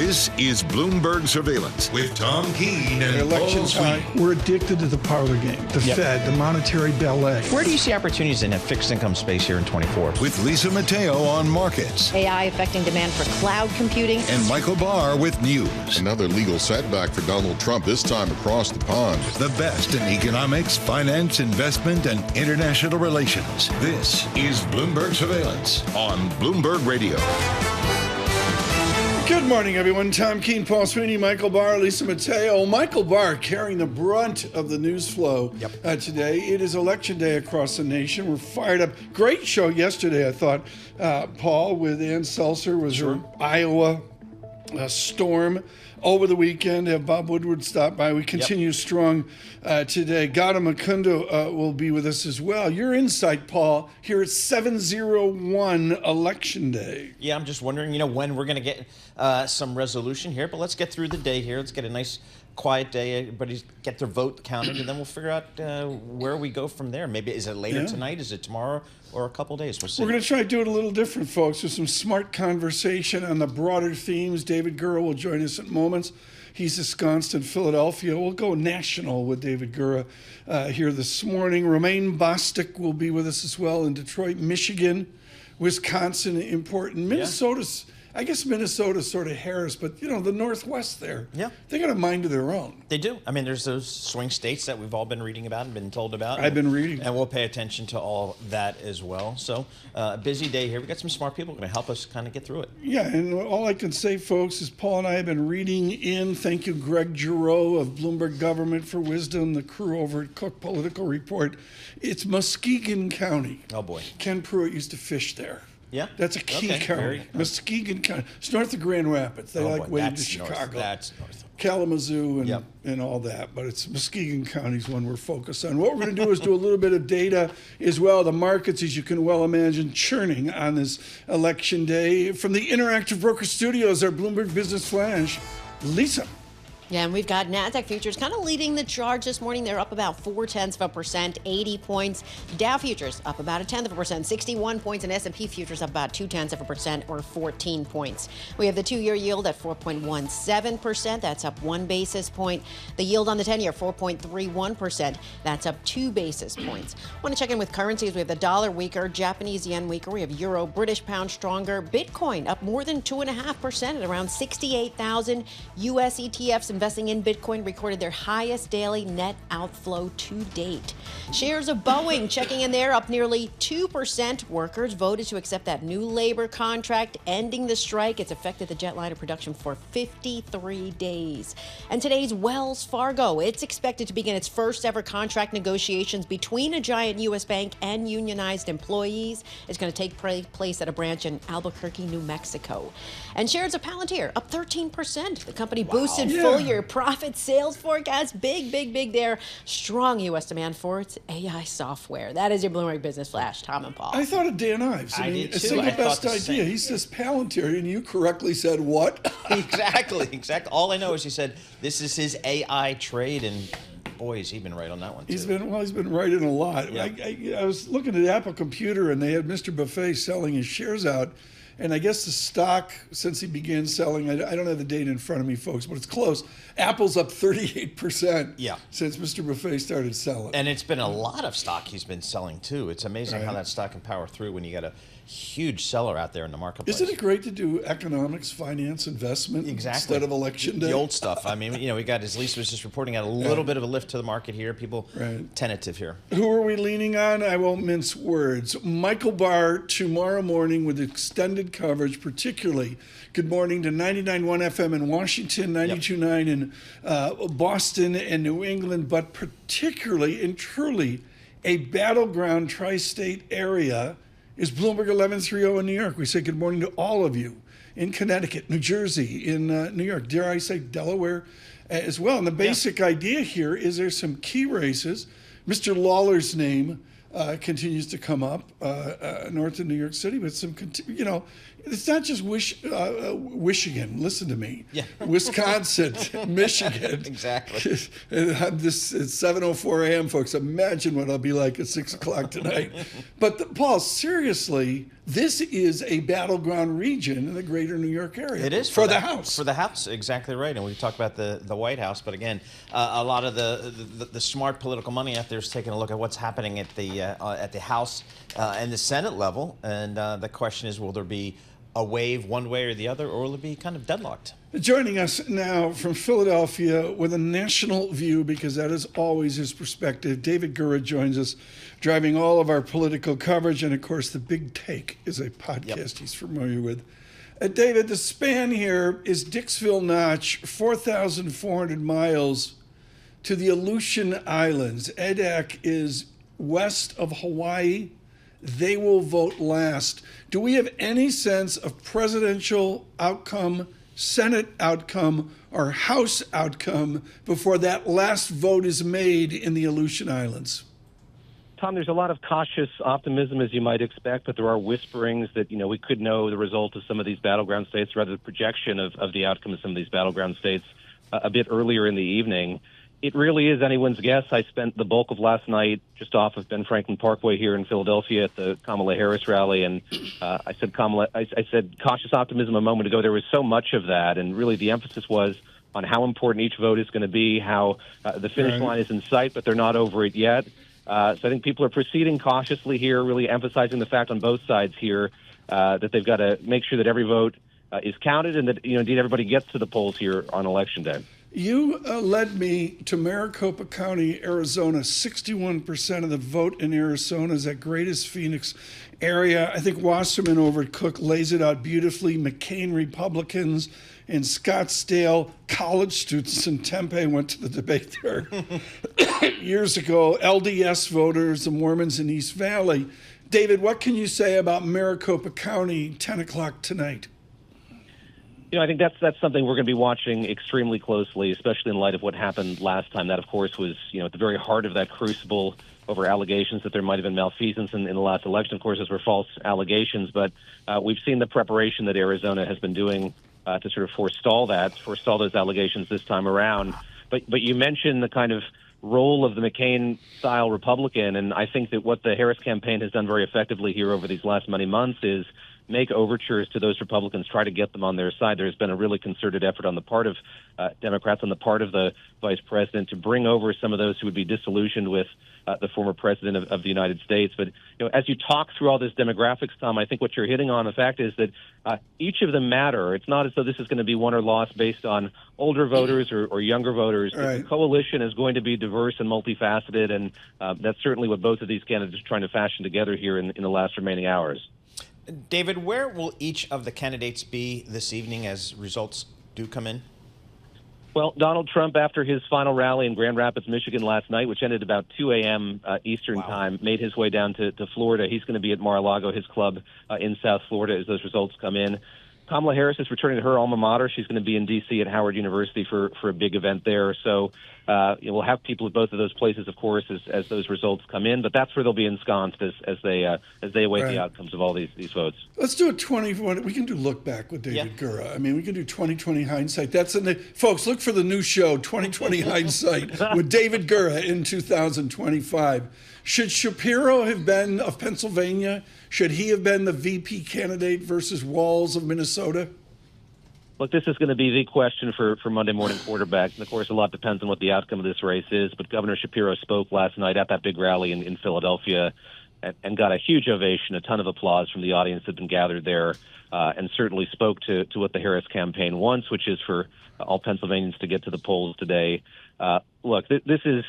This is Bloomberg Surveillance with Tom Keene and Election Paul time. Sweeney. We're addicted to the parlor game, the Fed, the monetary ballet. Where do you see opportunities in a fixed income space here in 24? With Lisa Mateo on markets. AI affecting demand for cloud computing. And Michael Barr with news. Another legal setback for Donald Trump, this time across the pond. The best in economics, finance, investment, and international relations. This is Bloomberg Surveillance on Bloomberg Radio. Good morning, everyone. Tom Keene, Paul Sweeney, Michael Barr, Lisa Mateo. Michael Barr carrying the brunt of the news flow today. It is election day across the nation. We're fired up. Great show yesterday, I thought, Paul, with Ann Seltzer was her Iowa storm. Over the weekend, have Bob Woodward stop by. We continue strong today. Gautam Mukunda will be with us as well. Your insight, Paul, here at 701 Election Day. Yeah, I'm just wondering, when we're going to get some resolution here. But let's get through the day here. Let's get a nice, quiet day. Everybody get their vote counted, and then we'll figure out where we go from there. Maybe is it later tonight? Is it tomorrow? Or a couple days? We'll see. We're going to try to do it a little different, folks, with some smart conversation on the broader themes. David Gura will join us in moments. He's ensconced in Philadelphia. We'll go national with David Gura here this morning. Romaine Bostic will be with us as well in Detroit, Michigan, Wisconsin, important. Minnesota's, I guess Minnesota's sort of Harris, but, the Northwest there, they got a mind of their own. They do. I mean, there's those swing states that we've all been reading about and been told about. I've been reading. And we'll pay attention to all that as well. So, a busy day here. We've got some smart people going to help us kind of get through it. Yeah, and all I can say, folks, is Paul and I have been reading in. Thank you, Greg Giroux of Bloomberg Government for Wisdom, the crew over at Cook Political Report. It's Muskegon County. Oh, boy. Ken Pruitt used to fish there. Yeah. That's a key county. Muskegon County. It's north of Grand Rapids. They way to Chicago. That's north. Kalamazoo and all that. But it's Muskegon County's one we're focused on. What we're going to do is do a little bit of data as well. The markets, as you can well imagine, churning on this election day. From the Interactive Broker Studios, our Bloomberg Business Flash, Lisa. Yeah, and we've got NASDAQ futures kind of leading the charge this morning. They're up about 0.4%, 80 points. Dow futures up about 0.1%, 61 points, and S&P futures up about 0.2% or 14 points. We have the 2-year yield at 4.17%. That's up 1 basis point. The yield on the 10-year, 4.31%. That's up 2 basis points. Want to check in with currencies. We have the dollar weaker, Japanese yen weaker. We have euro, British pound stronger. Bitcoin up more than 2.5% at around 68,000. U.S. ETFs investing in Bitcoin recorded their highest daily net outflow to date. Shares of Boeing checking in there up nearly 2%. Workers voted to accept that new labor contract, ending the strike. It's affected the jetliner production for 53 days. And today's Wells Fargo, it's expected to begin its first ever contract negotiations between a giant U.S. bank and unionized employees. It's going to take place at a branch in Albuquerque, New Mexico. And shares of Palantir up 13%. The company boosted full year profit sales forecast. Big there. Strong U.S. demand for its AI software. That is your Bloomberg Business Flash. Tom and Paul. I thought of Dan Ives. I did too. A single best idea. He says Palantir, and you correctly said what? Exactly. All I know is he said this is his AI trade, and boy, has he been right on that one too. He's been right in a lot. I was looking at Apple Computer, and they had Mr. Buffet selling his shares out. And I guess the stock, since he began selling, I don't have the date in front of me, folks, but it's close. Apple's up 38% since Mr. Buffet started selling. And it's been a lot of stock he's been selling, too. It's amazing how that stock can power through when you got a huge seller out there in the marketplace. Isn't it great to do economics, finance, investment instead of election day? The old stuff. I mean, we got, as Lisa was just reporting, out a little bit of a lift to the market here. People tentative here. Who are we leaning on? I won't mince words. Michael Barr tomorrow morning with extended coverage, particularly good morning to 99.1 FM in Washington, 92.9 in Boston and New England, but particularly and truly a battleground tri-state area is Bloomberg 1130 in New York. We say good morning to all of you in Connecticut, New Jersey, in New York, dare I say Delaware as well. And the basic idea here is there's some key races. Mr. Lawler's name continues to come up north of New York City, but some, it's not just Michigan. Listen to me. Yeah. Wisconsin, Michigan. Exactly. It's 7:04 a.m., folks. Imagine what I'll be like at 6 o'clock tonight. But Paul, seriously, this is a battleground region in the greater New York area. It is for the House. For the House, exactly right. And we talk about the White House, but again, a lot of the smart political money out there is taking a look at what's happening at the House and the Senate level. And the question is, will there be a wave one way or the other, or will it be kind of deadlocked? Joining us now from Philadelphia with a national view, because that is always his perspective, David Gura joins us, driving all of our political coverage. And, of course, The Big Take is a podcast he's familiar with. David, the span here is Dixville Notch, 4,400 miles to the Aleutian Islands. EDAC is west of Hawaii. They will vote last. Do we have any sense of presidential outcome, Senate outcome, or House outcome before that last vote is made in the Aleutian Islands? Tom, there's a lot of cautious optimism, as you might expect, but there are whisperings that, we could know the result of some of these battleground states, rather the projection of the outcome of some of these battleground states a bit earlier in the evening. It really is anyone's guess. I spent the bulk of last night just off of Ben Franklin Parkway here in Philadelphia at the Kamala Harris rally, and I said cautious optimism a moment ago. There was so much of that, and really the emphasis was on how important each vote is going to be, how the finish line is in sight, but they're not over it yet. So I think people are proceeding cautiously here, really emphasizing the fact on both sides here that they've got to make sure that every vote is counted and that, indeed everybody gets to the polls here on Election Day. You led me to Maricopa County, Arizona. 61% of the vote in Arizona is that greatest Phoenix area. I think Wasserman over at Cook lays it out beautifully. McCain Republicans in Scottsdale, college students in Tempe went to the debate there years ago. LDS voters, the Mormons in East Valley. David, what can you say about Maricopa County, 10 o'clock tonight? I think that's something we're going to be watching extremely closely, especially in light of what happened last time. That, of course, was at the very heart of that crucible over allegations that there might have been malfeasance in the last election. Of course, those were false allegations, but we've seen the preparation that Arizona has been doing to sort of forestall those allegations this time around. But you mentioned the kind of role of the McCain-style Republican, and I think that what the Harris campaign has done very effectively here over these last many months is make overtures to those Republicans, try to get them on their side. There's been a really concerted effort on the part of Democrats, on the part of the vice president, to bring over some of those who would be disillusioned with the former president of the United States. But as you talk through all this demographics, Tom, I think what you're hitting on, the fact is that each of them matter. It's not as though this is going to be won or lost based on older voters or younger voters. Right. The coalition is going to be diverse and multifaceted, and that's certainly what both of these candidates are trying to fashion together here in the last remaining hours. David, where will each of the candidates be this evening as results do come in? Well, Donald Trump, after his final rally in Grand Rapids, Michigan last night, which ended about 2 a.m. Eastern time, made his way down to Florida. He's going to be at Mar-a-Lago, his club in South Florida, as those results come in. Kamala Harris is returning to her alma mater. She's going to be in D.C. at Howard University for a big event there. So we'll have people at both of those places, of course, as those results come in. But that's where they'll be ensconced as they await the outcomes of all these votes. Let's do a 2020. We can do look back with David Gura. I mean, we can do 2020 hindsight. That's in the folks. Look for the new show, 2020 hindsight, with David Gura in 2025. Should Shapiro have been of Pennsylvania? Should he have been the VP candidate versus Walz of Minnesota? Look, this is going to be the question for Monday morning quarterback. And, of course, a lot depends on what the outcome of this race is. But Governor Shapiro spoke last night at that big rally in Philadelphia and got a huge ovation, a ton of applause from the audience that had been gathered there, and certainly spoke to what the Harris campaign wants, which is for all Pennsylvanians to get to the polls today. Look, this is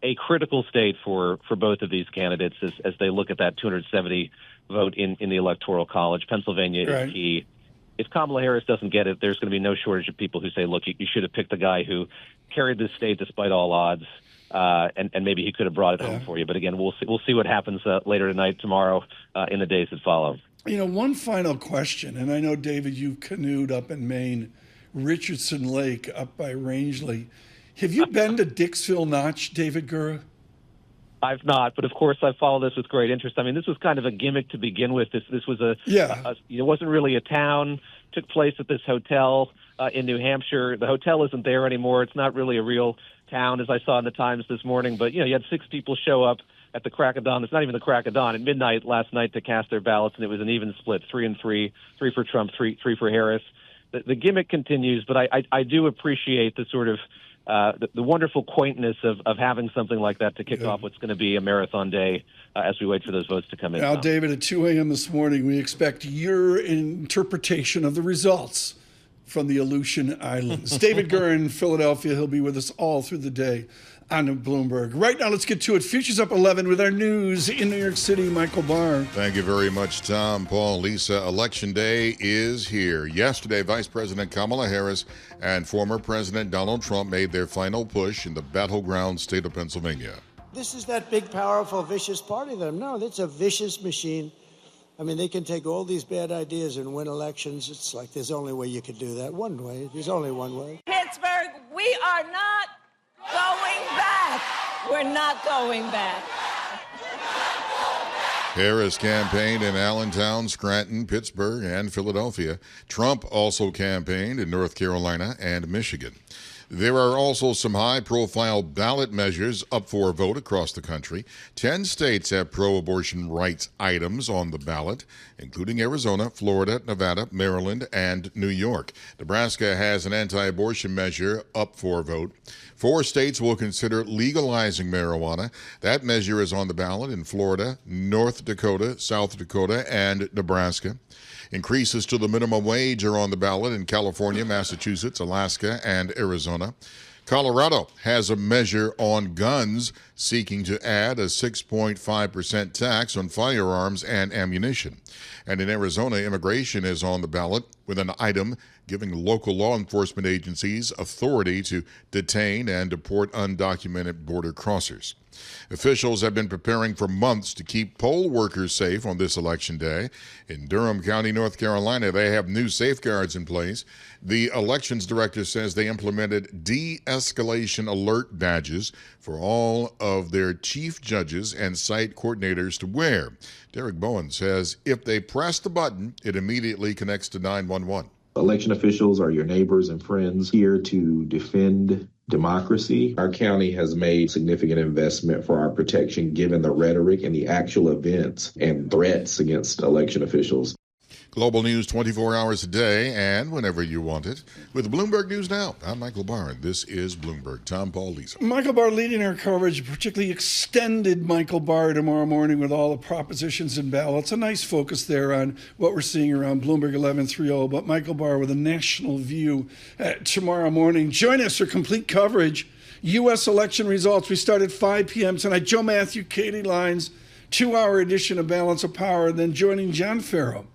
a critical state for both of these candidates as they look at that 270 vote in the Electoral College. Pennsylvania is key. If Kamala Harris doesn't get it, there's going to be no shortage of people who say, look, you should have picked the guy who carried this state despite all odds, and maybe he could have brought it home for you. But again, we'll see what happens later tonight, tomorrow, in the days that follow. One final question, and I know, David, you've canoed up in Maine, Richardson Lake up by Rangeley. Have you been to Dixville Notch, David Gura? I've not, but of course I follow this with great interest. I mean, this was kind of a gimmick to begin with. This was it wasn't really a town. Took place at this hotel in New Hampshire. The hotel isn't there anymore. It's not really a real town, as I saw in the Times this morning. But you had 6 people show up at the crack of dawn. It's not even the crack of dawn. At midnight last night to cast their ballots, and it was an even split, 3-3, 3 for Trump, three for Harris. The gimmick continues, but I do appreciate the sort of the wonderful quaintness of having something like that to kick off what's going to be a marathon day as we wait for those votes to come in. Now, David, at 2 a.m. this morning, we expect your interpretation of the results from the Aleutian Islands. David Gura in Philadelphia. He'll be with us all through the day on Bloomberg. Right now, let's get to it. Futures up 11 with our news in New York City. Michael Barr. Thank you very much, Tom, Paul, Lisa. Election day is here. Yesterday, Vice President Kamala Harris and former President Donald Trump made their final push in the battleground state of Pennsylvania. This is that big, powerful, vicious party. No, it's a vicious machine. I mean, they can take all these bad ideas and win elections. It's like there's only way you could do that. One way. There's only one way. Pittsburgh, we are not going back. We're not going back. Harris campaigned in Allentown, Scranton, Pittsburgh, and Philadelphia. Trump also campaigned in North Carolina and Michigan. There are also some high-profile ballot measures up for a vote across the country. 10 states have pro-abortion rights items on the ballot, including Arizona, Florida, Nevada, Maryland, and New York. Nebraska has an anti-abortion measure up for a vote. 4 states will consider legalizing marijuana. That measure is on the ballot in Florida, North Dakota, South Dakota, and Nebraska. Increases to the minimum wage are on the ballot in California, Massachusetts, Alaska, and Arizona. Colorado has a measure on guns seeking to add a 6.5% tax on firearms and ammunition. And in Arizona, immigration is on the ballot with an item giving local law enforcement agencies authority to detain and deport undocumented border crossers. Officials have been preparing for months to keep poll workers safe on this election day. In Durham County, North Carolina, they have new safeguards in place. The elections director says they implemented de-escalation alert badges for all of their chief judges and site coordinators to wear. Derek Bowen says if they press the button, it immediately connects to 911. Election officials are your neighbors and friends here to defend democracy. Our county has made significant investment for our protection given the rhetoric and the actual events and threats against election officials. Global news 24 hours a day and whenever you want it. With Bloomberg News Now, I'm Michael Barr, and this is Bloomberg. Tom, Paul, Lisa. Michael Barr leading our coverage, particularly extended Michael Barr tomorrow morning with all the propositions and ballots. A nice focus there on what we're seeing around Bloomberg 1130, but Michael Barr with a national view tomorrow morning. Join us for complete coverage. U.S. election results. We start at 5 p.m. tonight. Joe Matthew, Katie Lines, 2-hour edition of Balance of Power, then joining John Farrow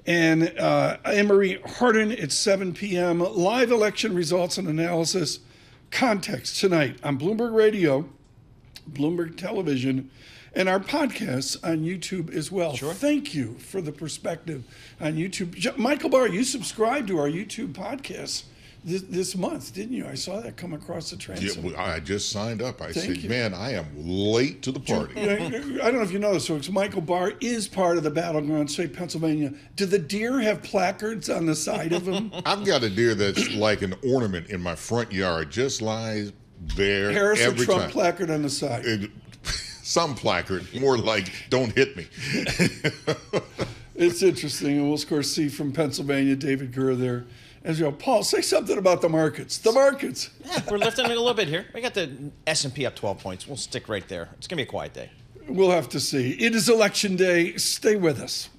and Anne-Marie Harden at 7 p.m. Live election results and analysis. Context tonight on Bloomberg Radio, Bloomberg Television, and our podcasts on YouTube as well. Sure. Thank you for the perspective on YouTube. Michael Barr, you subscribed to our YouTube podcast this month, didn't you? I saw that come across the transom. Yeah, I just signed up. I said, man, I am late to the party. I don't know if you know this, folks. Michael Barr is part of the battleground state, Pennsylvania. Do the deer have placards on the side of them? I've got a deer that's like an ornament in my front yard. Just lies there Harris every or Trump time. placard on the side. Some placard, more like "Don't hit me." It's interesting, and we'll of course see from Pennsylvania, David Gura there. As you know, Paul, say something about the markets. The markets. Yeah, we're lifting it a little bit here. We got the S&P up 12 points. We'll stick right there. It's going to be a quiet day. We'll have to see. It is election day. Stay with us.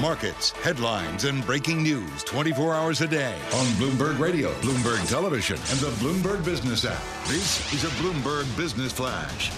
markets, headlines, and breaking news 24 hours a day on Bloomberg Radio, Bloomberg Television, and the Bloomberg Business app. This is a Bloomberg Business Flash.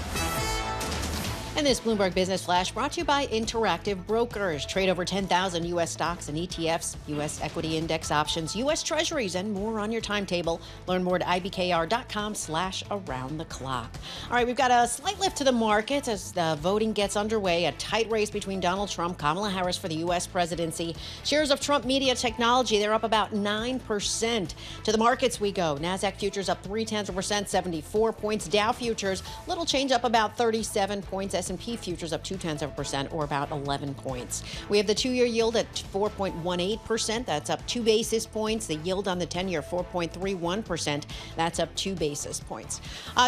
And this Bloomberg Business Flash brought to you by Interactive Brokers. Trade over 10,000 U.S. stocks and ETFs, U.S. equity index options, U.S. treasuries, and more on your timetable. Learn more at ibkr.com/around-the-clock. All right, we've got a slight lift to the markets as the voting gets underway. A tight race between Donald Trump, Kamala Harris for the U.S. presidency. Shares of Trump Media Technology, they're up about 9%. To the markets we go. NASDAQ futures up 0.3%, 74 points. Dow futures, little change up about 37 points. S&P futures up 0.2%, or about 11 points. We have the 2-year yield at 4.18%. That's up 2 basis points. The yield on the 10-year 4.31%. That's up 2 basis points.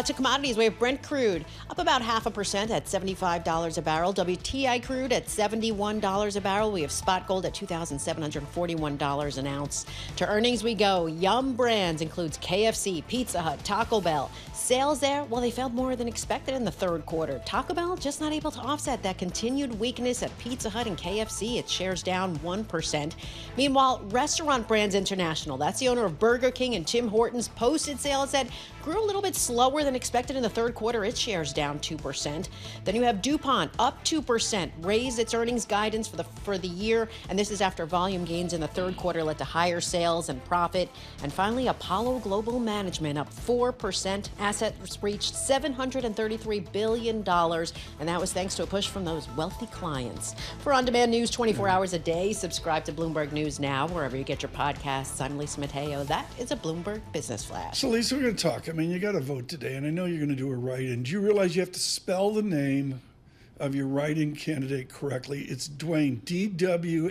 To commodities, we have Brent crude up about 0.5% at $75 a barrel. WTI crude at $71 a barrel. We have spot gold at $2,741 an ounce. To earnings we go. Yum Brands includes KFC, Pizza Hut, Taco Bell. Sales there, well, they fell more than expected in the third quarter. Taco Bell just not able to offset that continued weakness at Pizza Hut and KFC. Its shares down 1%. Meanwhile, Restaurant Brands International, that's the owner of Burger King and Tim Hortons, posted sales that grew a little bit slower than expected in the third quarter. Its shares down 2%. Then you have DuPont up 2%, raised its earnings guidance for the year, and this is after volume gains in the third quarter led to higher sales and profit. And finally, Apollo Global Management up 4%. Assets reached $733 billion, and that was thanks to a push from those wealthy clients. For on-demand news 24 hours a day, subscribe to Bloomberg News Now, wherever you get your podcasts. I'm Lisa Mateo. That is a Bloomberg Business Flash. So, Lisa, we're going to talk. I mean, you got to vote today, and I know you're going to do a write-in. Do you realize you have to spell the name of your write-in candidate correctly? It's Dwayne, D-W-A-Y-N-E.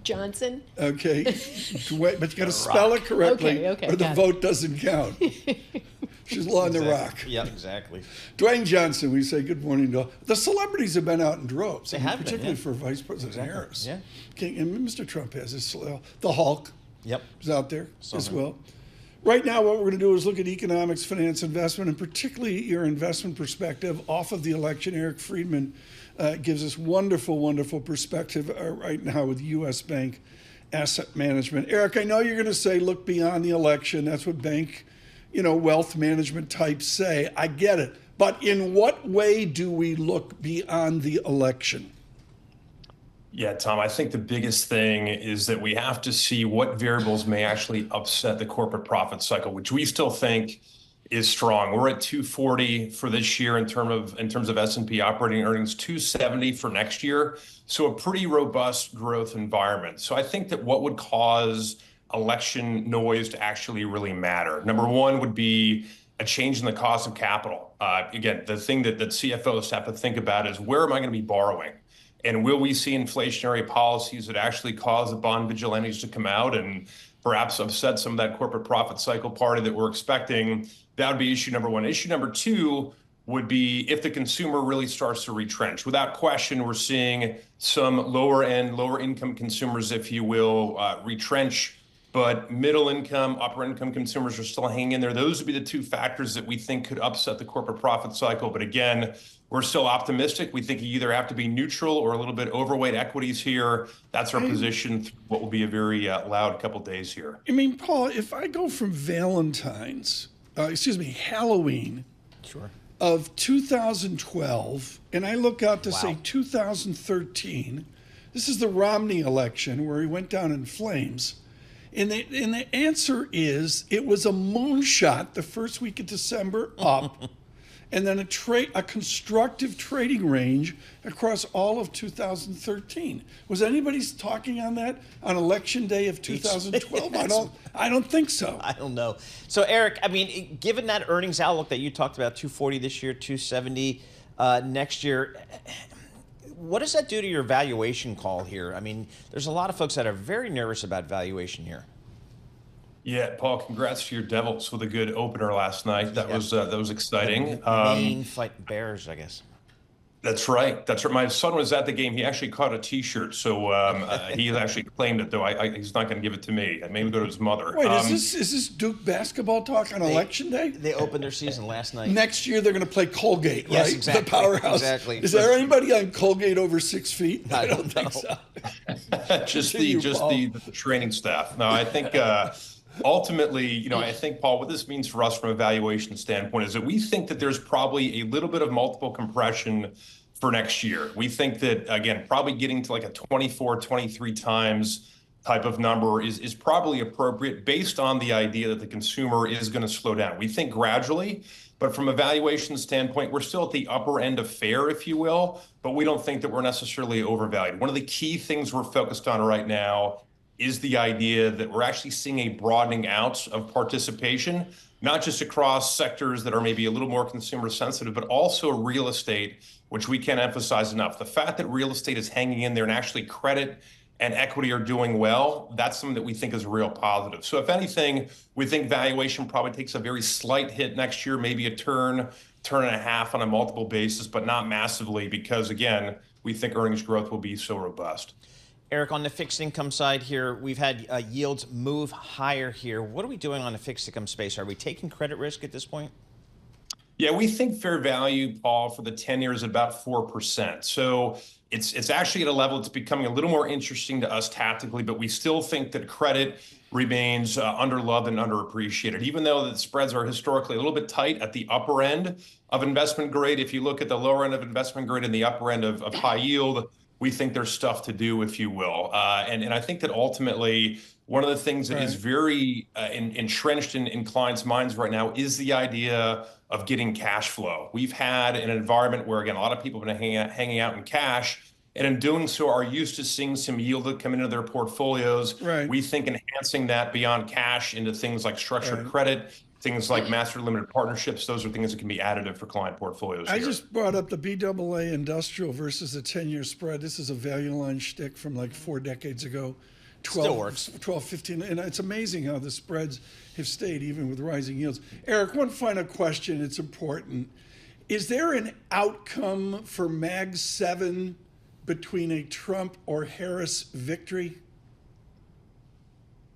Johnson? Okay. Dwayne, but you got to spell it correctly, or the vote doesn't count. She's on the rock. Yeah, exactly. Dwayne Johnson, we say good morning to all. The celebrities have been out in droves. They have particularly been, for Vice President Harris. Yeah. And Mr. Trump has his, the Hulk is out there as well. Right now, what we're going to do is look at economics, finance, investment, and particularly your investment perspective off of the election. Eric Friedman gives us wonderful, wonderful perspective right now with U.S. Bank Asset Management. Eric, I know you're going to say look beyond the election. That's what bank, wealth management types say. I get it. But in what way do we look beyond the election? Yeah, Tom, I think the biggest thing is that we have to see what variables may actually upset the corporate profit cycle, which we still think is strong. We're at 240 for this year in terms of S&P operating earnings, 270 for next year. So a pretty robust growth environment. So I think that what would cause election noise to actually really matter, number one, would be a change in the cost of capital. Again, the thing that CFOs have to think about is, where am I going to be borrowing? And will we see inflationary policies that actually cause the bond vigilantes to come out and perhaps upset some of that corporate profit cycle party that we're expecting? That would be issue number one. Issue number two would be if the consumer really starts to retrench. Without question, we're seeing some lower income consumers, if you will, retrench. But middle income, upper income consumers are still hanging in there. Those would be the two factors that we think could upset the corporate profit cycle. But again, we're still optimistic. We think you either have to be neutral or a little bit overweight equities here. That's our position through what will be a very loud couple days here. I mean, Paul, if I go from Halloween of 2012, and I look out to say 2013, this is the Romney election where he went down in flames. And the answer is it was a moonshot the first week of December up, and then a constructive trading range across all of 2013. Was anybody talking on that on election day of 2012? I don't think so. I don't know. So Eric, I mean, given that earnings outlook that you talked about, 240 this year, 270 next year, what does that do to your valuation call here? I mean, there's a lot of folks that are very nervous about valuation here. Yeah, Paul, congrats to your Devils with a good opener last night. That was exciting. Maine fight Bears, I guess. That's right. That's right. My son was at the game. He actually caught a T-shirt, so he actually claimed it. Though he's not going to give it to me. I made him go to his mother. Wait, is this Duke basketball talk on Election Day? They opened their season last night. Next year they're going to play Colgate, right? Yes, exactly. The powerhouse. Exactly. Is there anybody on Colgate over 6 feet? I don't think know. so. just the training staff. No, I think. Ultimately, I think, Paul, what this means for us from a valuation standpoint is that we think that there's probably a little bit of multiple compression for next year. We think that, again, probably getting to like a 24, 23 times type of number is probably appropriate based on the idea that the consumer is going to slow down. We think gradually, but from a valuation standpoint, we're still at the upper end of fair, if you will, but we don't think that we're necessarily overvalued. One of the key things we're focused on right now is the idea that we're actually seeing a broadening out of participation, not just across sectors that are maybe a little more consumer sensitive, but also real estate, which we can't emphasize enough. The fact that real estate is hanging in there and actually credit and equity are doing well, that's something that we think is a real positive. So if anything, we think valuation probably takes a very slight hit next year, maybe a turn and a half on a multiple basis, but not massively because, again, we think earnings growth will be so robust. Eric, on the fixed income side here, we've had yields move higher here. What are we doing on the fixed income space? Are we taking credit risk at this point? Yeah, we think fair value, Paul, for the 10-year is about 4%. So it's actually at a level that's becoming a little more interesting to us tactically, but we still think that credit remains underloved and underappreciated. Even though the spreads are historically a little bit tight at the upper end of investment grade, if you look at the lower end of investment grade and the upper end of high yield, we think there's stuff to do, if you will. And I think that ultimately, one of the things that is very entrenched in clients' minds right now is the idea of getting cash flow. We've had an environment where, again, a lot of people have been hanging out in cash, and in doing so are used to seeing some yield that come into their portfolios. Right. We think enhancing that beyond cash into things like structured credit, things like master limited partnerships, those are things that can be additive for client portfolios. I just brought up the BAA industrial versus the 10-year spread. This is a value line shtick from like 4 decades ago. 12, Still works. 12, 15. And it's amazing how the spreads have stayed even with rising yields. Eric, one final question. It's important. Is there an outcome for Mag 7 between a Trump or Harris victory?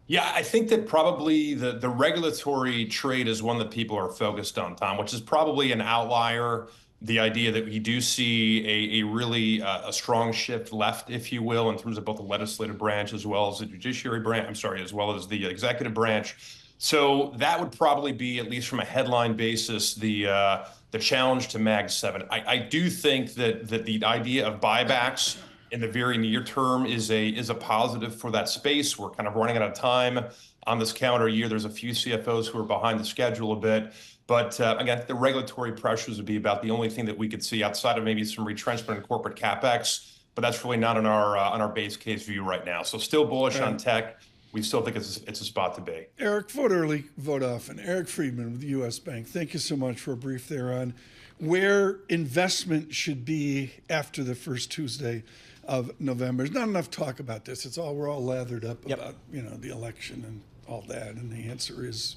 Yeah, I think that probably the regulatory trade is one that people are focused on, Tom, which is probably an outlier. The idea that we do see a really a strong shift left, if you will, in terms of both the legislative branch as well as the judiciary branch, as well as the executive branch. So that would probably be, at least from a headline basis, the challenge to Mag 7. I do think that the idea of buybacks in the very near term is a positive for that space. We're kind of running out of time on this calendar year. There's a few CFOs who are behind the schedule a bit. But again, the regulatory pressures would be about the only thing that we could see outside of maybe some retrenchment in corporate CapEx. But that's really not on our base case view right now. So still bullish on tech. We still think it's a spot to be. Eric, vote early, vote often. Eric Friedman with the U.S. Bank. Thank you so much for a brief there on where investment should be after the first Tuesday of November. There's not enough talk about this. We're all lathered up about the election and all that, and the answer is,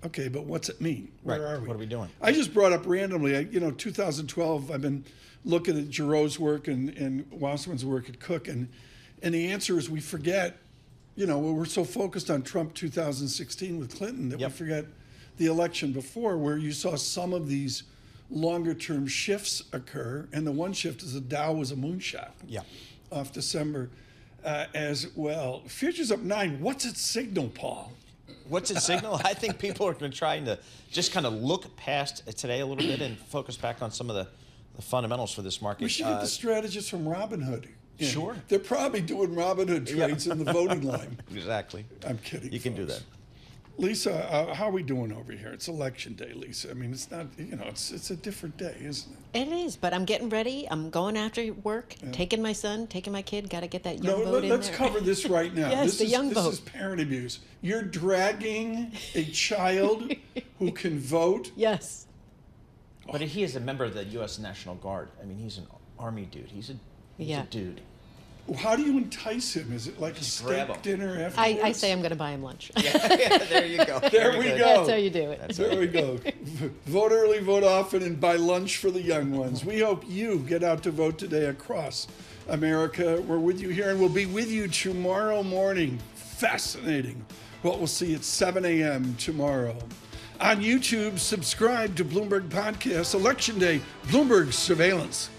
okay, but what's it mean? Where are we? What are we doing? I just brought up randomly, 2012, I've been looking at Giroux's work and Wasserman's work at Cook, and the answer is we forget, we're so focused on Trump 2016 with Clinton that we forget the election before, where you saw some of these longer term shifts occur, and the one shift is the Dow was a moonshot off December as well. Futures up 9. What's its signal, Paul? What's its signal? I think people are going to try to just kind of look past today a little bit and focus back on some of the fundamentals for this market. We should get the strategists from Robinhood. Sure. They're probably doing Robinhood trades in the voting line. Exactly. I'm kidding. You can do that. Lisa, how are we doing over here? It's election day, Lisa. I mean, it's not, it's a different day, isn't it? It is, but I'm getting ready. I'm going after work, taking my son, taking my kid. Got to get that young vote in there. Let's cover this right now. Yes, the young vote. This is parent abuse. You're dragging a child who can vote. Yes. But he is a member of the U.S. National Guard. I mean, he's an Army dude. He's a dude. How do you entice him? Is it like a grab steak him. dinner afterwards? I say I'm going to buy him lunch. Yeah, there you go. There we go. That's how you do it. There we go. Vote early, vote often, and buy lunch for the young ones. We hope you get out to vote today across America. We're with you here, and we'll be with you tomorrow morning. Fascinating what we'll see at 7 a.m. tomorrow. On YouTube, subscribe to Bloomberg Podcast. Election Day, Bloomberg Surveillance.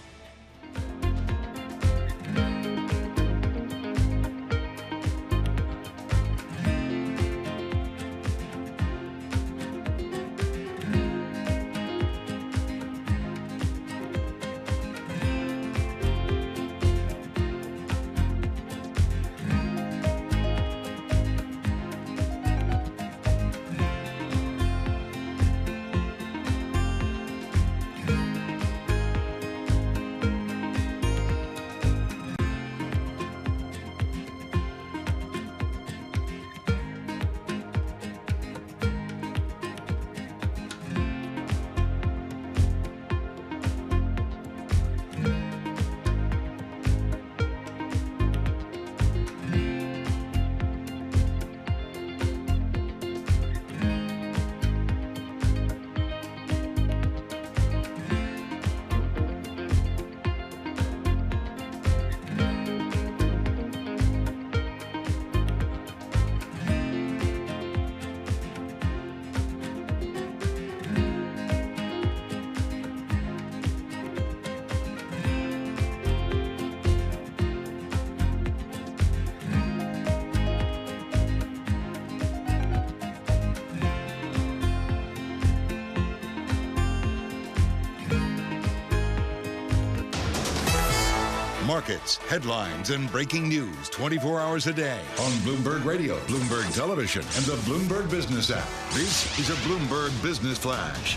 Markets, headlines, and breaking news 24 hours a day on Bloomberg Radio, Bloomberg Television, and the Bloomberg Business app. This is a Bloomberg Business Flash.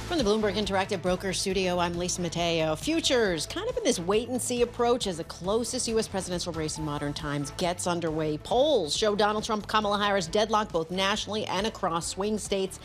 From the Bloomberg Interactive Broker Studio, I'm Lisa Mateo. Futures kind of in this wait-and-see approach as the closest U.S. presidential race in modern times gets underway. Polls show Donald Trump, Kamala Harris deadlocked both nationally and across swing states.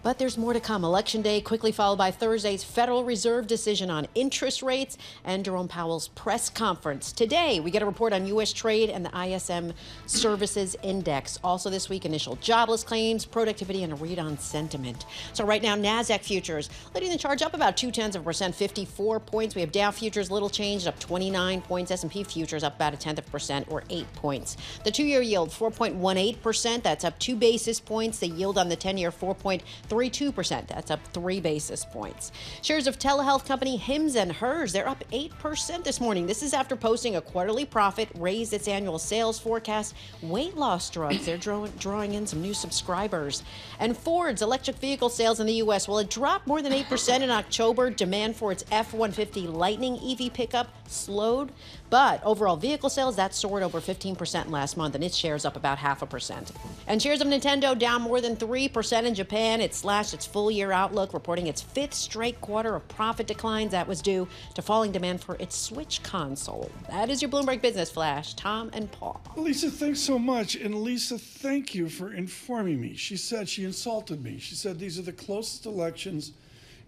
But there's more to come. Election Day quickly followed by Thursday's Federal Reserve decision on interest rates and Jerome Powell's press conference. Today, we get a report on U.S. trade and the ISM Services Index. Also this week, initial jobless claims, productivity, and a read on sentiment. So right now, NASDAQ futures leading the charge up about 0.2%, 54 points. We have Dow futures little changed, up 29 points. S&P futures up about 0.1% or 8 points. The two-year yield, 4.18%. That's up 2 basis points. The yield on the 10-year, 4.32%. That's up 3 basis points. Shares of telehealth company Hims & Hers, they're up 8% this morning. This is after posting a quarterly profit, raised its annual sales forecast. Weight loss drugs, they're drawing in some new subscribers. And Ford's electric vehicle sales in the U.S., well, it dropped more than 8% in October. Demand for its F-150 Lightning EV pickup slowed. But overall vehicle sales, that soared over 15% last month, and its shares up about 0.5%. And shares of Nintendo down more than 3% in Japan. It slashed its full-year outlook, reporting its 5th straight quarter of profit declines. That was due to falling demand for its Switch console. That is your Bloomberg Business Flash. Tom and Paul. Lisa, thanks so much. And Lisa, thank you for informing me. She said she insulted me. She said these are the closest elections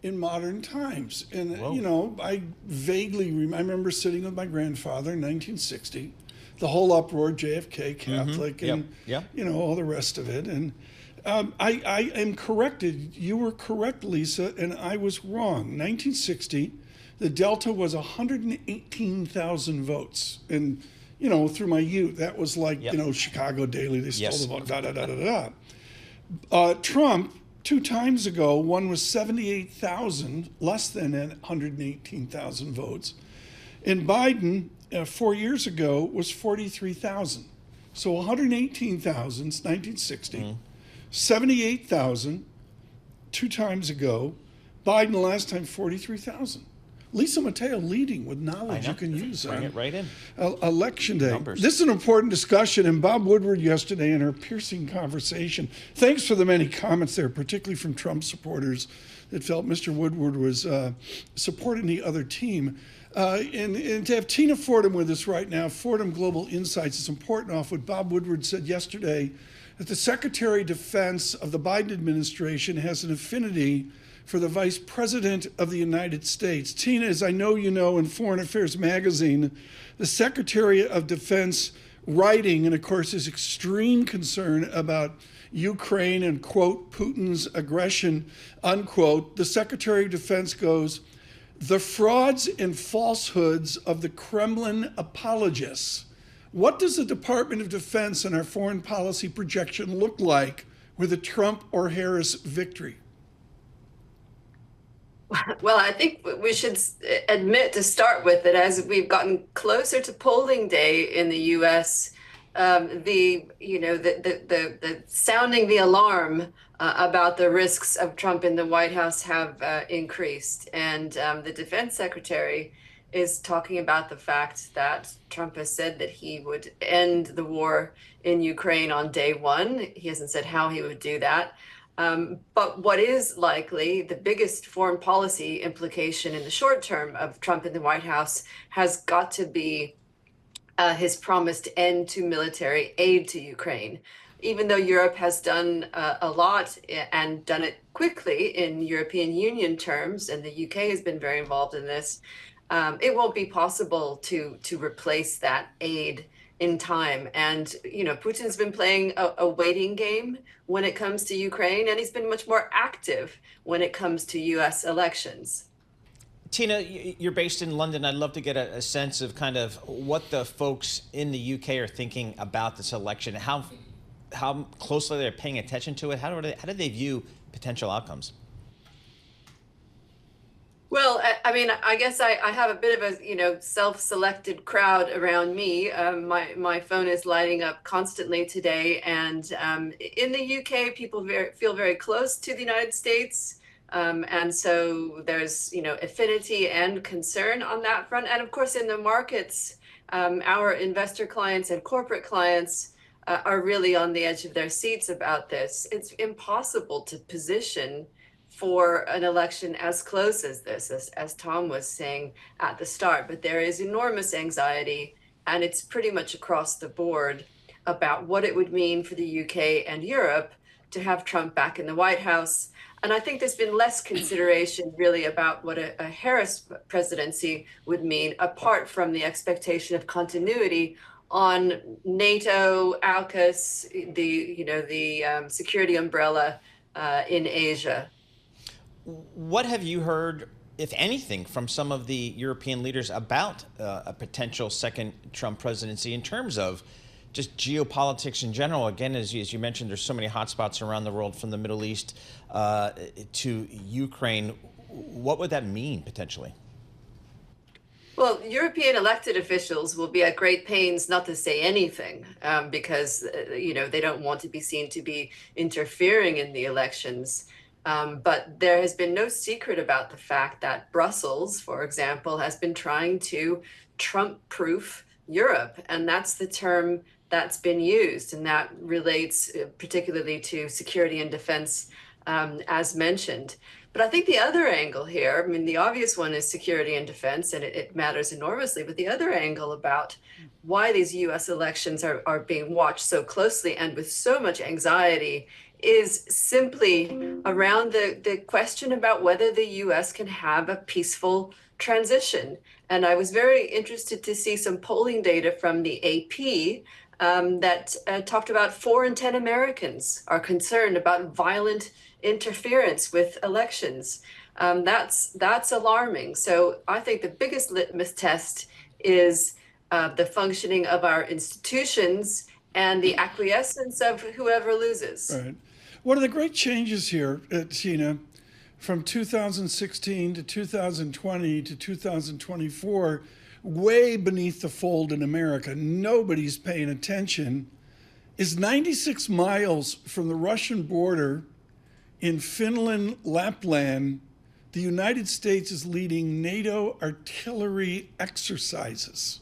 in modern times. And, Whoa. you know, I vaguely remember sitting with my grandfather in 1960, the whole uproar, JFK, Catholic, and, you know, all the rest of it. And I am corrected. You were correct, Lisa, and I was wrong. 1960, the Delta was 118,000 votes. And, you know, through my youth, that was like, you know, Chicago Daily, they stole the vote, Trump, 2 times ago, one was 78,000, less than 118,000 votes. And Biden, 4 years ago, was 43,000. So 118,000 since 1960, 78,000 2 times ago. Biden last time 43,000. Lisa Mateo leading with knowledge you can use Bring it right in. Election Day. Numbers. This is an important discussion, and Bob Woodward yesterday in her piercing conversation, thanks for the many comments there, particularly from Trump supporters that felt Mr. Woodward was supporting the other team. And to have Tina Fordham with us right now, Fordham Global Insights, is important off what Bob Woodward said yesterday, that the Secretary of Defense of the Biden administration has an affinity for the Vice President of the United States. Tina, as I know you know, in Foreign Affairs magazine, the Secretary of Defense writing, and of course his extreme concern about Ukraine and, quote, Putin's aggression, unquote, the Secretary of Defense goes, "The frauds and falsehoods of the Kremlin apologists." What does the Department of Defense and our foreign policy projection look like with a Trump or Harris victory? Well, I think we should admit to start with that as we've gotten closer to polling day in the U.S., the sounding the alarm about the risks of Trump in the White House have increased, and the Defense Secretary is talking about the fact that Trump has said that he would end the war in Ukraine on day one. He hasn't said how he would do that. But what is likely the biggest foreign policy implication in the short term of Trump in the White House has got to be his promised end to military aid to Ukraine. Even though Europe has done a lot and done it quickly in European Union terms, and the UK has been very involved in this, it won't be possible to replace that aid in time. And, Putin's been playing a waiting game when it comes to Ukraine, and he's been much more active when it comes to US elections. Tina, you're based in London. I'd love to get a sense of kind of what the folks in the UK are thinking about this election, how closely they're paying attention to it. How do they view potential outcomes? Well, I guess I have a bit of a, self-selected crowd around me. My phone is lighting up constantly today. And in the UK, people feel very close to the United States. And so there's, affinity and concern on that front. And of course, in the markets, our investor clients and corporate clients are really on the edge of their seats about this. It's impossible to position for an election as close as this, as Tom was saying at the start. But there is enormous anxiety, and it's pretty much across the board about what it would mean for the UK and Europe to have Trump back in the White House. And I think there's been less consideration really about what a Harris presidency would mean, apart from the expectation of continuity on NATO, AUKUS, the security umbrella in Asia. What have you heard, if anything, from some of the European leaders about a potential second Trump presidency in terms of just geopolitics in general? Again, as you mentioned, there's so many hotspots around the world, from the Middle East to Ukraine. What would that mean potentially? Well, European elected officials will be at great pains not to say anything because, they don't want to be seen to be interfering in the elections. But there has been no secret about the fact that Brussels, for example, has been trying to Trump-proof Europe. And that's the term that's been used. And that relates particularly to security and defense, as mentioned. But I think the other angle here, the obvious one is security and defense, and it matters enormously. But the other angle about why these U.S. elections are being watched so closely and with so much anxiety is simply around the question about whether the U.S. can have a peaceful transition. And I was very interested to see some polling data from the AP that talked about 4 in 10 Americans are concerned about violent interference with elections. That's alarming. So I think the biggest litmus test is the functioning of our institutions and the acquiescence of whoever loses. Right. One of the great changes here, Tina, from 2016 to 2020 to 2024, way beneath the fold in America, nobody's paying attention, is 96 miles from the Russian border in Finland, Lapland, the United States is leading NATO artillery exercises.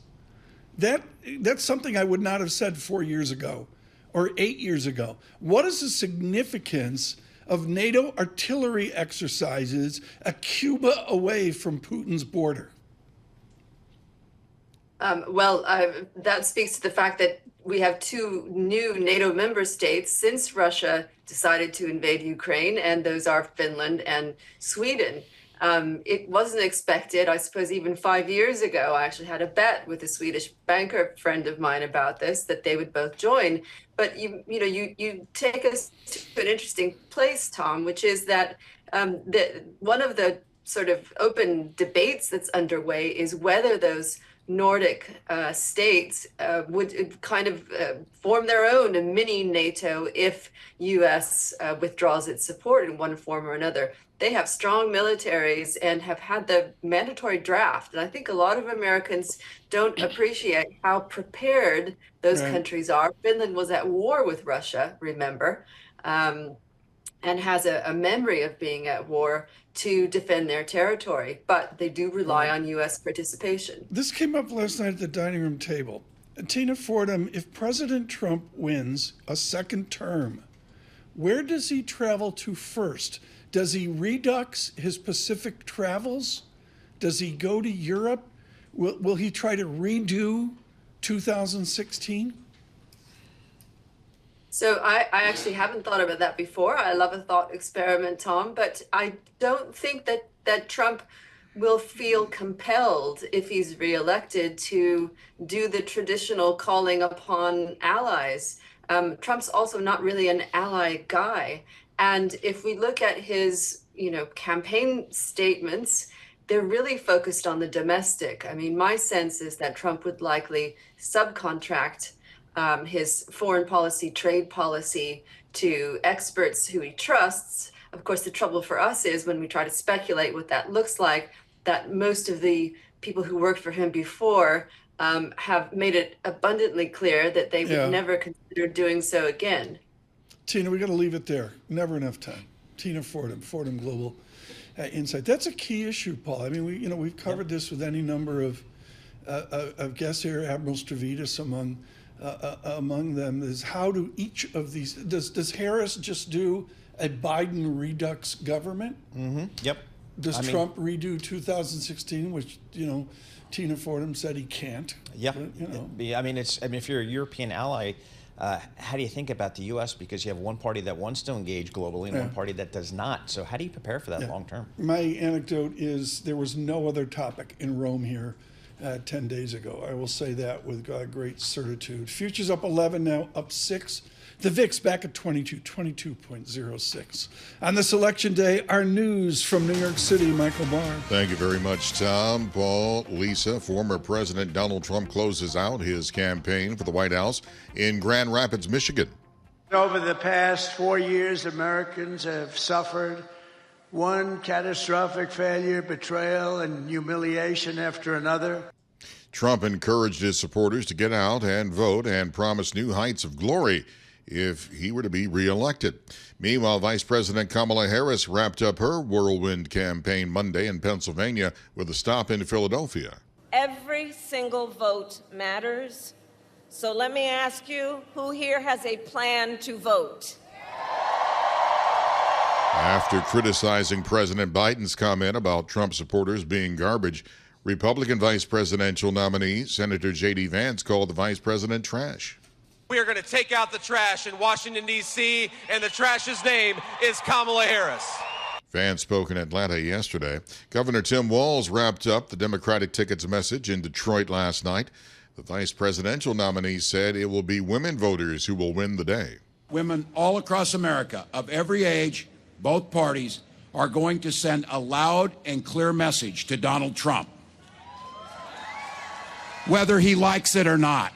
That's something I would not have said 4 years ago or 8 years ago. What is the significance of NATO artillery exercises a Cuba away from Putin's border? That speaks to the fact that we have two new NATO member states since Russia decided to invade Ukraine, and those are Finland and Sweden. It wasn't expected. I suppose even 5 years ago, I actually had a bet with a Swedish banker friend of mine about this, that they would both join. But you take us to an interesting place, Tom, which is that one of the sort of open debates that's underway is whether those Nordic states would kind of form their own mini NATO if U.S. withdraws its support in one form or another. They have strong militaries and have had the mandatory draft. And I think a lot of Americans don't appreciate how prepared those countries are. Finland was at war with Russia, remember, and has a memory of being at war to defend their territory, but they do rely on U.S. participation. This came up last night at the dining room table. Tina Fordham, if President Trump wins a second term, where does he travel to first? Does he redux his Pacific travels? Does he go to Europe? Will he try to redo 2016? So I actually haven't thought about that before. I love a thought experiment, Tom, but I don't think that Trump will feel compelled, if he's reelected, to do the traditional calling upon allies. Trump's also not really an ally guy. And if we look at his, campaign statements, they're really focused on the domestic. I mean, my sense is that Trump would likely subcontract his foreign policy, trade policy to experts who he trusts. Of course, the trouble for us is when we try to speculate what that looks like, that most of the people who worked for him before have made it abundantly clear that they would never consider doing so again. Tina, we got to leave it there. Never enough time. Tina Fordham Global Insight. That's a key issue, Paul. I mean, we've covered this with any number of guests here, Admiral Stavridis among them. Is how do each of these, does Harris just do a Biden redux government? Mm-hmm. Yep. Does Trump redo 2016, which, Tina Fordham said he can't? Yeah. If you're a European ally, how do you think about the U.S.? Because you have one party that wants to engage globally and one party that does not. So how do you prepare for that long term? My anecdote is there was no other topic in Rome here 10 days ago. I will say that with great certitude. Futures up 11 now, up 6. The VIX back at 22.06. On this election day, our news from New York City, Michael Barr. Thank you very much, Tom, Paul, Lisa. Former President Donald Trump closes out his campaign for the White House in Grand Rapids, Michigan. Over the past 4 years, Americans have suffered one catastrophic failure, betrayal, and humiliation after another. Trump encouraged his supporters to get out and vote and promised new heights of glory if he were to be reelected. Meanwhile, Vice President Kamala Harris wrapped up her whirlwind campaign Monday in Pennsylvania with a stop in Philadelphia. Every single vote matters. So let me ask you, who here has a plan to vote? After criticizing President Biden's comment about Trump supporters being garbage, Republican vice presidential nominee Senator J.D. Vance called the vice president trash. We are going to take out the trash in Washington, D.C., and the trash's name is Kamala Harris. Vance spoke in Atlanta yesterday. Governor Tim Walz wrapped up the Democratic ticket's message in Detroit last night. The vice presidential nominee said it will be women voters who will win the day. Women all across America, of every age, both parties, are going to send a loud and clear message to Donald Trump, whether he likes it or not.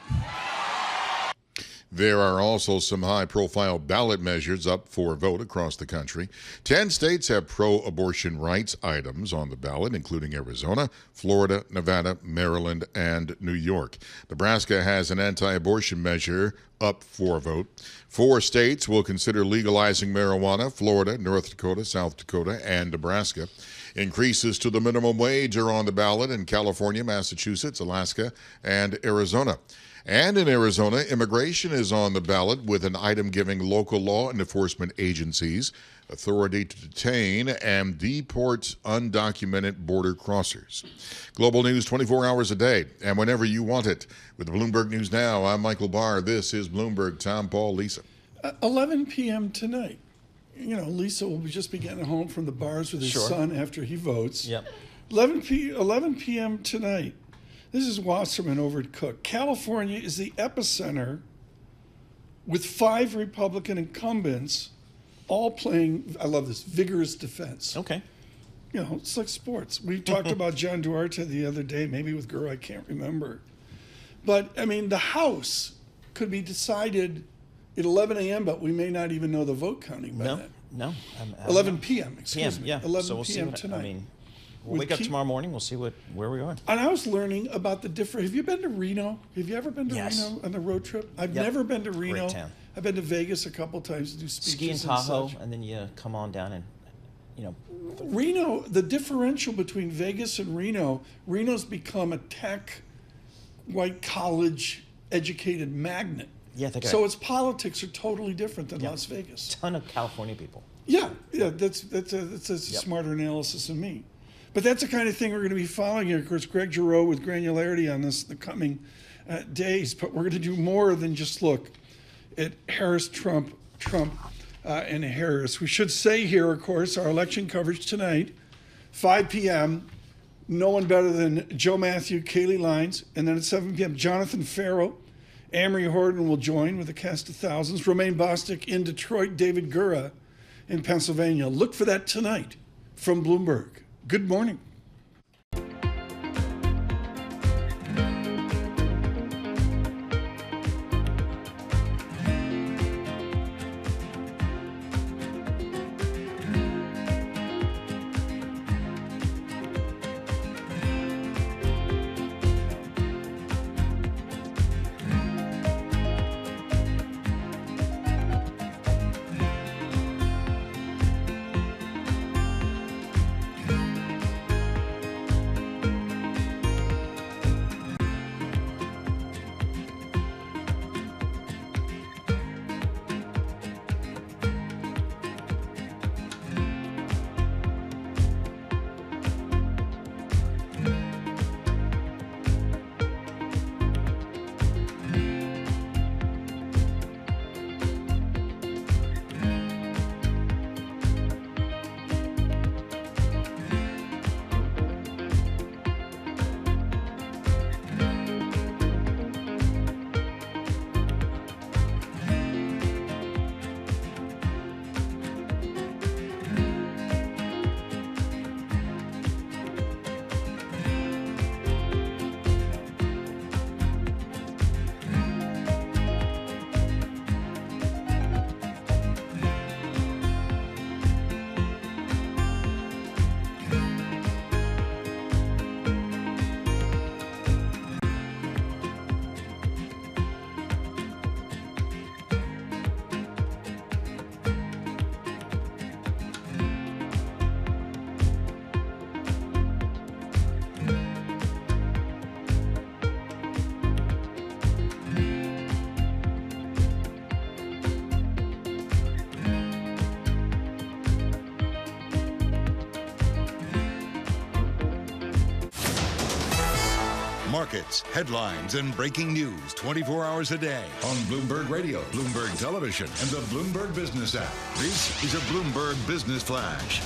There are also some high-profile ballot measures up for a vote across the country. 10 states have pro-abortion rights items on the ballot, including Arizona, Florida, Nevada, Maryland, and New York. Nebraska has an anti-abortion measure up for a vote. 4 states will consider legalizing marijuana: Florida, North Dakota, South Dakota, and Nebraska. Increases to the minimum wage are on the ballot in California, Massachusetts, Alaska, and Arizona. And in Arizona, immigration is on the ballot with an item giving local law enforcement agencies authority to detain and deport undocumented border crossers. Global news 24 hours a day and whenever you want it. With the Bloomberg News Now, I'm Michael Barr. This is Bloomberg. Tom, Paul, Lisa. 11 p.m. tonight. You know, Lisa will just be getting home from the bars with his son after he votes. Yep. 11 p.m. tonight. This is Wasserman over at Cook. California is the epicenter with 5 Republican incumbents all playing, I love this, vigorous defense. Okay. You know, it's like sports. We talked about John Duarte the other day, maybe with Gura, I can't remember. But, I mean, the House could be decided at 11 a.m., but we may not even know the vote counting by then. No. 11 p.m., excuse me. Yeah. 11 so we'll p.m. see tonight. I mean, we'll wake up tomorrow morning. We'll see where we are. And I was learning about the different. Have you been to Reno? Have you ever been to Reno on the road trip? I've never been to Reno. Great town. I've been to Vegas a couple times to do speeches. Ski in Tahoe, and then you come on down and, you know. Reno, the differential between Vegas and Reno's become a tech, white college educated magnet. Yeah, so its politics are totally different than Las Vegas. Ton of California people. Yeah, that's a smarter analysis than me. But that's the kind of thing we're going to be following here. Of course, Greg Giroux with granularity on this in the coming days. But we're going to do more than just look at Harris, Trump, and Harris. We should say here, of course, our election coverage tonight, 5 p.m., no one better than Joe Matthew, Kaylee Lines, and then at 7 p.m., Jonathan Farrow. Amory Horton will join with a cast of thousands. Romaine Bostic in Detroit, David Gura in Pennsylvania. Look for that tonight from Bloomberg. Good morning. Markets, headlines, and breaking news 24 hours a day on Bloomberg Radio, Bloomberg Television, and the Bloomberg Business app. This is a Bloomberg Business Flash.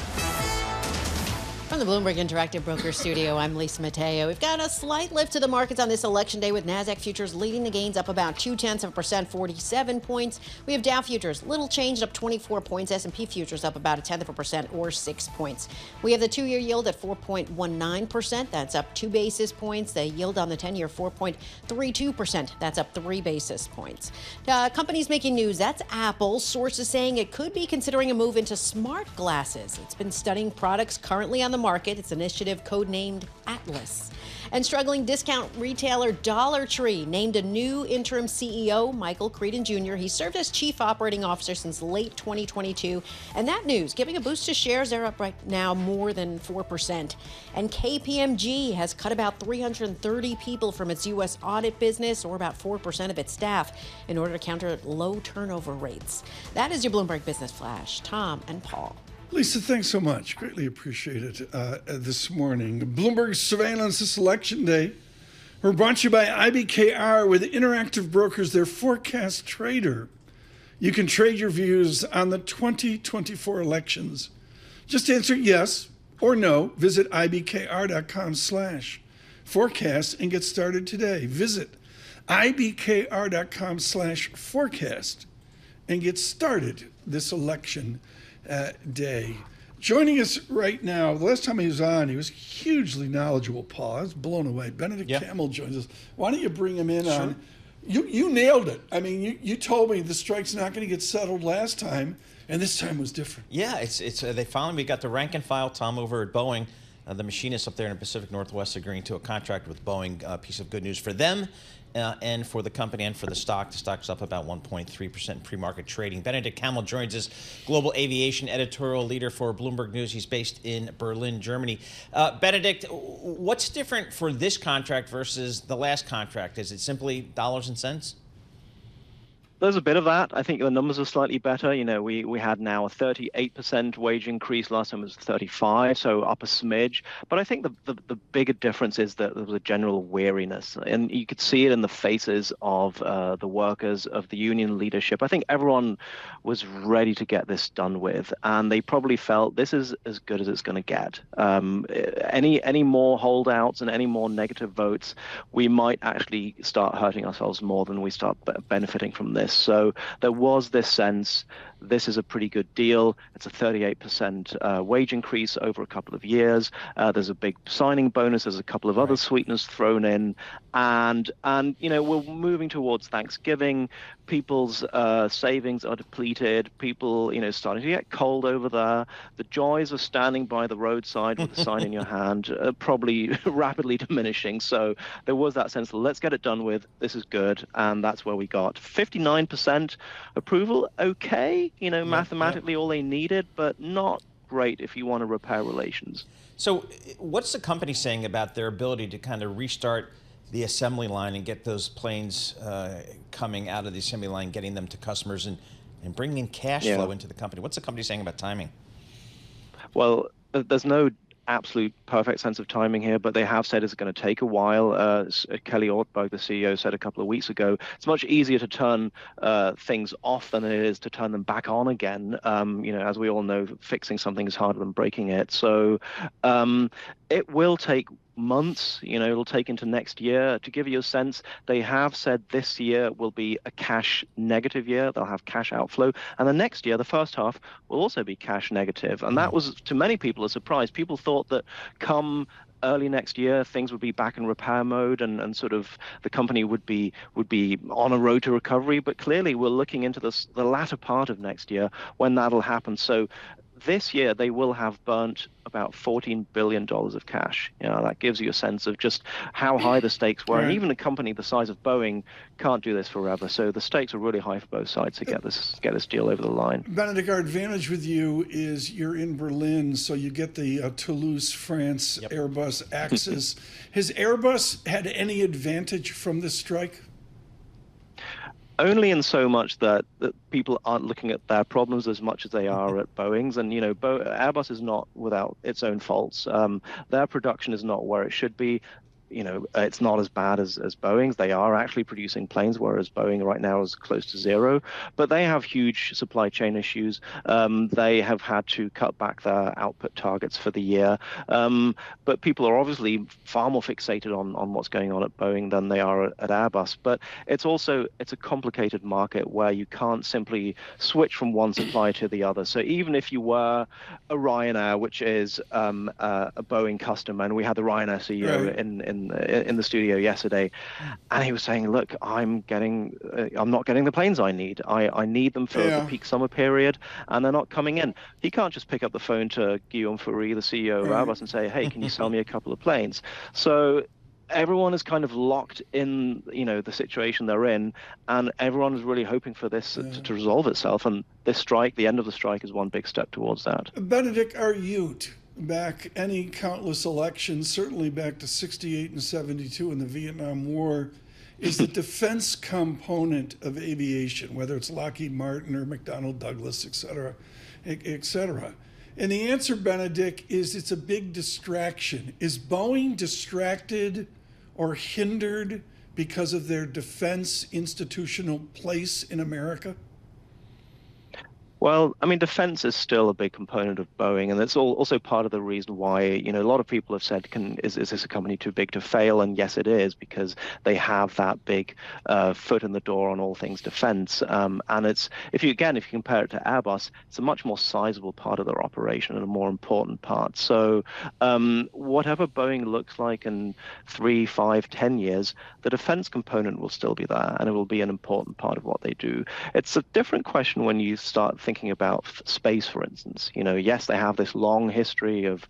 From the Bloomberg Interactive Broker Studio, I'm Lisa Mateo. We've got a slight lift to the markets on this election day with NASDAQ futures leading the gains up about 0.2%, 47 points. We have Dow futures, little changed up 24 points. S&P futures up about 0.1% or 6 points. We have the 2-year yield at 4.19%. That's up 2 basis points. The yield on the 10-year, 4.32%. That's up 3 basis points. Companies making news. That's Apple. Sources saying it could be considering a move into smart glasses. It's been studying products currently on the market. Its initiative codenamed Atlas. And struggling discount retailer Dollar Tree named a new interim CEO, Michael Creedon Jr. He served as chief operating officer since late 2022. And that news giving a boost to shares. They're up right now more than 4%. And KPMG has cut about 330 people from its U.S. audit business, or about 4% of its staff, in order to counter low turnover rates. That is your Bloomberg Business Flash. Tom and Paul. Lisa, thanks so much. Greatly appreciate it this morning. Bloomberg Surveillance this election day. We're brought to you by IBKR with Interactive Brokers, their forecast trader. You can trade your views on the 2024 elections. Just answer yes or no. Visit ibkr.com/forecast and get started today. Visit ibkr.com/forecast and get started this election day. Joining us right now, the last time he was on, he was hugely knowledgeable, Paul. I was blown away. Benedikt Kammel joins us. Why don't you bring him in on? You nailed it. I mean, you told me the strike's not going to get settled last time, and this time was different. Yeah, it's they finally got the rank and file Tom over at Boeing. The machinists up there in the Pacific Northwest agreeing to a contract with Boeing. A piece of good news for them and for the company and for the stock. The stock's up about 1.3% in pre-market trading. Benedikt Kammel joins us, global aviation editorial leader for Bloomberg News. He's based in Berlin, Germany. Benedikt, what's different for this contract versus the last contract? Is it simply dollars and cents? There's a bit of that. I think the numbers are slightly better. You know, we had now a 38% wage increase. Last time it was 35, so up a smidge. But I think the bigger difference is that there was a general weariness. And you could see it in the faces of the workers, of the union leadership. I think everyone was ready to get this done with. And they probably felt this is as good as it's going to get. Any more holdouts and any more negative votes, we might actually start hurting ourselves more than we start benefiting from this. So there was this sense, this is a pretty good deal. It's a 38% wage increase over a couple of years. There's a big signing bonus. There's a couple of other sweeteners thrown in. And you know, we're moving towards Thanksgiving. People's savings are depleted. People, you know, starting to get cold over there. The joys of standing by the roadside with a sign in your hand are probably rapidly diminishing. So there was that sense of, let's get it done with. This is good. And that's where we got 59% approval. Okay. You know, mathematically all they needed, but not great if you want to repair relations. So what's the company saying about their ability to kind of restart the assembly line and get those planes coming out of the assembly line, getting them to customers and bringing in cash flow into the company? What's the company saying about timing? Well, there's no absolute perfect sense of timing here, but they have said it's going to take a while. Kelly Ortberg, the CEO, said a couple of weeks ago, it's much easier to turn things off than it is to turn them back on again. You know, as we all know, fixing something is harder than breaking it. So it will take months, you know, it'll take into next year. To give you a sense, they have said this year will be a cash negative year. They'll have cash outflow. And the next year, the first half, will also be cash negative. And that was, to many people, a surprise. People thought that come early next year, things would be back in repair mode and sort of the company would be on a road to recovery. But clearly, we're looking into the latter part of next year when that'll happen. So this year, they will have burnt about $14 billion of cash. You know, that gives you a sense of just how high the stakes were. And even a company the size of Boeing can't do this forever. So the stakes are really high for both sides to get this deal over the line. Benedikt, our advantage with you is you're in Berlin, so you get the Toulouse, France Airbus axis. Has Airbus had any advantage from this strike? Only in so much that people aren't looking at their problems as much as they are at Boeing's. And, you know, Airbus is not without its own faults. Their production is not where it should be. You know, it's not as bad as Boeing's. They are actually producing planes, whereas Boeing right now is close to zero. But they have huge supply chain issues. They have had to cut back their output targets for the year. But people are obviously far more fixated on what's going on at Boeing than they are at Airbus. But it's a complicated market where you can't simply switch from one supplier to the other. So even if you were a Ryanair, which is a Boeing customer, and we had the Ryanair CEO in in the studio yesterday, and he was saying, "Look, I'm not getting the planes I need. I need them for the peak summer period, and they're not coming in." He can't just pick up the phone to Guillaume Faury, the CEO of Airbus, and say, "Hey, can you sell me a couple of planes?" So everyone is kind of locked in, the situation they're in, and everyone is really hoping for this to resolve itself. And this strike, the end of the strike, is one big step towards that. Benedikt, our Ute, back any countless elections, certainly back to 68 and 72 in the Vietnam War, is the defense component of aviation, whether it's Lockheed Martin or McDonnell Douglas, et cetera, et cetera. And the answer, Benedikt, is it's a big distraction. Is Boeing distracted or hindered because of their defense institutional place in America? Well, I mean, defense is still a big component of Boeing, and it's also part of the reason why, a lot of people have said, is this a company too big to fail? And yes, it is, because they have that big foot in the door on all things defense. And if you compare it to Airbus, it's a much more sizable part of their operation and a more important part. So whatever Boeing looks like in 3, 5, 10 years, the defense component will still be there, and it will be an important part of what they do. It's a different question when you start thinking about space, for instance. Yes, they have this long history of,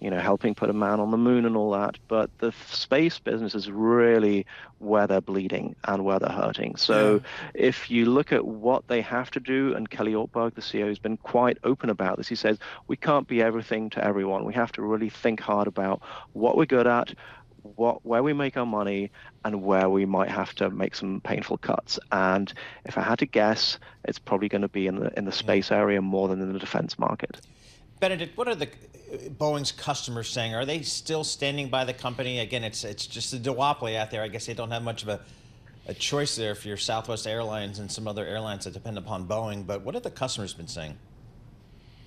helping put a man on the moon and all that, but the space business is really where they're bleeding and where they're hurting. So if you look at what they have to do, and Kelly Ortberg, the CEO, has been quite open about this. He says, we can't be everything to everyone. We have to really think hard about what we're good at, where we make our money, and where we might have to make some painful cuts. And if I had to guess, it's probably going to be in the space area more than in the defense market. Benedikt, what are the Boeing's customers saying? Are they still standing by the company? Again, it's just a duopoly out there. I guess they don't have much of a choice there if you're Southwest Airlines and some other airlines that depend upon Boeing. But what have the customers been saying?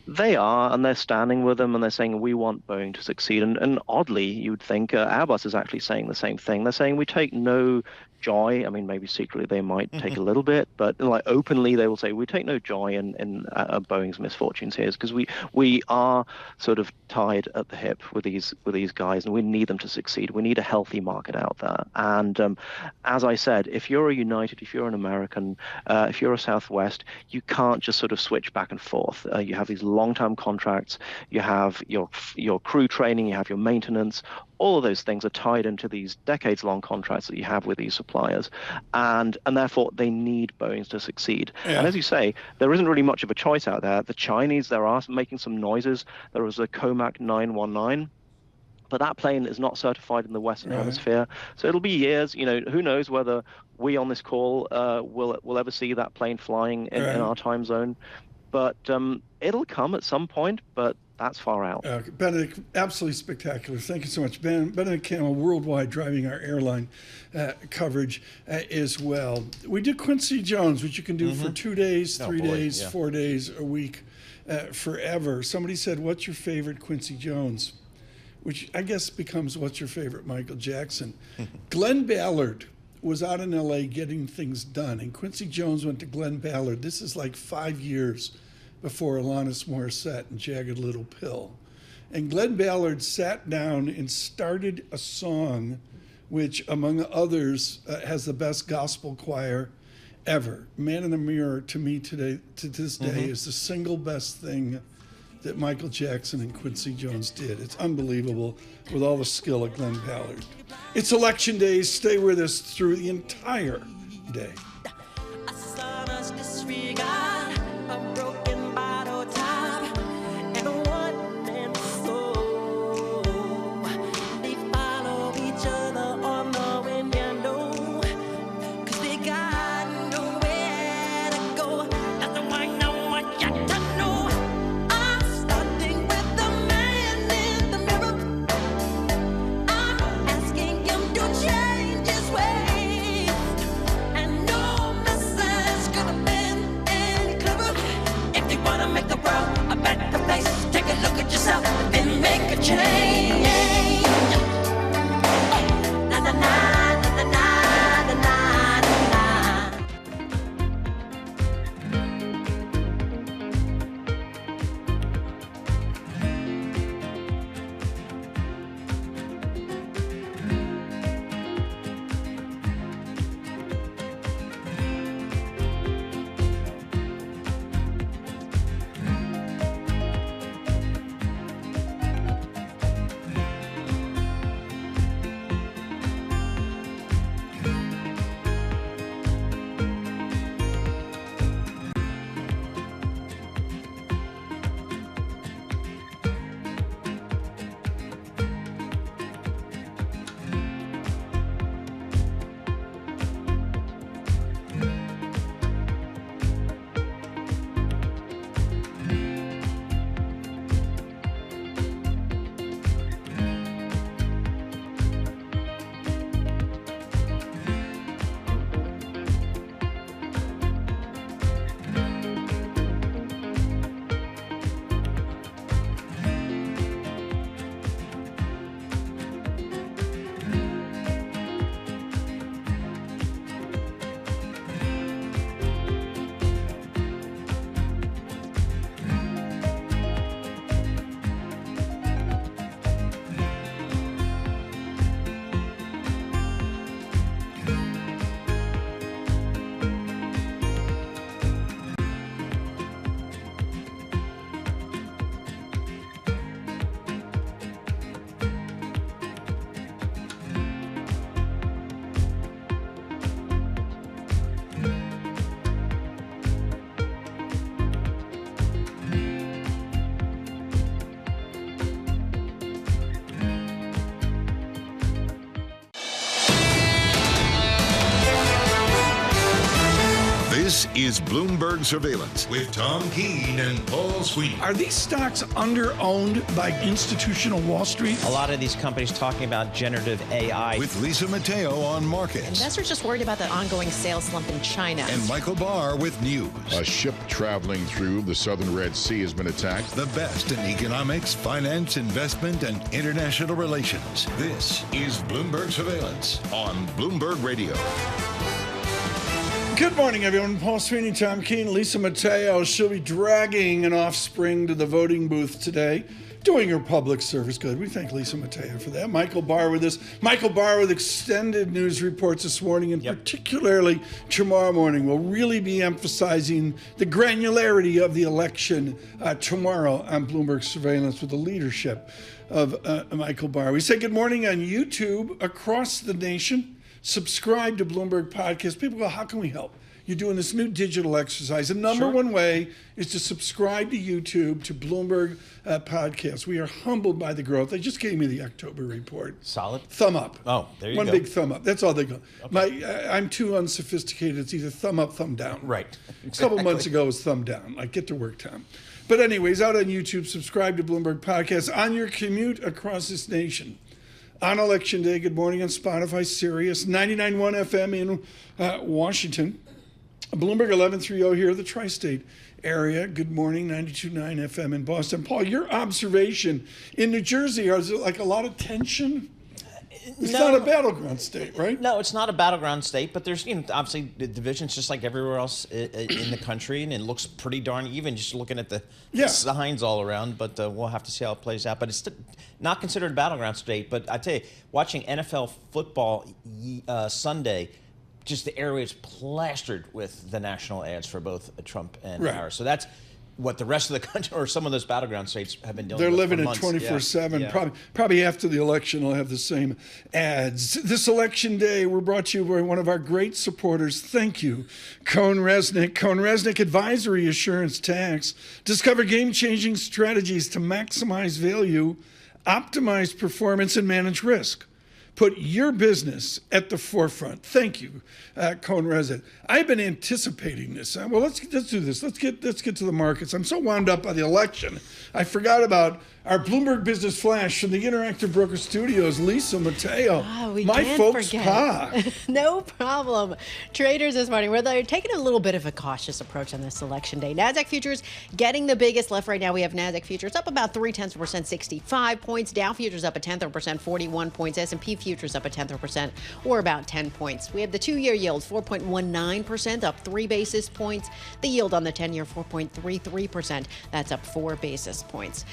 They are, and they're standing with them, and they're saying, we want Boeing to succeed. And oddly, you'd think Airbus is actually saying the same thing. They're saying, we take no joy. I mean, maybe secretly they might take a little bit, but openly they will say, we take no joy in Boeing's misfortunes here, because we are sort of tied at the hip with these guys, and we need them to succeed. We need a healthy market out there. And as I said, if you're a United, if you're an American, if you're a Southwest, you can't just sort of switch back and forth. You have these long-term contracts, you have your crew training, you have your maintenance. All of those things are tied into these decades-long contracts that you have with these suppliers, and therefore they need Boeing to succeed. And as you say, there isn't really much of a choice out there. The Chinese, there are making some noises. There was a Comac 919, but that plane is not certified in the Western Hemisphere, so it'll be years. Who knows whether we on this call will ever see that plane flying in our time zone. But it'll come at some point, but that's far out. Benedikt, absolutely spectacular. Thank you so much. Benedikt Kammel, worldwide, driving our airline coverage as well. We did Quincy Jones, which you can do for 2 days, 3 days, 4 days, a week, forever. Somebody said, what's your favorite Quincy Jones? Which I guess becomes, what's your favorite Michael Jackson? Glenn Ballard was out in L.A. getting things done, and Quincy Jones went to Glenn Ballard. This is like 5 years before Alanis Morissette and Jagged Little Pill. And Glenn Ballard sat down and started a song which, among others, has the best gospel choir ever. Man in the Mirror, to me today, to this day, is the single best thing that Michael Jackson and Quincy Jones did. It's unbelievable, with all the skill of Glenn Ballard. It's election day. Stay with us through the entire day. Asking him to change his ways, and no This is Bloomberg Surveillance with Tom Keene and Paul Sweeney. Are these stocks under-owned by institutional Wall Street? A lot of these companies talking about generative AI. With Lisa Mateo on markets. Investors just worried about the ongoing sales slump in China. And Michael Barr with news. A ship traveling through the southern Red Sea has been attacked. The best in economics, finance, investment, and international relations. This is Bloomberg Surveillance on Bloomberg Radio. Good morning, everyone. Paul Sweeney, Tom Keene, Lisa Mateo. She'll be dragging an offspring to the voting booth today, doing her public service good. We thank Lisa Mateo for that. Michael Barr with us. Michael Barr with extended news reports this morning, and particularly tomorrow morning. We'll really be emphasizing the granularity of the election tomorrow on Bloomberg Surveillance with the leadership of Michael Barr. We say good morning on YouTube across the nation. Subscribe to Bloomberg Podcast. People go, how can we help? You're doing this new digital exercise. The number one way is to subscribe to YouTube, to Bloomberg Podcast. We are humbled by the growth. They just gave me the October report. Solid. Thumb up. Oh, there you go. One big thumb up. That's all they go. Okay. I'm too unsophisticated. It's either thumb up, thumb down. Right. Exactly. A couple months ago it was thumb down. Like, get to work, Tom. But anyways, out on YouTube, subscribe to Bloomberg Podcast on your commute across this nation. On Election Day, good morning on Spotify, Sirius, 99.1 FM in Washington. Bloomberg 1130 here, the tri-state area. Good morning, 92.9 FM in Boston. Paul, your observation in New Jersey, is it like a lot of tension? It's not a battleground state, right? No, it's not a battleground state, but there's, obviously the division's just like everywhere else in the country, and it looks pretty darn even just looking at the signs all around, but we'll have to see how it plays out. But it's not considered a battleground state, but I tell you, watching NFL football Sunday, just the airwaves plastered with the national ads for both Trump and Harris. So that's what the rest of the country, or some of those battleground states, have been dealing with. They're living for it months. 24/7. Yeah. Probably after the election, they'll have the same ads. This election day, we're brought to you by one of our great supporters. Thank you, Cohn Resnick. Cohn Resnick Advisory Assurance Tax. Discover game-changing strategies to maximize value, optimize performance, and manage risk. Put your business at the forefront. Thank you, Cohn Resnick. I've been anticipating this. Well, let's do this. Let's get to the markets. I'm so wound up by the election, I forgot about our Bloomberg Business Flash from the Interactive Broker Studios, Lisa Mateo. My folks, No problem. Traders this morning, they're taking a little bit of a cautious approach on this election day. NASDAQ futures getting the biggest lift right now. We have NASDAQ futures up about 0.3%, 65 points. Dow futures up 0.1%, 41 points. S&P futures up 0.1%, or about 10 points. We have the 2-year yield, 4.19%, up 3 basis points. The yield on the 10-year, 4.33%. That's up 4 basis points.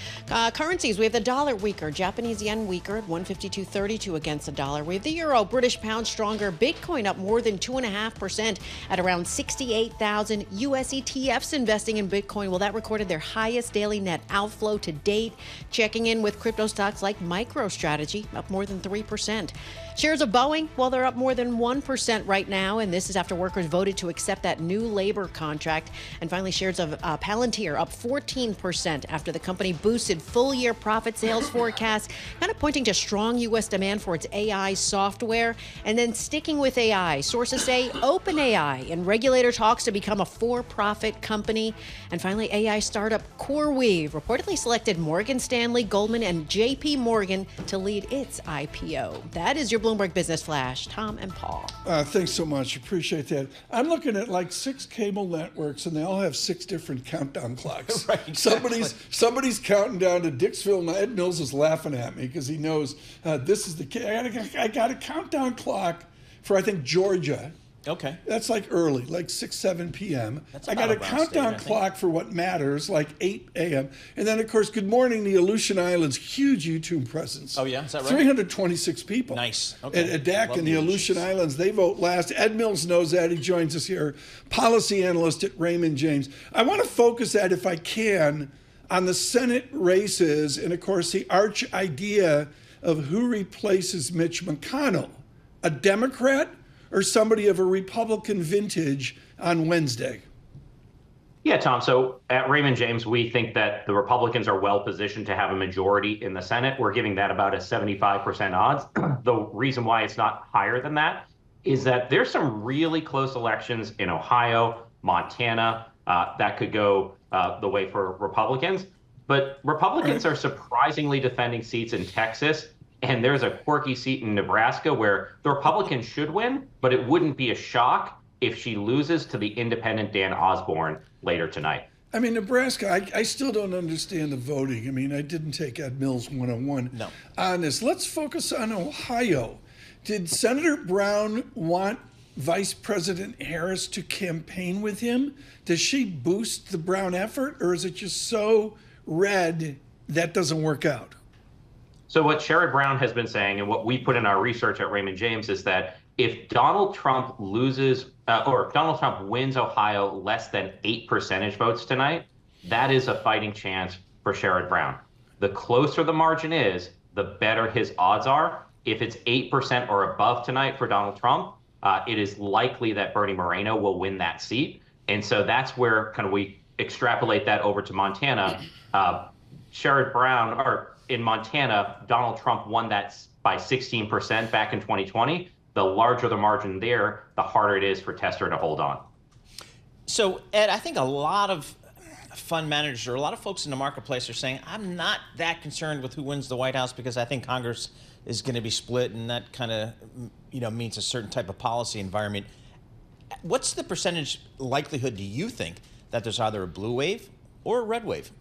Currencies, we have the dollar weaker, Japanese yen weaker at 152.32 against the dollar. We have the euro, British pound stronger, Bitcoin up more than 2.5% at around 68,000. US ETFs investing in Bitcoin. Well, that recorded their highest daily net outflow to date. Checking in with crypto stocks like MicroStrategy, up more than 3%. Shares of Boeing, well, they're up more than 1% right now, and this is after workers voted to accept that new labor contract. And finally, shares of Palantir up 14% after the company boosted full-year profit sales forecasts, kind of pointing to strong U.S. demand for its AI software. And then sticking with AI, sources say OpenAI in regulator talks to become a for-profit company. And finally, AI startup CoreWeave reportedly selected Morgan Stanley, Goldman, and J.P. Morgan to lead its IPO. That is your Bloomberg Business Flash. Tom and Paul. Thanks so much. Appreciate that. I'm looking at like 6 cable networks, and they all have 6 different countdown clocks. Right, exactly. Somebody's counting down to Dixville, and Ed Mills is laughing at me because he knows this is the. I got a countdown clock for, I think, Georgia. Okay. That's like early, like 6, 7 p.m. That's I got a countdown clock for what matters, like 8 a.m. And then, of course, good morning, the Aleutian Islands, huge YouTube presence. Oh, yeah? Is that right? 326 people. Nice. Okay. At DAC in the Aleutian Islands. They vote last. Ed Mills knows that. He joins us here, policy analyst at Raymond James. I want to focus that, if I can, on the Senate races and, of course, the arch idea of who replaces Mitch McConnell, a Democrat or somebody of a Republican vintage on Wednesday? Yeah, Tom. So at Raymond James, we think that the Republicans are well positioned to have a majority in the Senate. We're giving that about a 75% odds. The reason why it's not higher than that is that there's some really close elections in Ohio, Montana. That could go the way for Republicans. But Republicans are surprisingly defending seats in Texas. And there's a quirky seat in Nebraska where the Republicans should win, but it wouldn't be a shock if she loses to the independent Dan Osborne later tonight. I mean, Nebraska, I still don't understand the voting. I mean, I didn't take Ed Mills 101 on this. Let's focus on Ohio. Did Senator Brown want Vice President Harris to campaign with him? Does she boost the Brown effort, or is it just so red that doesn't work out? So what Sherrod Brown has been saying, and what we put in our research at Raymond James, is that if Donald Trump loses, or if Donald Trump wins Ohio less than 8 percentage votes tonight, that is a fighting chance for Sherrod Brown. The closer the margin is, the better his odds are. If it's 8% or above tonight for Donald Trump, it is likely that Bernie Moreno will win that seat. And so that's where kind of we extrapolate that over to Montana. Sherrod Brown, or in Montana, Donald Trump won that by 16% back in 2020. The larger the margin there, the harder it is for Tester to hold on. So, Ed, I think a lot of fund managers or a lot of folks in the marketplace are saying, I'm not that concerned with who wins the White House because I think Congress is going to be split, and that kind of means a certain type of policy environment. What's the percentage likelihood, do you think, that there's either a blue wave or a red wave?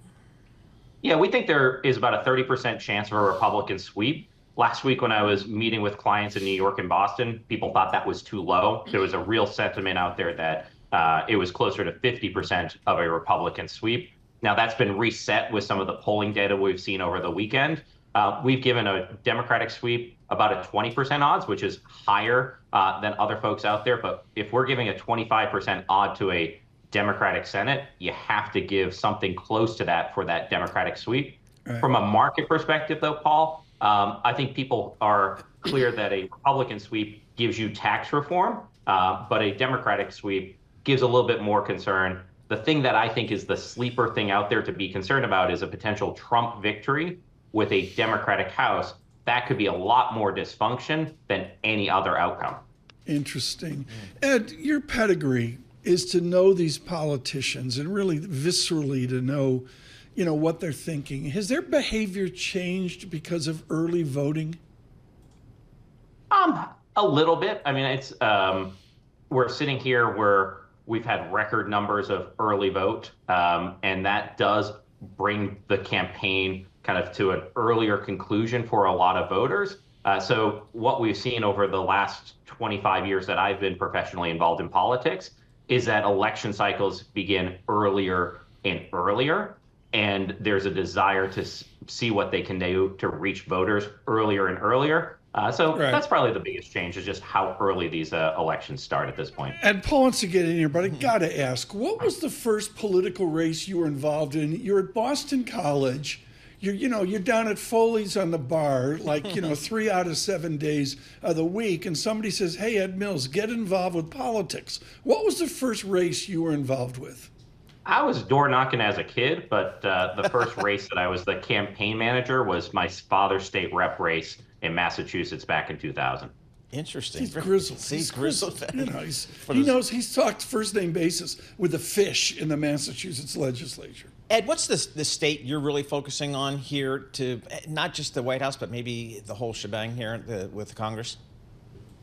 Yeah, we think there is about a 30% chance of a Republican sweep. Last week when I was meeting with clients in New York and Boston, people thought that was too low. There was a real sentiment out there that it was closer to 50% of a Republican sweep. Now that's been reset with some of the polling data we've seen over the weekend. We've given a Democratic sweep about a 20% odds, which is higher than other folks out there. But if we're giving a 25% odd to a Democratic Senate, you have to give something close to that for that Democratic sweep. Right. From a market perspective, though, Paul, I think people are clear that a Republican sweep gives you tax reform, but a Democratic sweep gives a little bit more concern. The thing that I think is the sleeper thing out there to be concerned about is a potential Trump victory with a Democratic House. That could be a lot more dysfunction than any other outcome. Interesting. Ed, your pedigree is to know these politicians and really viscerally to know, what they're thinking. Has their behavior changed because of early voting? A little bit. I mean, it's we're sitting here where we've had record numbers of early vote, and that does bring the campaign kind of to an earlier conclusion for a lot of voters. So what we've seen over the last 25 years that I've been professionally involved in politics is that election cycles begin earlier and earlier, and there's a desire to see what they can do to reach voters earlier and earlier. So that's probably the biggest change, is just how early these elections start at this point. And Paul wants to get in here, but I got to ask, what was the first political race you were involved in? You're at Boston College. You're down at Foley's on the bar, 3 out of 7 days of the week, and somebody says, hey, Ed Mills, get involved with politics. What was the first race you were involved with? I was door knocking as a kid, but the first race that I was the campaign manager was my father's state rep race in Massachusetts back in 2000. Interesting. He's grizzled. He's grizzled. He knows. He's talked first name basis with the fish in the Massachusetts legislature. Ed, what's the state you're really focusing on here, to not just the White House, but maybe the whole shebang here with Congress?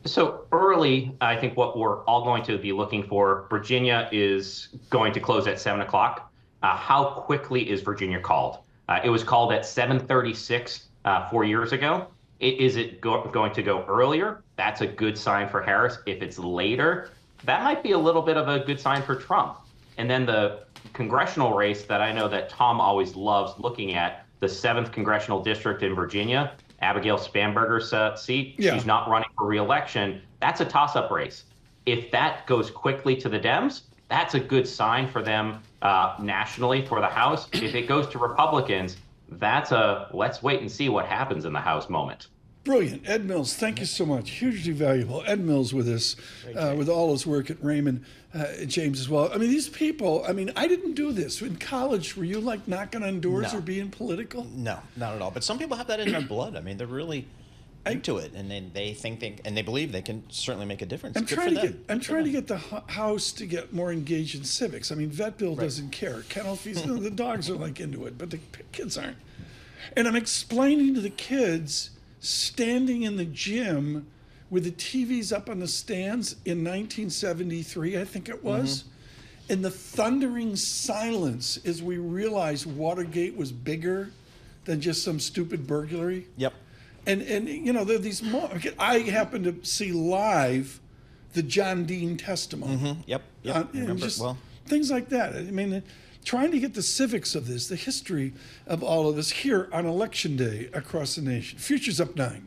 So early, I think what we're all going to be looking for, Virginia is going to close at 7 o'clock. How quickly is Virginia called? It was called at 7:36 4 years ago. Is it going to go earlier? That's a good sign for Harris. If it's later, that might be a little bit of a good sign for Trump. And then the congressional race that I know that Tom always loves looking at, the 7th congressional district in Virginia, Abigail Spanberger's seat. Yeah. She's not running for re-election. That's a toss-up race. If that goes quickly to the Dems, that's a good sign for them nationally for the House. If it goes to Republicans, that's a let's wait and see what happens in the House moment. Brilliant. Ed Mills, thank you so much. Hugely valuable. Ed Mills with us, with all his work at Raymond James as well. I mean, these people, I didn't do this. In college, were you knocking on doors or being political? No, not at all. But some people have that in their blood. They're really into it, and then they think and they believe they can certainly make a difference. I'm Good trying for to them. get. I'm trying to get the House to get more engaged in civics. I mean, Vet Bill doesn't care. Kennel fees. The dogs are like into it, but the kids aren't. And I'm explaining to the kids, standing in the gym with the TVs up on the stands in 1973, I think it was, and the thundering silence as we realized Watergate was bigger than just some stupid burglary. Yep. And you know, there are these I happened to see live the John Dean testimony. Yep. Remember, things like that. I mean, trying to get the civics of this, the history of all of this here on Election Day across the nation. Future's up 9.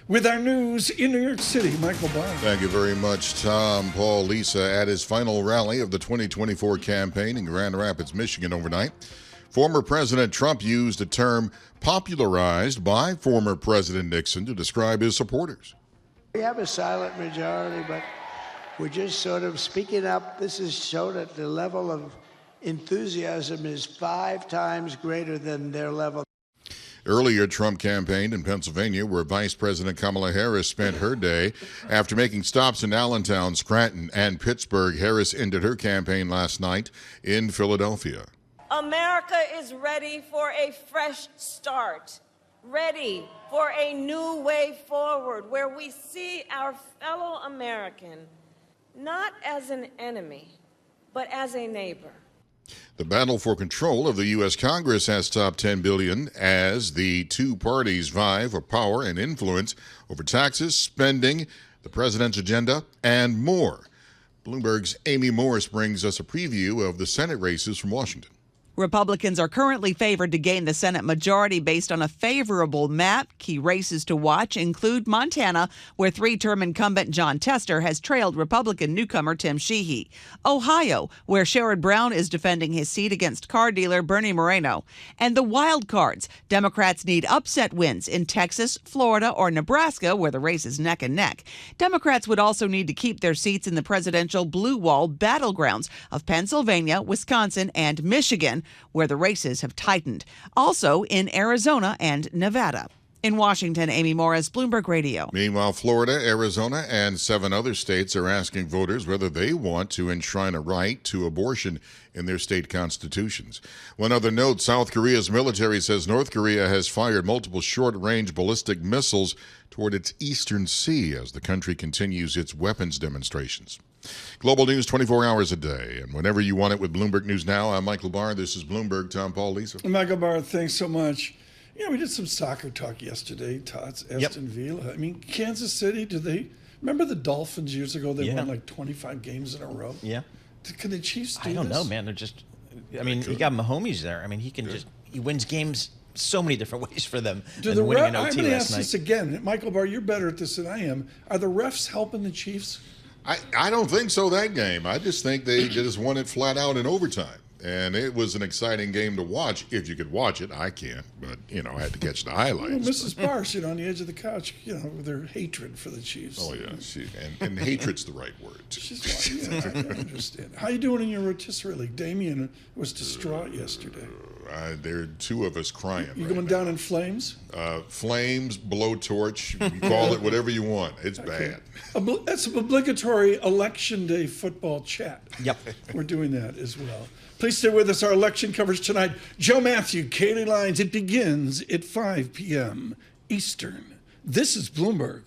With our news in New York City, Michael Barr. Thank you very much, Tom. Paul Lisa at his final rally of the 2024 campaign in Grand Rapids, Michigan overnight. Former President Trump used a term popularized by former President Nixon to describe his supporters. We have a silent majority, but we're just sort of speaking up. This has shown that the level of enthusiasm is 5 times greater than their level. Earlier, Trump campaigned in Pennsylvania, where Vice President Kamala Harris spent her day. After making stops in Allentown, Scranton, and Pittsburgh, Harris ended her campaign last night in Philadelphia. America is ready for a fresh start, ready for a new way forward where we see our fellow American not as an enemy, but as a neighbor. The battle for control of the U.S. Congress has topped $10 billion as the two parties vie for power and influence over taxes, spending, the president's agenda, and more. Bloomberg's Amy Morris brings us a preview of the Senate races from Washington. Republicans are currently favored to gain the Senate majority based on a favorable map. Key races to watch include Montana, where 3-term incumbent John Tester has trailed Republican newcomer Tim Sheehy. Ohio, where Sherrod Brown is defending his seat against car dealer Bernie Moreno. And the wild cards. Democrats need upset wins in Texas, Florida, or Nebraska, where the race is neck and neck. Democrats would also need to keep their seats in the presidential blue wall battlegrounds of Pennsylvania, Wisconsin, and Michigan, where the races have tightened. Also in Arizona and Nevada. In Washington, Amy Morris, Bloomberg Radio. Meanwhile, Florida, Arizona, and 7 other states are asking voters whether they want to enshrine a right to abortion in their state constitutions. One other note, South Korea's military says North Korea has fired multiple short-range ballistic missiles toward its eastern sea as the country continues its weapons demonstrations. Global news 24 hours a day, and whenever you want it with Bloomberg News Now. I'm Michael Barr. This is Bloomberg. Tom, Paul, Lisa. Michael Barr, thanks so much. Yeah, we did some soccer talk yesterday. Tots, Aston Villa. I mean, Kansas City, do they remember the Dolphins years ago? They won like 25 games in a row. Yeah. Can the Chiefs do this? I don't know, man. They're just, I mean, you got Mahomes there. I mean, he wins games so many different ways for them. I'm going to ask this again. Michael Barr, you're better at this than I am. Are the refs helping the Chiefs? I don't think so, that game. I just think they just won it flat out in overtime. And it was an exciting game to watch, if you could watch it. I can't, but, I had to catch the highlights. Well, Mrs. Barr sitting on the edge of the couch, with her hatred for the Chiefs. Oh, yeah. And hatred's the right word, too. I understand. How you doing in your rotisserie league? Damien was distraught yesterday. There are 2 of us crying. You going down in flames? Flames, blowtorch, you call it whatever you want. It's bad. That's an obligatory Election Day football chat. Yep. We're doing that as well. Please stay with us. Our election coverage tonight. Joe Matthew, Kaylee Lyons. It begins at 5 p.m. Eastern. This is Bloomberg.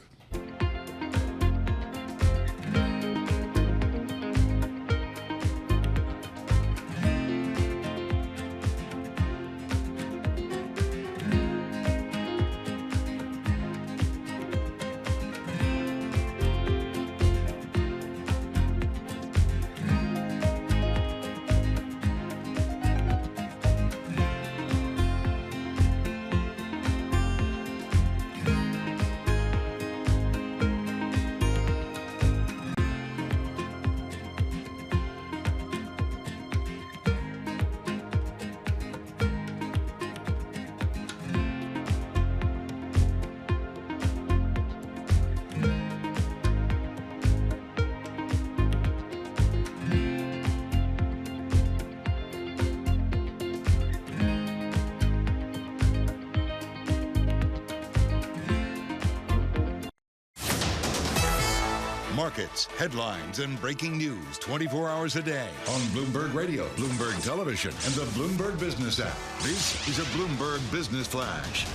markets, headlines, and breaking news 24 hours a day on Bloomberg Radio, Bloomberg Television, and the Bloomberg Business app. This is a Bloomberg Business Flash.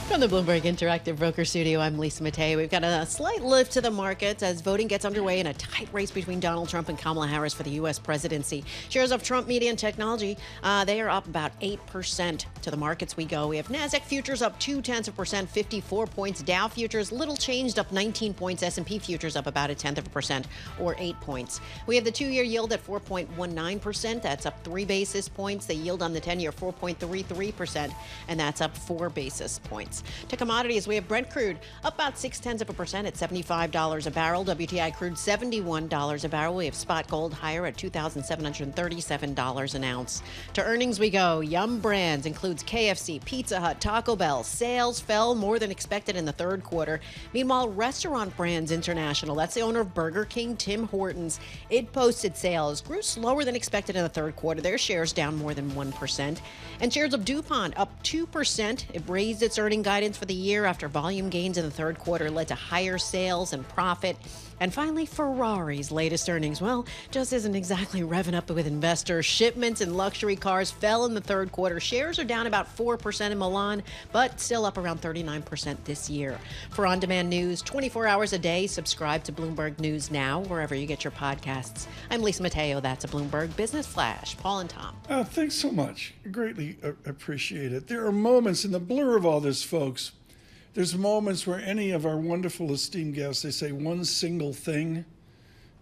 From the Bloomberg Interactive Broker Studio, I'm Lisa Matei. We've got a slight lift to the markets as voting gets underway in a tight race between Donald Trump and Kamala Harris for the U.S. presidency. Shares of Trump Media and Technology, they are up about 8%. To the markets we go. We have NASDAQ futures up 0.2%, 54 points. Dow futures little changed, up 19 points. S&P futures up about 0.1%, or 8 points. We have the 2-year yield at 4.19%. That's up 3 basis points. The yield on the 10-year 4.33%, and that's up 4 basis points. To commodities, we have Brent crude up about 0.6% at $75 a barrel. WTI crude $71 a barrel. We have spot gold higher at $2,737 an ounce. To earnings we go. Yum Brands includes KFC, Pizza Hut, Taco Bell. Sales fell more than expected in the third quarter. Meanwhile, Restaurant Brands International, that's the owner of Burger King, Tim Hortons, it posted sales grew slower than expected in the third quarter. Their shares down more than 1%. And shares of DuPont up 2%. It raised its earning guidance for the year after volume gains in the third quarter led to higher sales and profit. And finally, Ferrari's latest earnings, well, just isn't exactly revving up with investors. Shipments in luxury cars fell in the third quarter. Shares are down about 4% in Milan, but still up around 39% this year. For on-demand news, 24 hours a day, subscribe to Bloomberg News Now, wherever you get your podcasts. I'm Lisa Mateo. That's a Bloomberg Business Flash. Paul and Tom. Thanks so much. Greatly appreciate it. There are moments in the blur of all this, folks. There's moments where any of our wonderful esteemed guests, they say one single thing,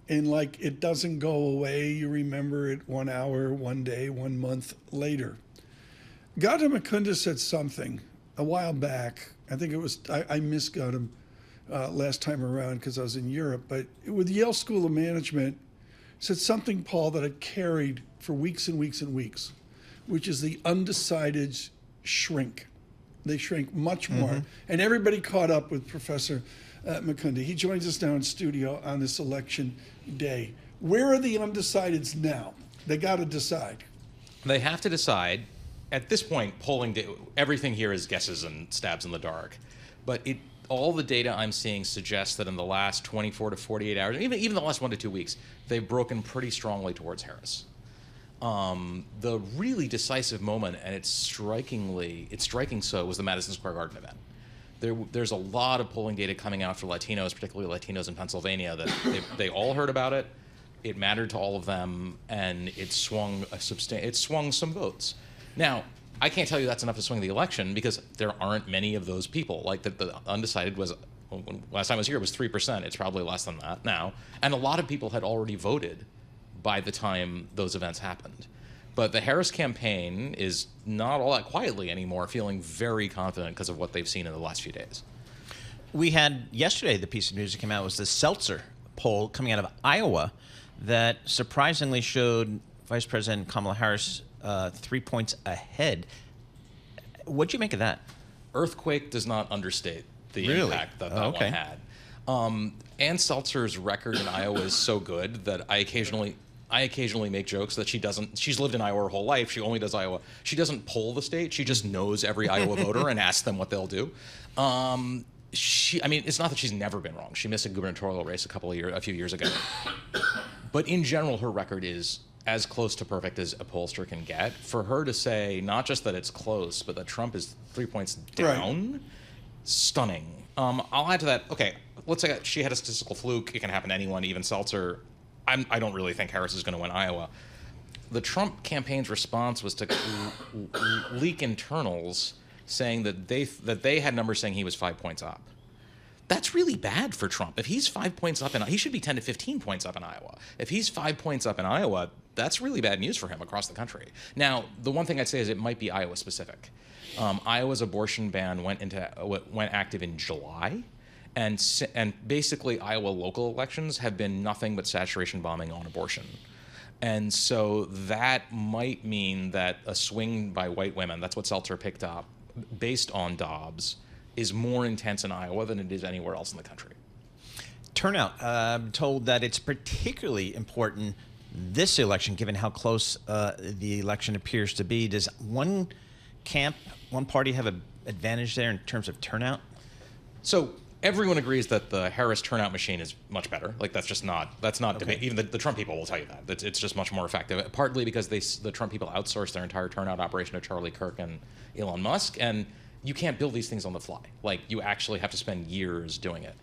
and like it doesn't go away. You remember it 1 hour, 1 day, 1 month later. Gautam Mukunda said something a while back. I think it was, I missed Gautam last time around because I was in Europe, but with Yale School of Management, said something, Paul, that I carried for weeks and weeks and weeks, which is the undecideds shrink. They shrink much more. And everybody caught up with Professor Mukunda. He joins us now in studio on this election day. Where are the undecideds now? They got to decide. They have to decide. At this point, polling, everything here is guesses and stabs in the dark. But all the data I'm seeing suggests that in the last 24 to 48 hours, even the last 1 to 2 weeks, they've broken pretty strongly towards Harris. The really decisive moment, and it's striking so, was the Madison Square Garden event. There's a lot of polling data coming out for Latinos, particularly Latinos in Pennsylvania, that they all heard about it. It mattered to all of them, and it swung some votes. Now, I can't tell you that's enough to swing the election because there aren't many of those people. Like the undecided was, last time I was here, it was 3%. It's probably less than that now, and a lot of people had already voted by the time those events happened. But the Harris campaign is not all that quietly anymore, feeling very confident because of what they've seen in the last few days. We had yesterday, the piece of news that came out was the Seltzer poll coming out of Iowa that surprisingly showed Vice President Kamala Harris 3 points ahead. What'd you make of that? Earthquake does not understate the impact that one had. Ann Seltzer's record in Iowa is so good that I occasionally make jokes that she's lived in Iowa her whole life. She only does Iowa. She doesn't poll the state. She just knows every Iowa voter and asks them what they'll do. It's not that she's never been wrong. She missed a gubernatorial race a few years ago. But in general, her record is as close to perfect as a pollster can get. For her to say not just that it's close, but that Trump is 3 points down, stunning. I'll add to that. Okay, let's say she had a statistical fluke. It can happen to anyone, even Seltzer. I don't really think Harris is going to win Iowa. The Trump campaign's response was to leak internals saying that they had numbers saying he was 5 points up. That's really bad for Trump. If he's 5 points up, he should be 10 to 15 points up in Iowa. If he's 5 points up in Iowa, that's really bad news for him across the country. Now, the one thing I'd say is it might be Iowa specific. Iowa's abortion ban went active in July. And basically, Iowa local elections have been nothing but saturation bombing on abortion. And so that might mean that a swing by white women, that's what Seltzer picked up, based on Dobbs, is more intense in Iowa than it is anywhere else in the country. Turnout. I'm told that it's particularly important this election, given how close the election appears to be. Does one party have an advantage there in terms of turnout? So everyone agrees that the Harris turnout machine is much better. Like that's not debate. Even the Trump people will tell you that. It's just much more effective. Partly because the Trump people outsourced their entire turnout operation to Charlie Kirk and Elon Musk, and you can't build these things on the fly. Like you actually have to spend years doing it.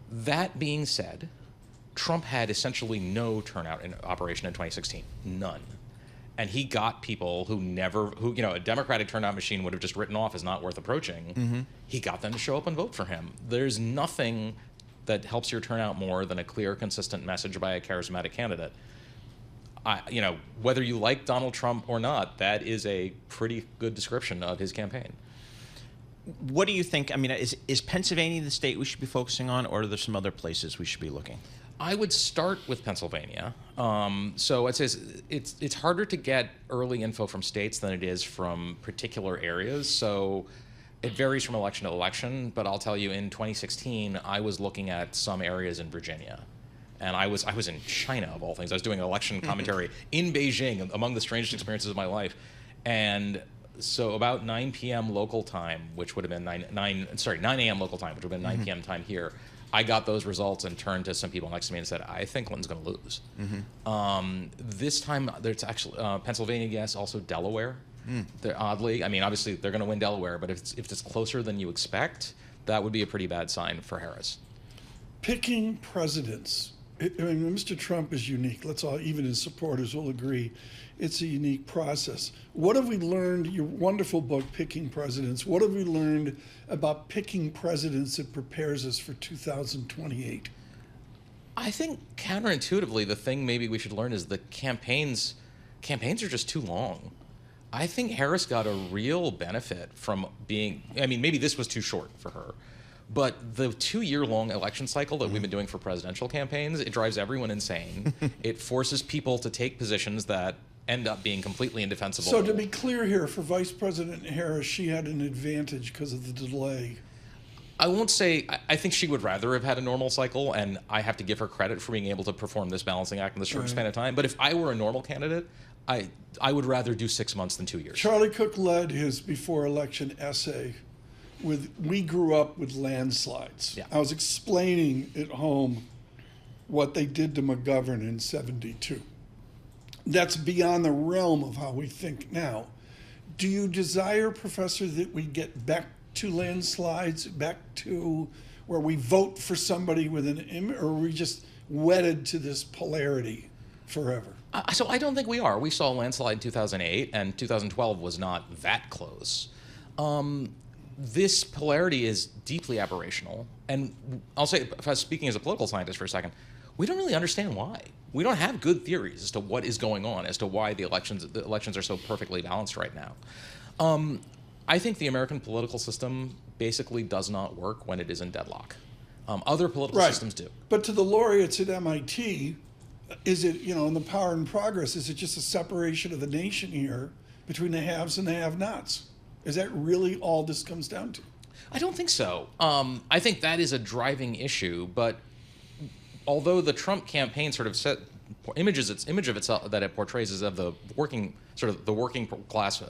That being said, Trump had essentially no turnout in operation in 2016, none. And he got people who a Democratic turnout machine would have just written off as not worth approaching. Mm-hmm. He got them to show up and vote for him. There's nothing that helps your turnout more than a clear, consistent message by a charismatic candidate. Whether you like Donald Trump or not, that is a pretty good description of his campaign. What do you think? I mean, is Pennsylvania the state we should be focusing on, or are there some other places we should be looking? I would start with Pennsylvania. So it says it's harder to get early info from states than it is from particular areas. So it varies from election to election. But I'll tell you, in 2016, I was looking at some areas in Virginia. And I was in China, of all things. I was doing election commentary in Beijing, among the strangest experiences of my life. And so about 9 p.m. local time, which would have been 9 a.m. local time, which would have been 9 p.m. time here, I got those results and turned to some people next to me and said, I think Clinton's going to lose. Mm-hmm. This time, there's actually Pennsylvania, yes, also Delaware. They're oddly, I mean, obviously they're going to win Delaware, but if it's closer than you expect, that would be a pretty bad sign for Harris. Picking presidents. Mr. Trump is unique. Let's all, even his supporters will agree, it's a unique process. What have we learned, your wonderful book, Picking Presidents, what have we learned about picking presidents that prepares us for 2028? I think counterintuitively, the thing maybe we should learn is the campaigns are just too long. I think Harris got a real benefit from maybe this was too short for her. But the 2-year-long election cycle that we've been doing for presidential campaigns, it drives everyone insane. It forces people to take positions that end up being completely indefensible. So to be clear here, for Vice President Harris, she had an advantage because of the delay. I won't say, I think she would rather have had a normal cycle, and I have to give her credit for being able to perform this balancing act in this short span of time. But if I were a normal candidate, I would rather do 6 months than 2 years. Charlie Cook led his before-election essay with, we grew up with landslides. Yeah. I was explaining at home what they did to McGovern in 72. That's beyond the realm of how we think now. Do you desire, Professor, that we get back to landslides, back to where we vote for somebody with an image, or are we just wedded to this polarity forever? So I don't think we are. We saw a landslide in 2008, and 2012 was not that close. This polarity is deeply aberrational, and I'll say, speaking as a political scientist for a second, we don't really understand why. We don't have good theories as to what is going on, as to why the elections are so perfectly balanced right now. I think the American political system basically does not work when it is in deadlock. Other political systems do. But to the laureates at MIT, is it, in the Power and Progress, is it just a separation of the nation here between the haves and the have-nots? Is that really all this comes down to? I don't think so. I think that is a driving issue, but although the Trump campaign sort of set image of itself that it portrays as of the working class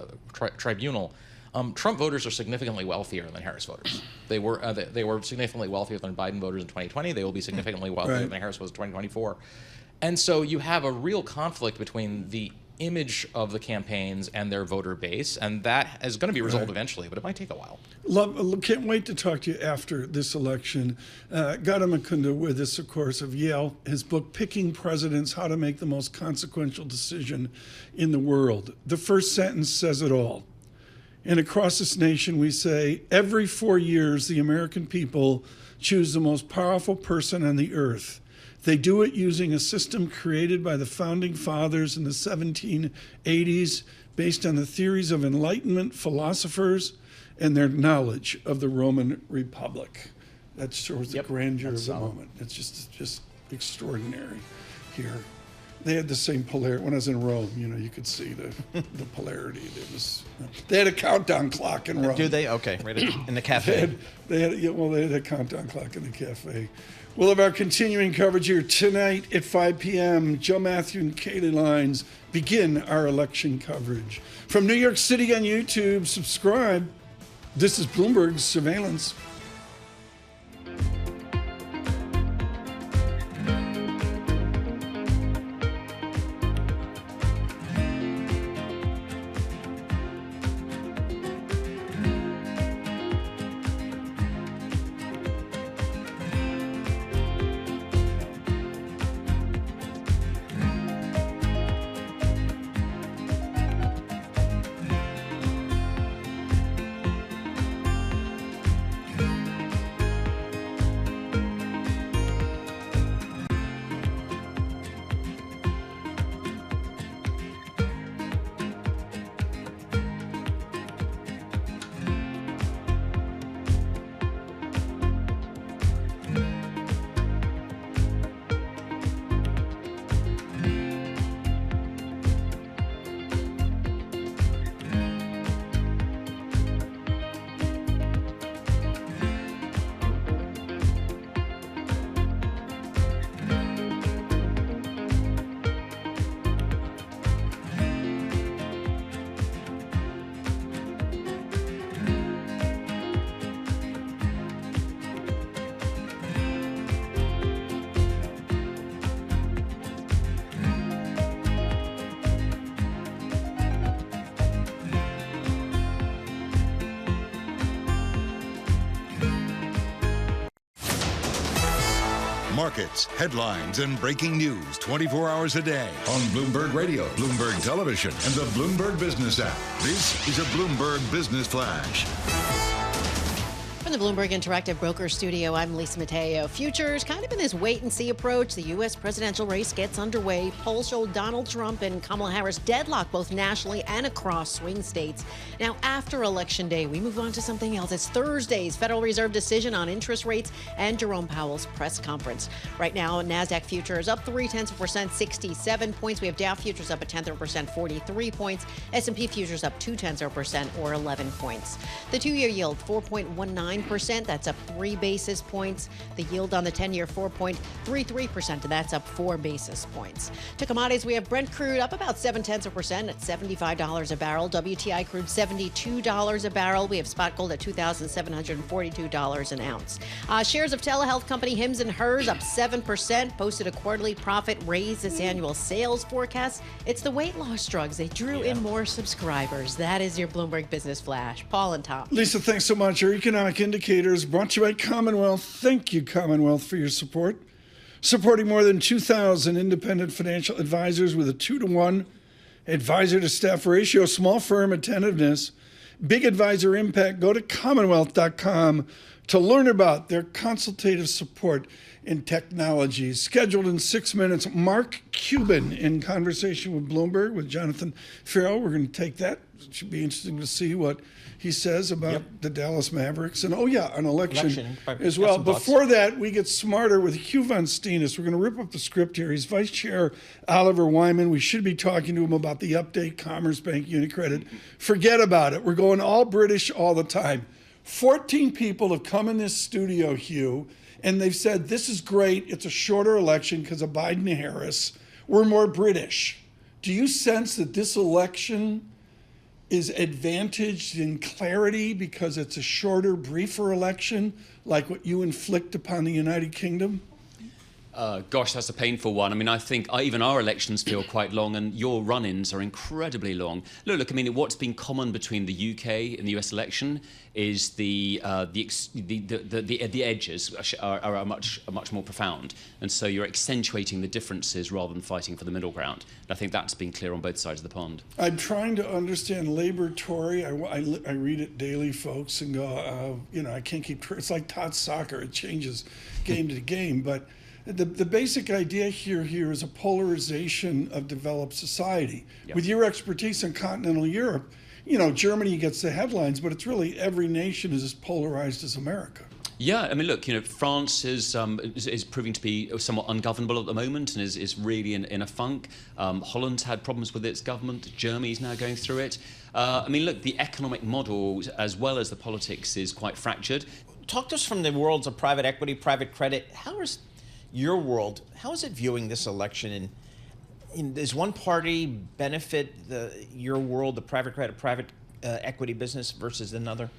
tribunal, Trump voters are significantly wealthier than Harris voters. They were significantly wealthier than Biden voters in 2020. They will be significantly wealthier than Harris was in 2024. And so you have a real conflict between the image of the campaigns and their voter base, and that is going to be resolved eventually, but it might take a while. Can't wait to talk to you after this election. Gautam Mukunda with us, of course, of Yale, his book, Picking Presidents, How to Make the Most Consequential Decision in the World. The first sentence says it all. And across this nation, we say, every 4 years, the American people choose the most powerful person on the earth. They do it using a system created by the Founding Fathers in the 1780s based on the theories of Enlightenment philosophers and their knowledge of the Roman Republic. That shows the grandeur of the moment. It's just extraordinary here. They had the same polarity. When I was in Rome, you could see the polarity. They had a countdown clock in Rome. Do they? Okay, right in the cafe. They had a countdown clock in the cafe. We'll have our continuing coverage here tonight at 5 p.m. Joe Matthew and Kaylee Lines begin our election coverage. From New York City on YouTube, subscribe. This is Bloomberg Surveillance. markets, headlines, and breaking news 24 hours a day on Bloomberg Radio, Bloomberg Television, and the Bloomberg Business app. This is a Bloomberg Business Flash. From the Bloomberg Interactive Broker Studio, I'm Lisa Mateo. Futures kind of in this wait-and-see approach. The U.S. presidential race gets underway. Polls show Donald Trump and Kamala Harris deadlock both nationally and across swing states. Now, after Election Day, we move on to something else. It's Thursday's Federal Reserve decision on interest rates and Jerome Powell's press conference. Right now, NASDAQ futures up 0.3%, 67 points. We have Dow futures up 0.1%, 43 points. S&P futures up 0.2%, or 11 points. The two-year yield, 4.19%. That's up 3 basis points. The yield on the 10-year, 4.33%, and that's up 4 basis points. To commodities, we have Brent crude up about 0.7% at $75 a barrel. WTI crude $72 a barrel. We have spot gold at $2,742 an ounce. Shares of telehealth company Hims & Hers up 7%, posted a quarterly profit, raised its annual sales forecast. It's the weight loss drugs. They drew in more subscribers. That is your Bloomberg Business Flash. Paul and Tom. Lisa, thanks so much. Your economic indicators brought to you by Commonwealth. Thank you, Commonwealth, for your support. Supporting more than 2,000 independent financial advisors with a 2-to-1 advisor-to-staff ratio, small firm attentiveness, big advisor impact. Go to commonwealth.com to learn about their consultative support in technology. Scheduled in 6 minutes, Mark Cuban in conversation with Bloomberg with Jonathan Farrell. We're going to take that. It should be interesting to see what he says about the Dallas Mavericks. And, an election as well. Before that, we get smarter with Hugh Von Steenis. We're going to rip up the script here. He's Vice Chair Oliver Wyman. We should be talking to him about the update, Commerce Bank, UniCredit. Forget about it. We're going all British all the time. 14 people have come in this studio, Hugh, and they've said, this is great. It's a shorter election because of Biden and Harris. We're more British. Do you sense that this election is advantaged in clarity because it's a shorter, briefer election, like what you inflict upon the United Kingdom? Gosh, that's a painful one. I mean, I think even our elections feel quite long, and your run-ins are incredibly long. Look. I mean, what's been common between the UK and the US election is the edges are much more profound, and so you're accentuating the differences rather than fighting for the middle ground. And I think that's been clear on both sides of the pond. I'm trying to understand Labour Tory. I read it daily, folks, and go, I can't keep. It's like Todd's soccer; it changes game to game, but. The basic idea here is a polarization of developed society. Yep. With your expertise in continental Europe, Germany gets the headlines, but it's really every nation is as polarized as America. Yeah, I mean, look, France is proving to be somewhat ungovernable at the moment and is really in a funk. Holland's had problems with its government. Germany's now going through it. I mean, look, the economic model as well as the politics is quite fractured. Talk to us from the worlds of private equity, private credit. How is your world, how is it viewing this election? And does one party benefit your world, the private credit, private equity business versus another?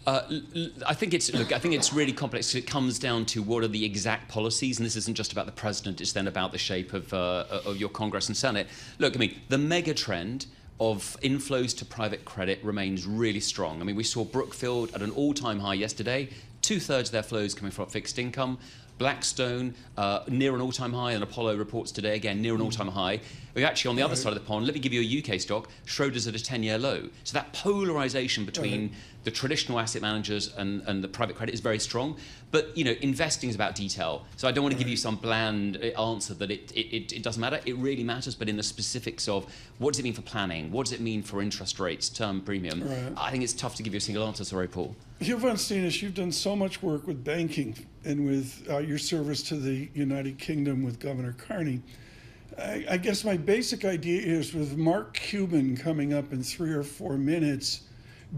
I think it's really complex. It comes down to what are the exact policies, and this isn't just about the president. It's then about the shape of your Congress and Senate. Look, I mean, the mega trend of inflows to private credit remains really strong. I mean, we saw Brookfield at an all-time high yesterday. 2/3 of their flows coming from fixed income. Blackstone, near an all-time high, and Apollo reports today, again, near an all-time high. We're actually on the other side of the pond. Let me give you a UK stock. Schroders at a 10-year low. So that polarization between the traditional asset managers and the private credit is very strong. But, investing is about detail. So I don't want to give you some bland answer that it doesn't matter. It really matters, but in the specifics of what does it mean for planning? What does it mean for interest rates, term premium? I think it's tough to give you a single answer. Sorry, Paul. Hugh Von Steenis, you've done so much work with banking and with your service to the United Kingdom with Governor Carney. I guess my basic idea is with Mark Cuban coming up in 3 or 4 minutes,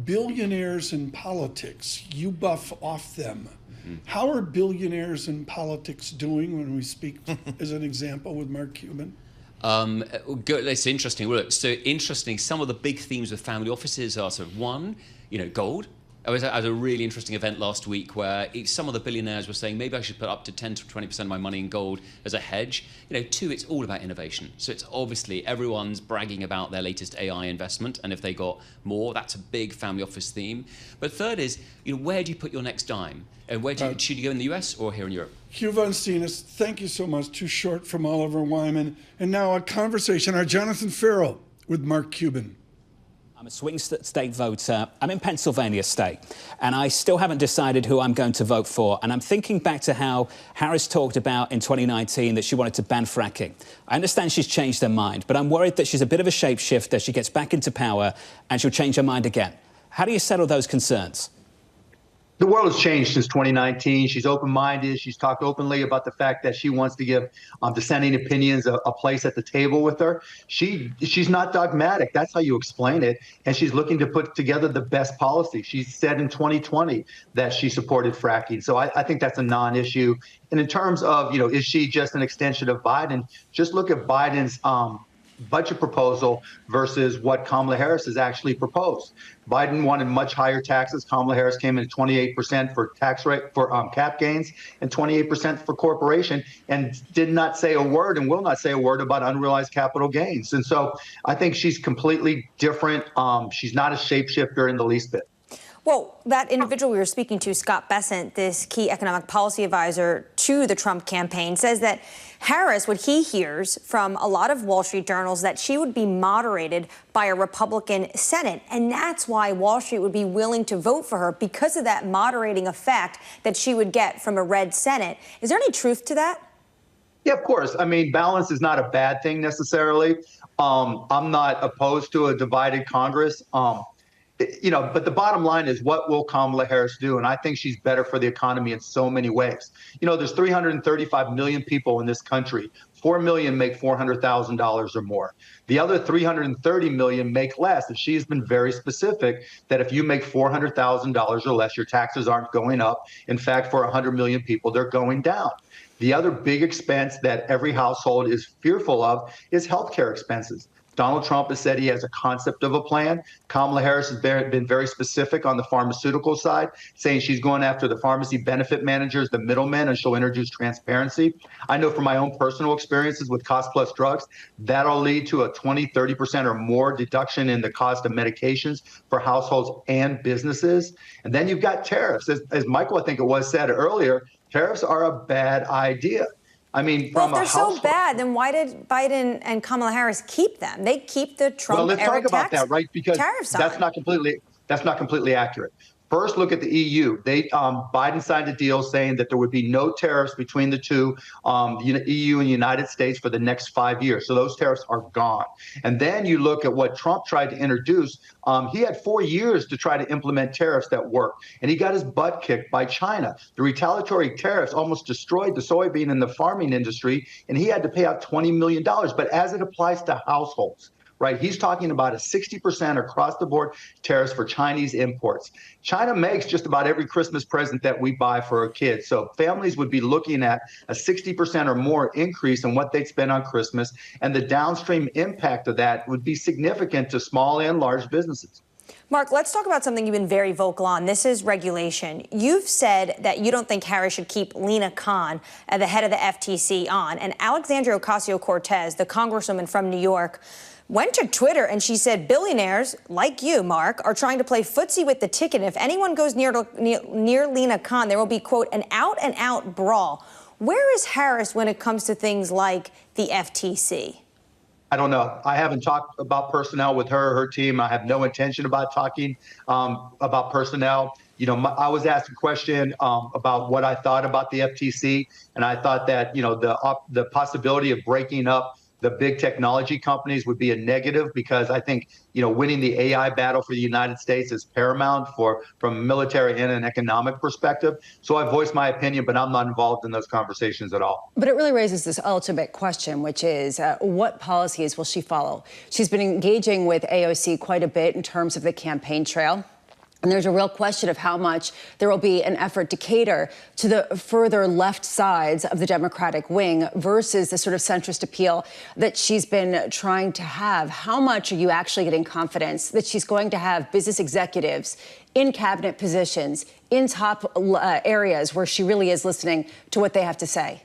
billionaires in politics, you buff off them. Mm-hmm. How are billionaires in politics doing when we speak, as an example, with Mark Cuban? It's interesting. Look, so interesting. Some of the big themes with family offices are sort of one, gold. I was at a really interesting event last week where some of the billionaires were saying maybe I should put up to 10 to 20% of my money in gold as a hedge. Two, it's all about innovation. So it's obviously everyone's bragging about their latest AI investment, and if they got more, that's a big family office theme. But third is, where do you put your next dime? And should you go in the US or here in Europe? Hugh Von Steenis, thank you so much. Too short from Oliver Wyman. And now a conversation, our Jonathan Farrell with Mark Cuban. I'm a swing state voter. I'm in Pennsylvania state, and I still haven't decided who I'm going to vote for. And I'm thinking back to how Harris talked about in 2019 that she wanted to ban fracking. I understand she's changed her mind, but I'm worried that she's a bit of a shapeshifter. She gets back into power, and she'll change her mind again. How do you settle those concerns? The world has changed since 2019. She's open-minded. She's talked openly about the fact that she wants to give dissenting opinions a place at the table with her. She's not dogmatic. That's how you explain it. And she's looking to put together the best policy. She said in 2020 that she supported fracking. So I think that's a non-issue. And in terms of, is she just an extension of Biden? Just look at Biden's budget proposal versus what Kamala Harris has actually proposed. Biden wanted much higher taxes. Kamala Harris came in at 28% for tax rate for cap gains and 28% for corporation, and did not say a word and will not say a word about unrealized capital gains. And so I think she's completely different. She's not a shapeshifter in the least bit. Well, that individual we were speaking to, Scott Bessent, this key economic policy advisor to the Trump campaign, says that Harris, what he hears from a lot of Wall Street journals, that she would be moderated by a Republican Senate. And that's why Wall Street would be willing to vote for her, because of that moderating effect that she would get from a red Senate. Is there any truth to that? Yeah, of course. I mean, balance is not a bad thing necessarily. I'm not opposed to a divided Congress. But the bottom line is, what will Kamala Harris do? And I think she's better for the economy in so many ways. There's 335 million people in this country. 4 million make $400,000 or more. The other 330 million make less. And she's been very specific that if you make $400,000 or less, your taxes aren't going up. In fact, for 100 million people, they're going down. The other big expense that every household is fearful of is healthcare expenses. Donald Trump has said he has a concept of a plan. Kamala Harris has been very specific on the pharmaceutical side, saying she's going after the pharmacy benefit managers, the middlemen, and she'll introduce transparency. I know from my own personal experiences with cost-plus drugs, that'll lead to a 20, 30% or more deduction in the cost of medications for households and businesses. And then you've got tariffs. As Michael, I think it was, said earlier, tariffs are a bad idea. I mean, well, if they're so bad, then why did Biden and Kamala Harris keep them? They keep the Trump well, let's era talk about that, right? Because that's not completely accurate. First, look at the EU. Biden signed a deal saying that there would be no tariffs between the two, EU and the United States, for the next 5 years. So those tariffs are gone. And then you look at what Trump tried to introduce. He had 4 years to try to implement tariffs that worked, and he got his butt kicked by China. The retaliatory tariffs almost destroyed the soybean and the farming industry, and he had to pay out $20 million. But as it applies to households, right, he's talking about a 60% across the board tariffs for Chinese imports. China makes just about every Christmas present that we buy for our kids. So families would be looking at a 60% or more increase in what they'd spend on Christmas. And the downstream impact of that would be significant to small and large businesses. Mark, let's talk about something you've been very vocal on. This is regulation. You've said that you don't think Harris should keep Lina Khan, the head of the FTC, on. And Alexandria Ocasio-Cortez, the congresswoman from New York, went to Twitter and she said billionaires like you, Mark, are trying to play footsie with the ticket. If anyone goes near Lina Khan, there will be, quote, an out-and-out brawl. Where is Harris when it comes to things like the FTC? I don't know. I haven't talked about personnel with her or her team. I have no intention about talking about personnel. I was asked a question about what I thought about the FTC, and I thought that, the possibility of breaking up the big technology companies would be a negative, because I think, winning the AI battle for the United States is paramount from a military and an economic perspective. So I voiced my opinion, but I'm not involved in those conversations at all. But it really raises this ultimate question, which is what policies will she follow? She's been engaging with AOC quite a bit in terms of the campaign trail. And there's a real question of how much there will be an effort to cater to the further left sides of the Democratic wing versus the sort of centrist appeal that she's been trying to have. How much are you actually getting confidence that she's going to have business executives in cabinet positions, in top areas where she really is listening to what they have to say?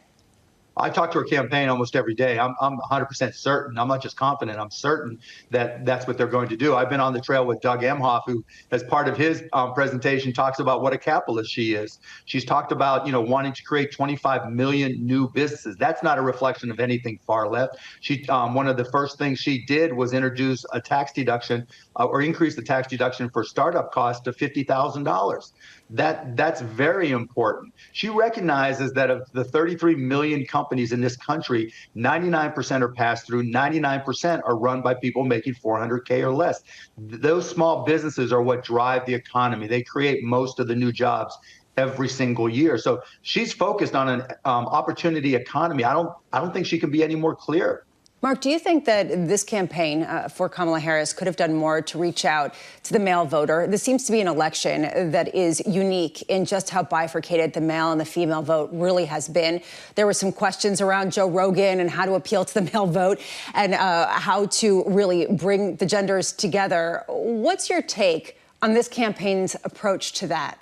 I talk to her campaign almost every day. I'm 100% certain. I'm not just confident. I'm certain that that's what they're going to do. I've been on the trail with Doug Emhoff, who, as part of his presentation, talks about what a capitalist she is. She's talked about, wanting to create 25 million new businesses. That's not a reflection of anything far left. She, one of the first things she did was introduce a tax deduction or increase the tax deduction for startup costs to $50,000. That's very important. She recognizes that of the 33 million companies in this country, 99% are passed through, 99% are run by people making $400K or less. Those small businesses are what drive the economy. They create most of the new jobs every single year. So she's focused on an opportunity economy. I don't think she can be any more clear. Mark, do you think that this campaign for Kamala Harris could have done more to reach out to the male voter? This seems to be an election that is unique in just how bifurcated the male and the female vote really has been. There were some questions around Joe Rogan and how to appeal to the male vote and how to really bring the genders together. What's your take on this campaign's approach to that?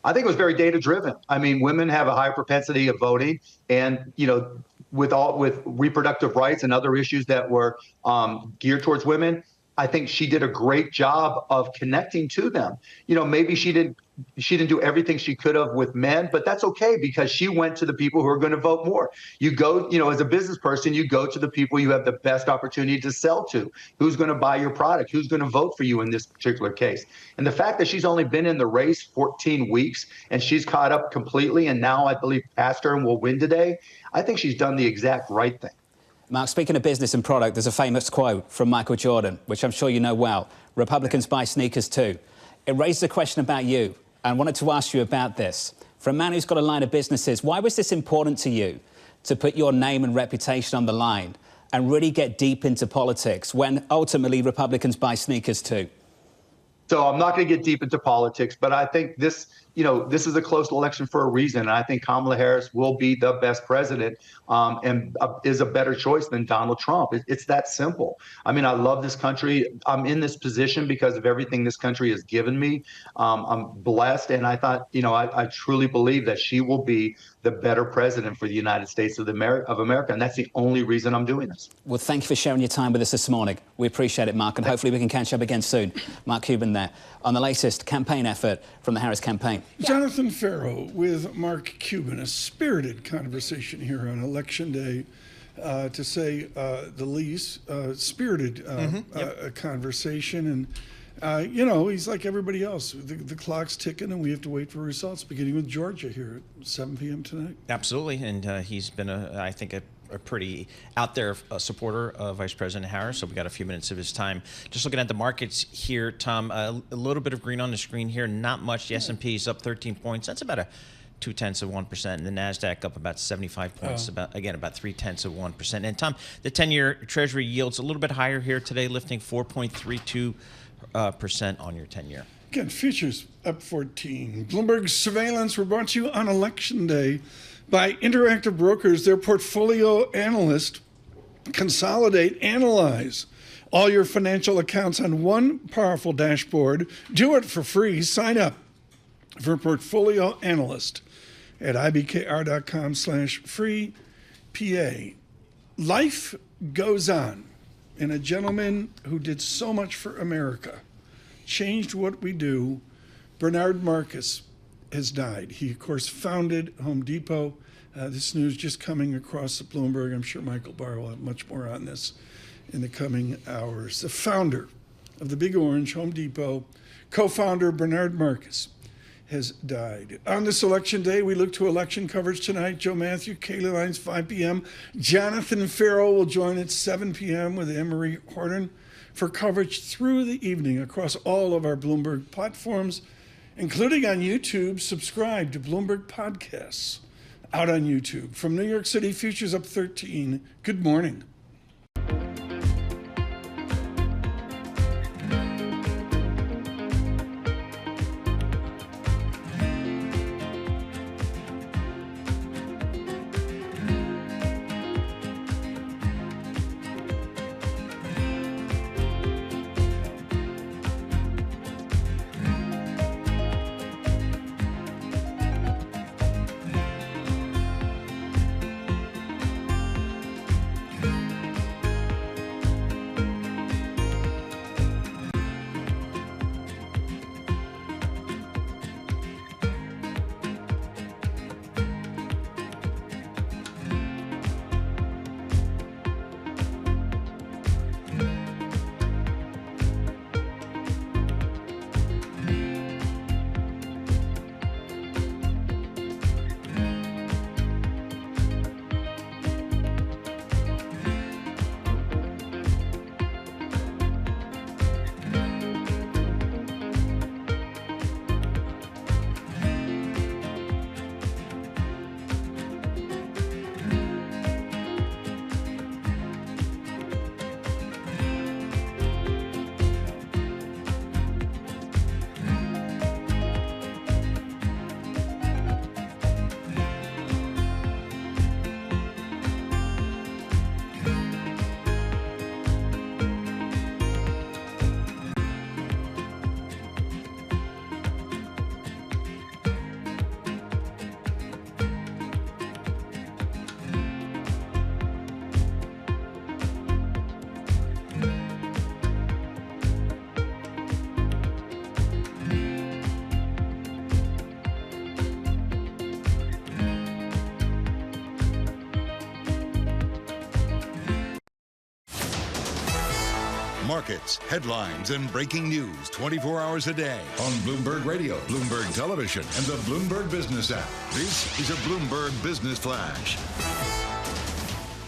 I think it was very data-driven. I mean, women have a high propensity of voting, and with reproductive rights and other issues that were geared towards women, I think she did a great job of connecting to them. Maybe she didn't do everything she could have with men, but that's okay because she went to the people who are going to vote more. You go, as a business person, you go to the people you have the best opportunity to sell to. Who's going to buy your product? Who's going to vote for you in this particular case? And the fact that she's only been in the race 14 weeks and she's caught up completely and now I believe passed her and will win today, I think she's done the exact right thing. Mark, speaking of business and product, there's a famous quote from Michael Jordan, which I'm sure you know well. Republicans buy sneakers too. It raises a question about you. I wanted to ask you about this. For a man who's got a line of businesses, why was this important to you to put your name and reputation on the line and really get deep into politics when ultimately Republicans buy sneakers too? So I'm not going to get deep into politics, but I think this is a close election for a reason. And I think Kamala Harris will be the best president and is a better choice than Donald Trump. It's that simple. I mean, I love this country. I'm in this position because of everything this country has given me. I'm blessed. And I thought, I truly believe that she will be the better president for the United States of America. And that's the only reason I'm doing this. Well, thank you for sharing your time with us this morning. We appreciate it, Mark. And hopefully we can catch up again soon. Mark Cuban there on the latest campaign effort from the Harris campaign. Jonathan Farrow with Mark Cuban, a spirited conversation here on Election Day, to say the least. Spirited conversation. And, he's like everybody else. The clock's ticking and we have to wait for results, beginning with Georgia here at 7 p.m. tonight. Absolutely. And he's been, I think, a pretty out there supporter of Vice President Harris, so we got a few minutes of his time. Just looking at the markets here, Tom, a little bit of green on the screen here, not much. The S&P is up 13 points. That's about 0.2%, and the NASDAQ up about 75 points, about 0.3%. And Tom, the 10-year Treasury yield's a little bit higher here today, lifting 4.32% on your 10-year. Again, futures up 14. Bloomberg surveillance were brought to you on Election Day by Interactive Brokers. Their portfolio analyst consolidate, analyze all your financial accounts on one powerful dashboard. Do it for free. Sign up for Portfolio Analyst at ibkr.com/free PA. Life goes on. And a gentleman who did so much for America, changed what we do, Bernard Marcus, has died. He, of course, founded Home Depot. This news just coming across the Bloomberg. I'm sure Michael Barr will have much more on this in the coming hours. The founder of the Big Orange, Home Depot, co-founder Bernard Marcus, has died. On this Election Day, we look to election coverage tonight. Joe Matthew, Kaylee Lines, 5 p.m. Jonathan Farrow will join at 7 p.m. with Emery Horton for coverage through the evening across all of our Bloomberg platforms, including on YouTube. Subscribe to Bloomberg Podcasts out on YouTube. From New York City, futures up 13. Good morning. markets, headlines, and breaking news 24 hours a day on Bloomberg Radio, Bloomberg Television, and the Bloomberg Business app. This is a Bloomberg Business Flash.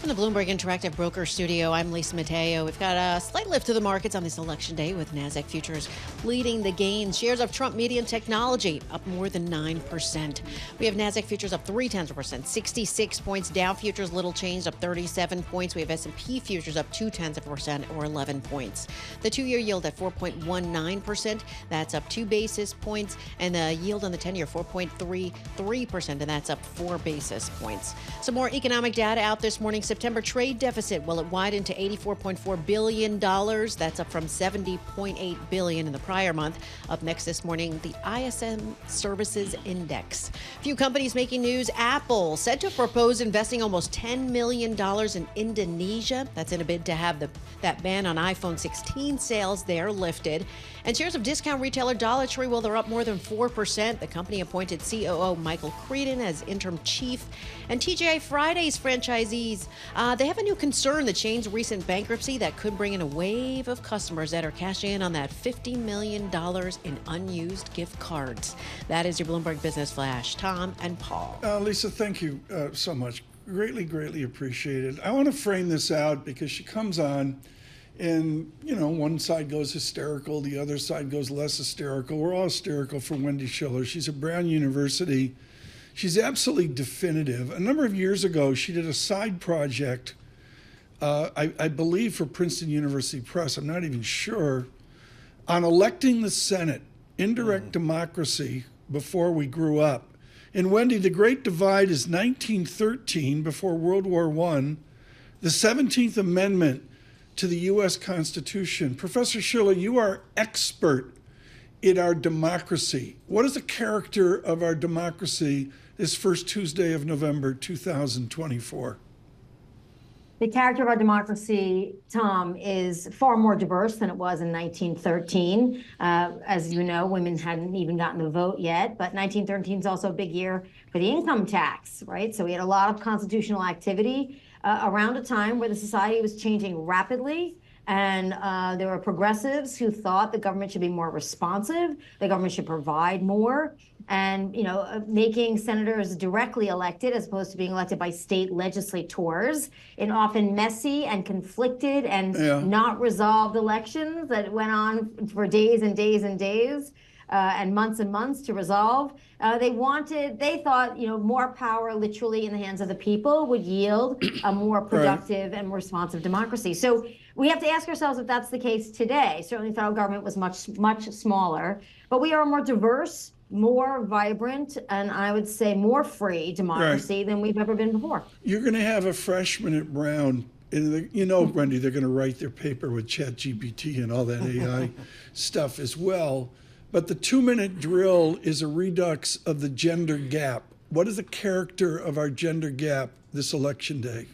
From the Bloomberg Interactive Broker Studio, I'm Lisa Mateo. We've got a slight lift to the markets on this election day with NASDAQ futures leading the gains. Shares of Trump Media and Technology up more than 9%. We have NASDAQ futures up 0.3%, 66 points. Dow futures little changed, up 37 points. We have S&P futures up 0.2% or 11 points. The two-year yield at 4.19%. That's up 2 basis points. And the yield on the 10-year, 4.33%, and that's up 4 basis points. Some more economic data out this morning. September trade deficit, well, it widened to $84.4 billion. That's up from $70.8 billion in the prior month. Up next this morning, the ISM Services Index. Few companies making news. Apple said to propose investing almost $10 million in Indonesia. That's in a bid to have that ban on iPhone 16 sales there lifted. And shares of discount retailer Dollar Tree, well, they're up more than 4%. The company appointed COO Michael Creedon as interim chief. And TGI Fridays franchisees, they have a new concern, the chain's recent bankruptcy that could bring in a wave of customers that are cashing in on that $50 million in unused gift cards. That is your Bloomberg Business Flash. Tom and Paul. Lisa, thank you so much. Greatly appreciated. I want to frame this out because she comes on and, one side goes hysterical, the other side goes less hysterical. We're all hysterical for Wendy Schiller. She's at Brown University. She's absolutely definitive. A number of years ago, she did a side project, I believe for Princeton University Press, I'm not even sure, on electing the Senate, indirect democracy before we grew up. And Wendy, the Great Divide is 1913, before World War I, the 17th Amendment to the U.S. Constitution. Professor Schiller, you are expert in our democracy. What is the character of our democracy this first Tuesday of November 2024? The character of our democracy, Tom, is far more diverse than it was in 1913. As you know, women hadn't even gotten the vote yet, but 1913 is also a big year for the income tax, right? So we had a lot of constitutional activity around a time where the society was changing rapidly. And there were progressives who thought the government should be more responsive, the government should provide more, and making senators directly elected as opposed to being elected by state legislators in often messy and conflicted and not resolved elections that went on for days and days and days. And months to resolve. They thought, more power literally in the hands of the people would yield a more productive and responsive democracy. So we have to ask ourselves if that's the case today. Certainly the federal government was much smaller, but we are a more diverse, more vibrant, and I would say more free democracy than we've ever been before. You're going to have a freshman at Brown. And Wendy, they're going to write their paper with ChatGPT and all that AI stuff as well. But the 2-minute drill is a redux of the gender gap. What is the character of our gender gap this election day?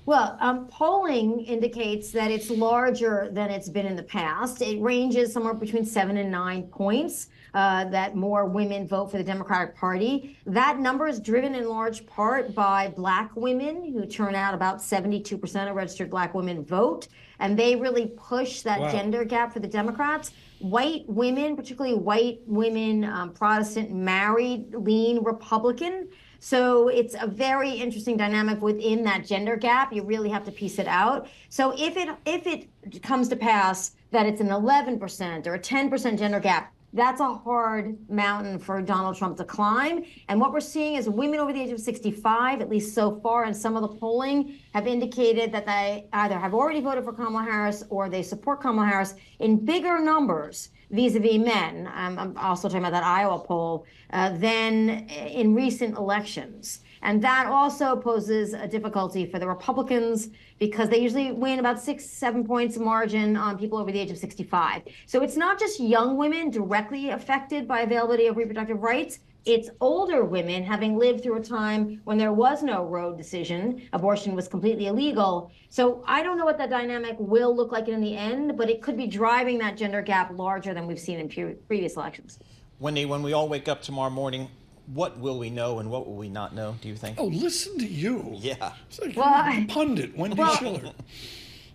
Well, polling indicates that it's larger than it's been in the past. It ranges somewhere between 7 and 9 points that more women vote for the Democratic Party. That number is driven in large part by Black women who turn out about 72% of registered Black women vote. And they really push that gender gap for the Democrats. White women, particularly white women, Protestant, married, lean Republican. So it's a very interesting dynamic within that gender gap. You really have to piece it out. So if it comes to pass that it's an 11% or a 10% gender gap, that's a hard mountain for Donald Trump to climb. And what we're seeing is women over the age of 65, at least so far, and some of the polling have indicated that they either have already voted for Kamala Harris or they support Kamala Harris in bigger numbers vis-a-vis men. I'm also talking about that Iowa poll than in recent elections. And that also poses a difficulty for the Republicans because they usually win about 6-7 points margin on people over the age of 65. So it's not just young women directly affected by availability of reproductive rights. It's older women having lived through a time when there was no Roe decision. Abortion was completely illegal. So I don't know what that dynamic will look like in the end, but it could be driving that gender gap larger than we've seen in previous elections. Wendy, when we all wake up tomorrow morning, what will we know and what will we not know, do you think? Oh, listen to you. Yeah. It's like a pundit, Wendy Schiller.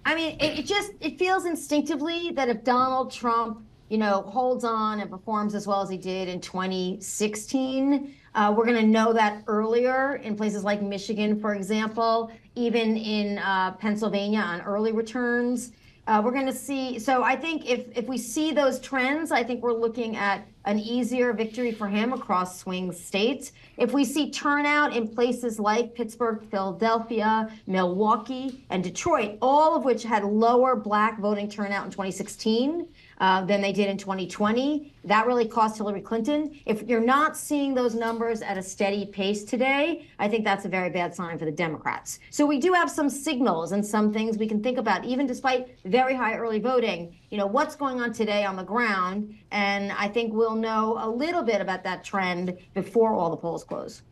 I mean, it feels instinctively that if Donald Trump, holds on and performs as well as he did in 2016, we're going to know that earlier in places like Michigan, for example, even in Pennsylvania on early returns. We're going to see. So I think if we see those trends, I think we're looking at an easier victory for him across swing states. If we see turnout in places like Pittsburgh, Philadelphia, Milwaukee, and Detroit, all of which had lower black voting turnout in 2016 than they did in 2020, that really cost Hillary Clinton. If you're not seeing those numbers at a steady pace today, I think that's a very bad sign for the Democrats. So we do have some signals and some things we can think about, even despite very high early voting, what's going on today on the ground. And I think we'll know a little bit about that trend before all the polls close.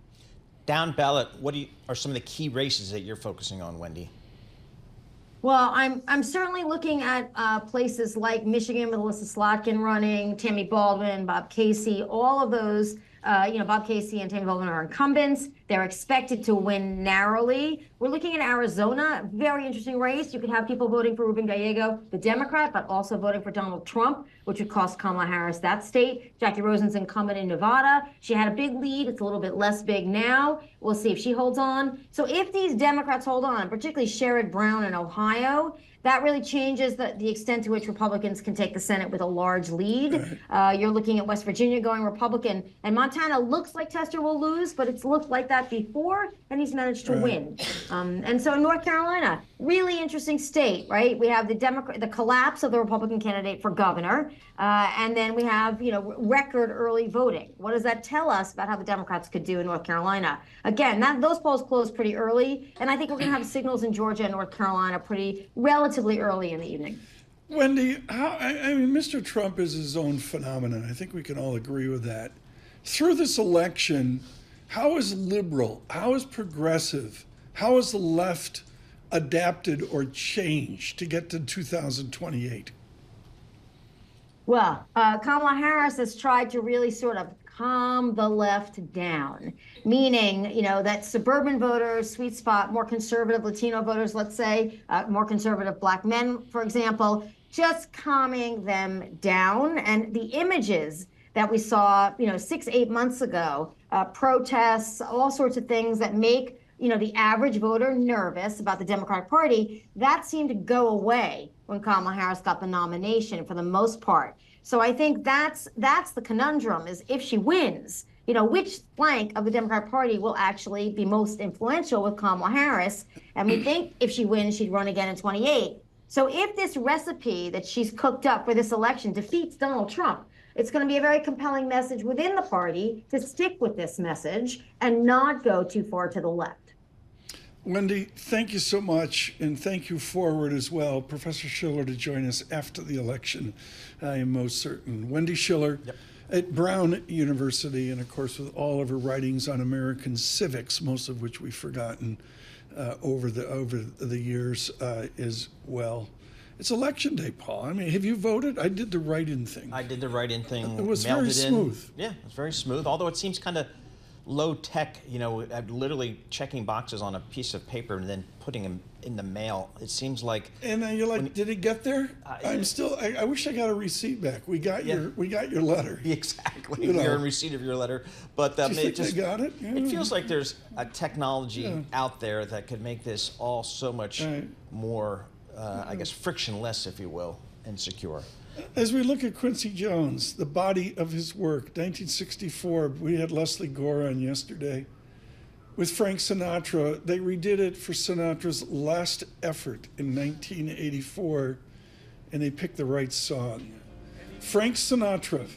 Down ballot, what are some of the key races that you're focusing on, Wendy? Well, I'm certainly looking at places like Michigan with Alyssa Slotkin running, Tammy Baldwin, Bob Casey, all of those. Bob Casey and Tammy Baldwin are incumbents. They're expected to win narrowly. We're looking at Arizona, very interesting race. You could have people voting for Ruben Gallego, the Democrat, but also voting for Donald Trump, which would cost Kamala Harris that state. Jackie Rosen's incumbent in Nevada. She had a big lead. It's a little bit less big now. We'll see if she holds on. So if these Democrats hold on, particularly Sherrod Brown in Ohio, that really changes the extent to which Republicans can take the Senate with a large lead. You're looking at West Virginia going Republican, and Montana looks like Tester will lose, but it's looked like that before, and he's managed to win. And so in North Carolina, really interesting state, right? We have the collapse of the Republican candidate for governor, and then we have record early voting. What does that tell us about how the Democrats could do in North Carolina? Again, those polls closed pretty early, and I think we're going to have signals in Georgia and North Carolina relatively early in the evening. Wendy, I mean, Mr. Trump is his own phenomenon. I think we can all agree with that. Through this election, how is liberal, how is progressive, how is the left adapted or changed to get to 2028? Well, Kamala Harris has tried to really sort of calm the left down, meaning, that suburban voters, sweet spot, more conservative Latino voters, let's say, more conservative Black men, for example, just calming them down. And the images that we saw, 6-8 months ago, protests, all sorts of things that make, the average voter nervous about the Democratic Party, that seemed to go away when Kamala Harris got the nomination for the most part. So I think that's the conundrum, is if she wins, which flank of the Democratic Party will actually be most influential with Kamala Harris? And we think if she wins, she'd run again in 28. So if this recipe that she's cooked up for this election defeats Donald Trump, it's going to be a very compelling message within the party to stick with this message and not go too far to the left. Wendy, thank you so much, and thank you forward as well. Professor Schiller to join us after the election, I am most certain. Wendy Schiller at Brown University, and of course with all of her writings on American civics, most of which we've forgotten over the years as well. It's election day, Paul. I mean, have you voted? I did the write-in thing. I did the write-in thing. It was very smooth. Yeah, it was very smooth, although it seems kind of low tech, literally checking boxes on a piece of paper and then putting them in the mail. It seems like. And you're like, did it get there? I wish I got a receipt back. We got your letter. Exactly. You're in receipt of your letter. But do you think I got it? Yeah. It feels like there's a technology out there that could make this all so much more, I guess, frictionless, if you will, and secure. As we look at Quincy Jones, the body of his work, 1964, we had Leslie Gore on yesterday. With Frank Sinatra, they redid it for Sinatra's last effort in 1984, and they picked the right song. Frank Sinatra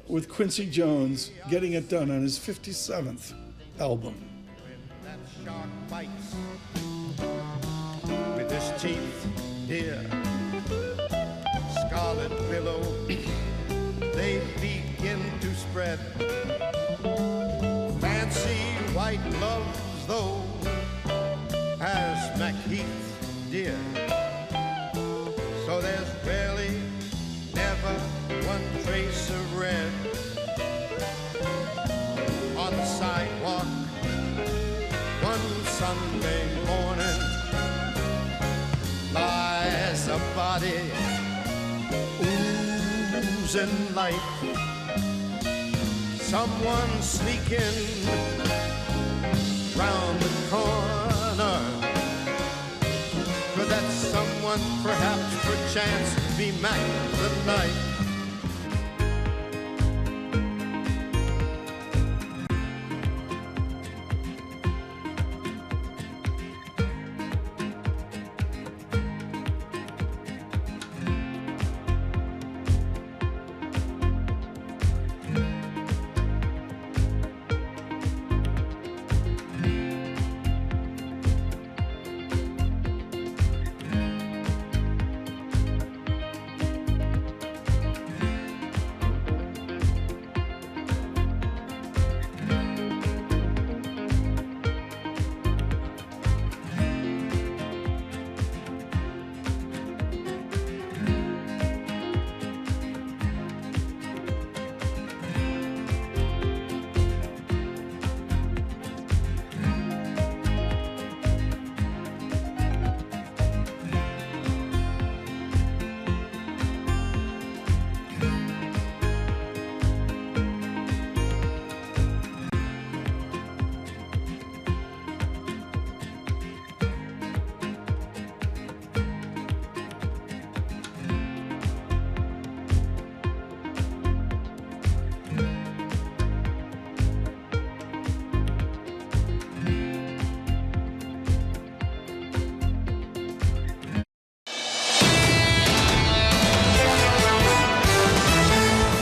with Quincy Jones getting it done on his 57th album. That shark bites with his teeth, dear. Scarlet billow, they begin to spread. Fancy white gloves, though, has McHeath, dear. So there's barely never one trace of red on the sidewalk one Sunday morning. Lie a body oozing life. Someone sneaking round the corner. Could that someone perhaps perchance be Mac the Knife?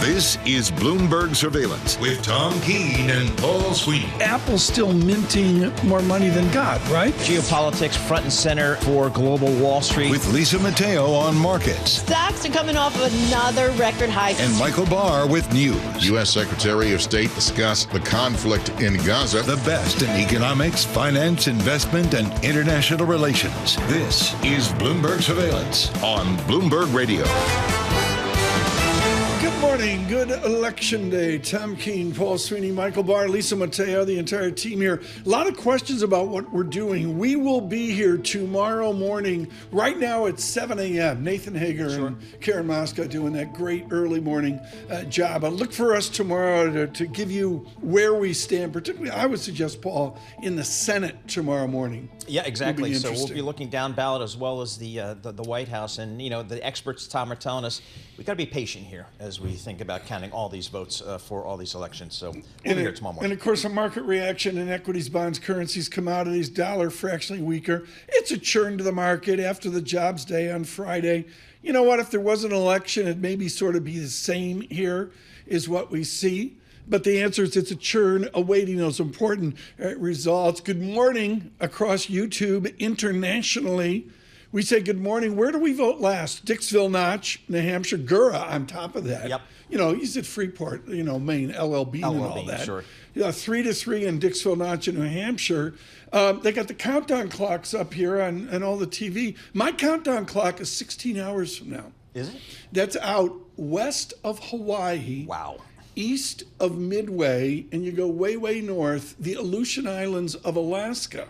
This is Bloomberg Surveillance with Tom Keene and Paul Sweeney. Apple's still minting more money than God, right? Geopolitics front and center for global Wall Street. With Lisa Mateo on markets. Stocks are coming off of another record high. And Michael Barr with news. U.S. Secretary of State discussed the conflict in Gaza. The best in economics, finance, investment, and international relations. This is Bloomberg Surveillance on Bloomberg Radio. Good morning. Good election day. Tom Keene, Paul Sweeney, Michael Barr, Lisa Mateo, the entire team here. A lot of questions about what we're doing. We will be here tomorrow morning. Right now it's 7 a.m. Nathan Hager and Karen Mosca doing that great early morning job. Look for us tomorrow to give you where we stand, particularly, I would suggest, Paul, in the Senate tomorrow morning. Yeah, exactly. So we'll be looking down ballot as well as the White House. And, you know, the experts, Tom, are telling us we've got to be patient here as we think about counting all these votes for all these elections. So we'll be here tomorrow morning. And, of course, a market reaction in equities, bonds, currencies, commodities, dollar fractionally weaker. It's a churn to the market after the jobs day on Friday. You know what? If there was an election, it'd maybe sort of be the same here is what we see. But the answer is it's a churn awaiting those important results. Good morning across YouTube internationally. We say good morning. Where do we vote last? Dixville, Notch, New Hampshire. Gura on top of that. Yep. You know, he's at Freeport, you know, Maine, LLB and all that. Sure. Yeah, 3-3 in Dixville, Notch, in New Hampshire. They got the countdown clocks up here on all the TV. My countdown clock is 16 hours from now. Is it? That's out west of Hawaii. Wow. East of Midway, and you go way, way north, the Aleutian Islands of Alaska.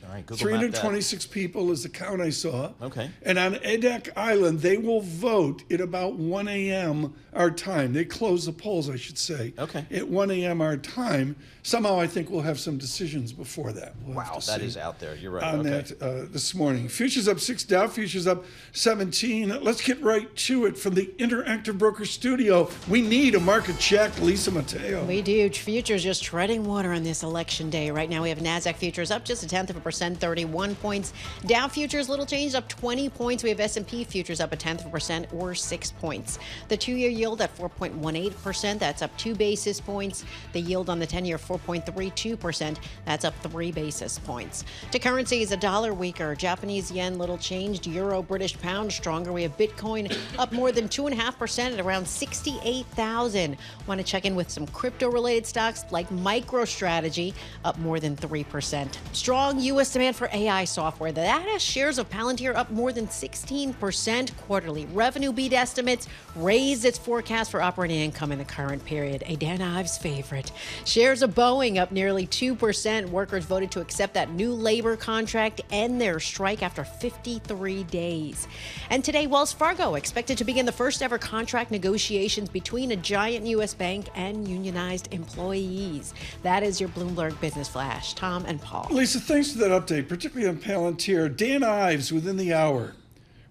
All right, Google 326 people is the count I saw. Okay. And on Edek Island, they will vote at about 1 a.m. our time. They close the polls, I should say. Okay. At 1 a.m. our time. Somehow I think we'll have some decisions before that. Wow, that is out there. You're right. On that this morning. Futures up 6, Dow futures up 17. Let's get right to it from the Interactive Broker Studio. We need a market check, Lisa Mateo. We do. Futures just treading water on this election day. Right now we have NASDAQ futures up just 0.1%, 31 points. Dow futures little change, up 20 points. We have S&P futures up 0.1% or 6 points. The 2-year yield at 4.18%. That's up 2 basis points. The yield on the 10-year 4.32%. That's up 3 basis points. To currencies, a dollar weaker. Japanese yen little changed. Euro, British pound stronger. We have Bitcoin up more than 2.5% at around 68,000. Want to check in with some crypto-related stocks like MicroStrategy up more than 3%. Strong U.S. robust demand for AI software. That has shares of Palantir up more than 16% quarterly. Revenue beat estimates, raised its forecast for operating income in the current period. A Dan Ives favorite. Shares of Boeing up nearly 2%. Workers voted to accept that new labor contract, end their strike after 53 days. And today, Wells Fargo expected to begin the first ever contract negotiations between a giant U.S. bank and unionized employees. That is your Bloomberg Business Flash. Tom and Paul. Lisa, thanks for that update, particularly on Palantir. Dan Ives within the hour,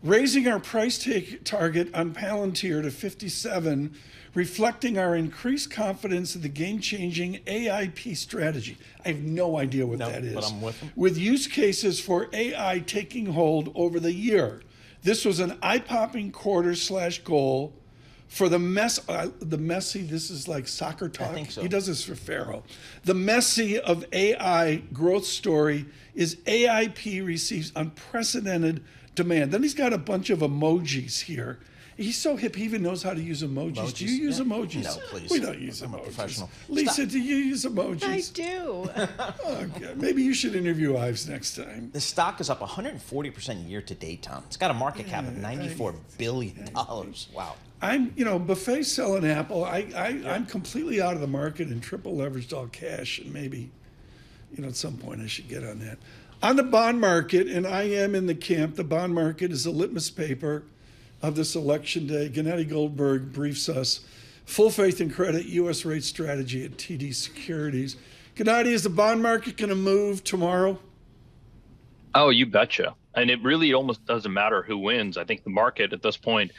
raising our price target on Palantir to 57, reflecting our increased confidence in the game-changing AIP strategy. I have no idea what that is. But I'm with him. With use cases for AI taking hold over the year. This was an eye-popping quarter/goal for the Messi, this is like soccer talk. I think so. He does this for Pharaoh. The Messi of AI growth story is AIP receives unprecedented demand. Then he's got a bunch of emojis here. He's so hip, he even knows how to use emojis. Do you use emojis? No, please. We don't use I'm a emojis. professional. Lisa, Stop. do you use emojis? I do. Oh, God. Maybe you should interview Ives next time. The stock is up 140% year to date, Tom. It's got a market cap of $94 billion. Wow. Buffet's selling Apple. I'm completely out of the market and triple leveraged all cash, and maybe, at some point I should get on that. On the bond market, and I am in the camp, the bond market is a litmus paper of this election day. Gennady Goldberg briefs us. Full faith and credit, U.S. rate strategy at TD Securities. Gennady, is the bond market going to move tomorrow? Oh, you betcha. And it really almost doesn't matter who wins. I think the market at this point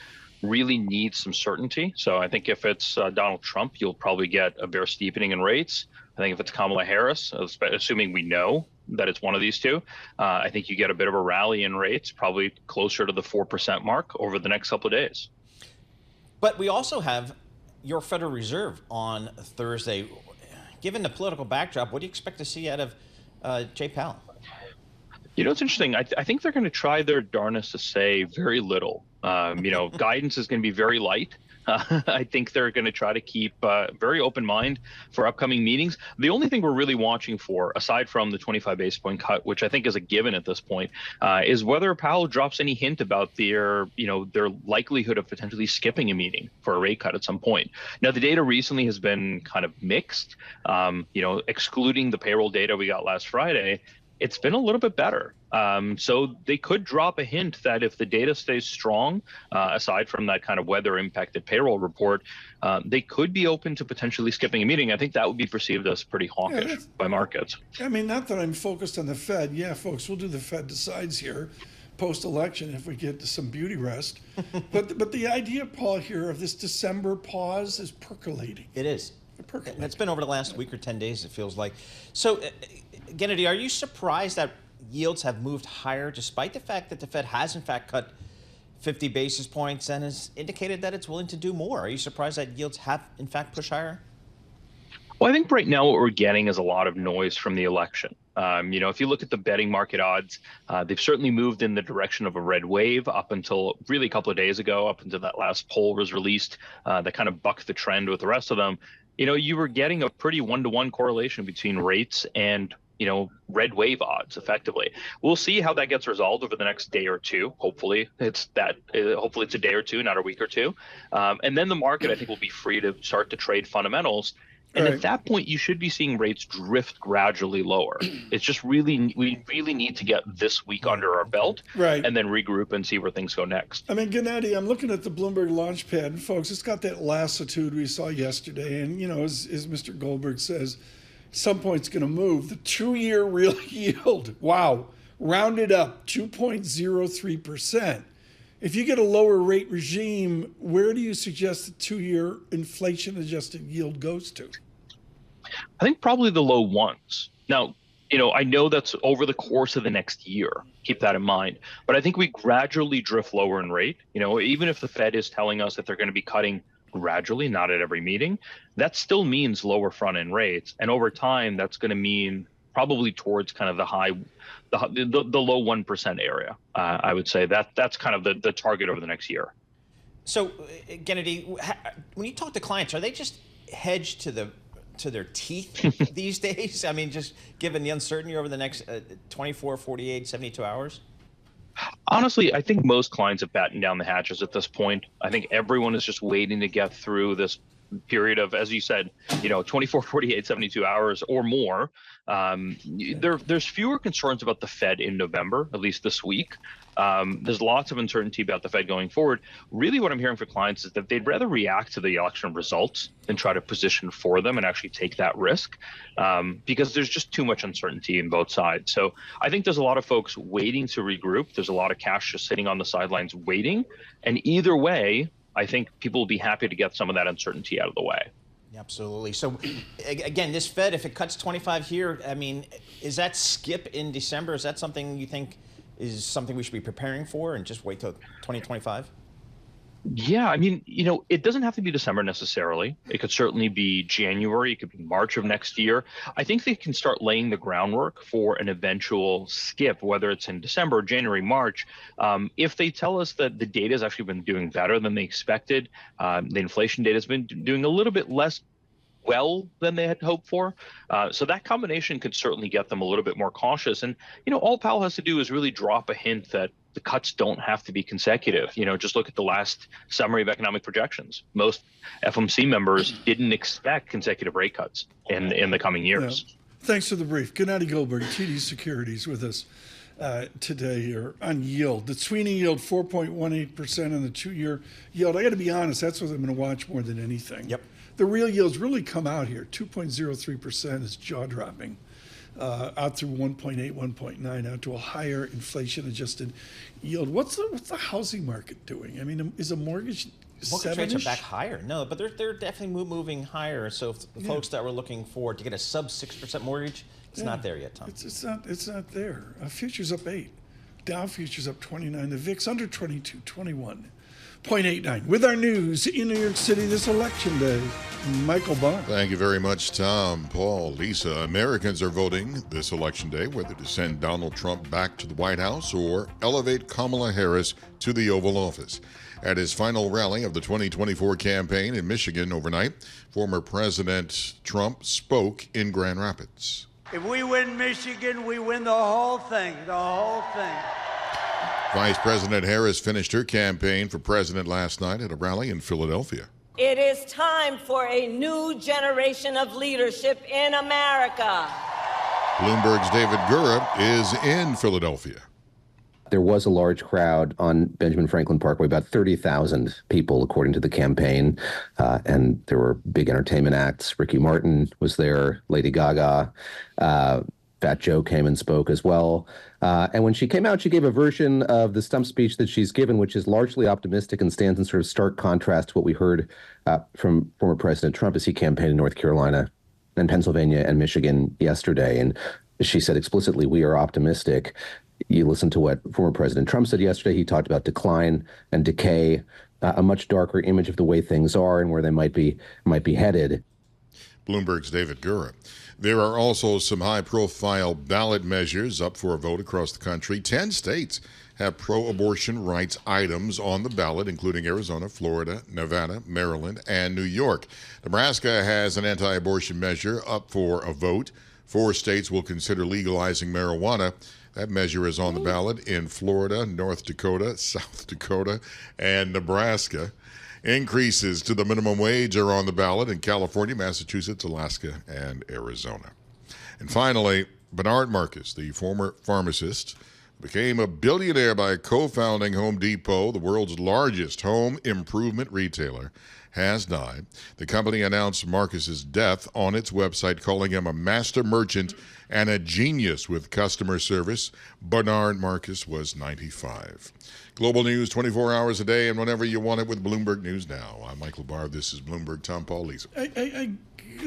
really needs some certainty. So I think if it's Donald Trump, you'll probably get a bear steepening in rates. I think if it's Kamala Harris, assuming we know that it's one of these two, I think you get a bit of a rally in rates, probably closer to the 4% mark over the next couple of days. But we also have your Federal Reserve on Thursday. Given the political backdrop, what do you expect to see out of Jay Powell? It's interesting. I think they're going to try their darnest to say very little. Guidance is going to be very light. I think they're going to try to keep very open mind for upcoming meetings. The only thing we're really watching for, aside from the 25 basis point cut, which I think is a given at this point, is whether Powell drops any hint about their likelihood of potentially skipping a meeting for a rate cut at some point. Now, the data recently has been kind of mixed. Excluding the payroll data we got last Friday, it's been a little bit better. So they could drop a hint that if the data stays strong, aside from that kind of weather-impacted payroll report, they could be open to potentially skipping a meeting. I think that would be perceived as pretty hawkish by markets. Not that I'm focused on the Fed. Yeah, folks, we'll do the Fed decides here post-election if we get to some beauty rest. but the idea, Paul, here of this December pause is percolating. It is. And it's been over the last week or 10 days, it feels like. So, Gennady, are you surprised that yields have moved higher despite the fact that the Fed has, in fact, cut 50 basis points and has indicated that it's willing to do more? Are you surprised that yields have, in fact, pushed higher? Well, I think right now what we're getting is a lot of noise from the election. If you look at the betting market odds, they've certainly moved in the direction of a red wave up until really a couple of days ago, up until that last poll was released that kind of bucked the trend with the rest of them. You were getting a pretty one-to-one correlation between rates and red wave odds effectively. We'll see how that gets resolved over the next day or two. Hopefully it's a day or two, not a week or two. And then the market, I think, will be free to start to trade fundamentals. And at that point, you should be seeing rates drift gradually lower. It's just we really need to get this week under our belt and then regroup and see where things go next. Gennady, I'm looking at the Bloomberg Launchpad, and folks, it's got that lassitude we saw yesterday. And, as Mr. Goldberg says, some point it's going to move. The 2-year real yield, wow, rounded up 2.03%. If you get a lower rate regime, where do you suggest the 2-year inflation-adjusted yield goes to? I think probably the low ones. Now, I know that's over the course of the next year. Keep that in mind. But I think we gradually drift lower in rate. Even if the Fed is telling us that they're going to be cutting gradually, not at every meeting, that still means lower front-end rates. And over time, that's going to mean probably towards kind of the low 1% area. I would say that's kind of the target over the next year. So, Gennady, when you talk to clients, are they just hedged to the to their teeth these days? I mean, just given the uncertainty over the next 24, 48, 72 hours? Honestly, I think most clients have battened down the hatches at this point. I think everyone is just waiting to get through this period of, as you said, 24, 48, 72 hours or more. There's fewer concerns about the Fed in November, at least this week. There's lots of uncertainty about the Fed going forward. Really what I'm hearing from clients is that they'd rather react to the election results than try to position for them and actually take that risk, because there's just too much uncertainty in both sides. So I think there's a lot of folks waiting to regroup. There's a lot of cash just sitting on the sidelines waiting. And either way, I think people will be happy to get some of that uncertainty out of the way. Absolutely. So again, this Fed, if it cuts 25 here, I mean, is that skip in December? Is that something you think is something we should be preparing for and just wait till 2025? Yeah, I mean, it doesn't have to be December necessarily. It could certainly be January. It could be March of next year. I think they can start laying the groundwork for an eventual skip, whether it's in December, January, March. If they tell us that the data has actually been doing better than they expected, the inflation data has been doing a little bit less well than they had hoped for. So that combination could certainly get them a little bit more cautious. And, all Powell has to do is really drop a hint that the cuts don't have to be consecutive. Just look at the last summary of economic projections. Most FOMC members didn't expect consecutive rate cuts in the coming years. Yeah. Thanks for the brief. Gennady Goldberg, TD Securities, with us today here on yield. The Sweeney yield 4.18% on the 2-year yield. I got to be honest, that's what I'm going to watch more than anything. Yep. The real yields really come out here. 2.03% is jaw-dropping. Out through 1.8, 1.9, out to a higher inflation-adjusted yield. What's the housing market doing? I mean, is a mortgage rates are back higher? No, but they're definitely moving higher. So if the folks that were looking for to get a sub 6% mortgage, it's not there yet, Tom. It's not there. Futures up 8. Dow futures up 29. The VIX under 22, 21.89. With our news in New York City this election day, Michael Barr. Thank you very much, Tom, Paul, Lisa. Americans are voting this election day whether to send Donald Trump back to the White House or elevate Kamala Harris to the Oval Office. At his final rally of the 2024 campaign in Michigan overnight, former President Trump spoke in Grand Rapids. If we win Michigan, we win the whole thing, Vice President Harris finished her campaign for president last night at a rally in Philadelphia. It is time for a new generation of leadership in America. Bloomberg's David Gura is in Philadelphia. There was a large crowd on Benjamin Franklin Parkway, about 30,000 people, according to the campaign. And there were big entertainment acts. Ricky Martin was there, Lady Gaga. Fat Joe came and spoke as well. And when she came out, she gave a version of the stump speech that she's given, which is largely optimistic and stands in sort of stark contrast to what we heard from former President Trump as he campaigned in North Carolina and Pennsylvania and Michigan yesterday. And she said explicitly, we are optimistic. You listen to what former President Trump said yesterday. He talked about decline and decay, a much darker image of the way things are and where they might be headed. Bloomberg's David Gura. There are also some high-profile ballot measures up for a vote across the country. 10 states have pro-abortion rights items on the ballot, including Arizona, Florida, Nevada, Maryland, and New York. Nebraska has an anti-abortion measure up for a vote. 4 states will consider legalizing marijuana. That measure is on the ballot in Florida, North Dakota, South Dakota, and Nebraska. Increases to the minimum wage are on the ballot in California, Massachusetts, Alaska, and Arizona. And finally, Bernard Marcus, the former pharmacist, became a billionaire by co-founding Home Depot, the world's largest home improvement retailer, has died. The company announced Marcus's death on its website, calling him a master merchant and a genius with customer service. Bernard Marcus was 95. Global news 24 hours a day and whenever you want it with Bloomberg News Now. I'm Michael Barr. This is Bloomberg. Tom, Paul, Lisa. I'm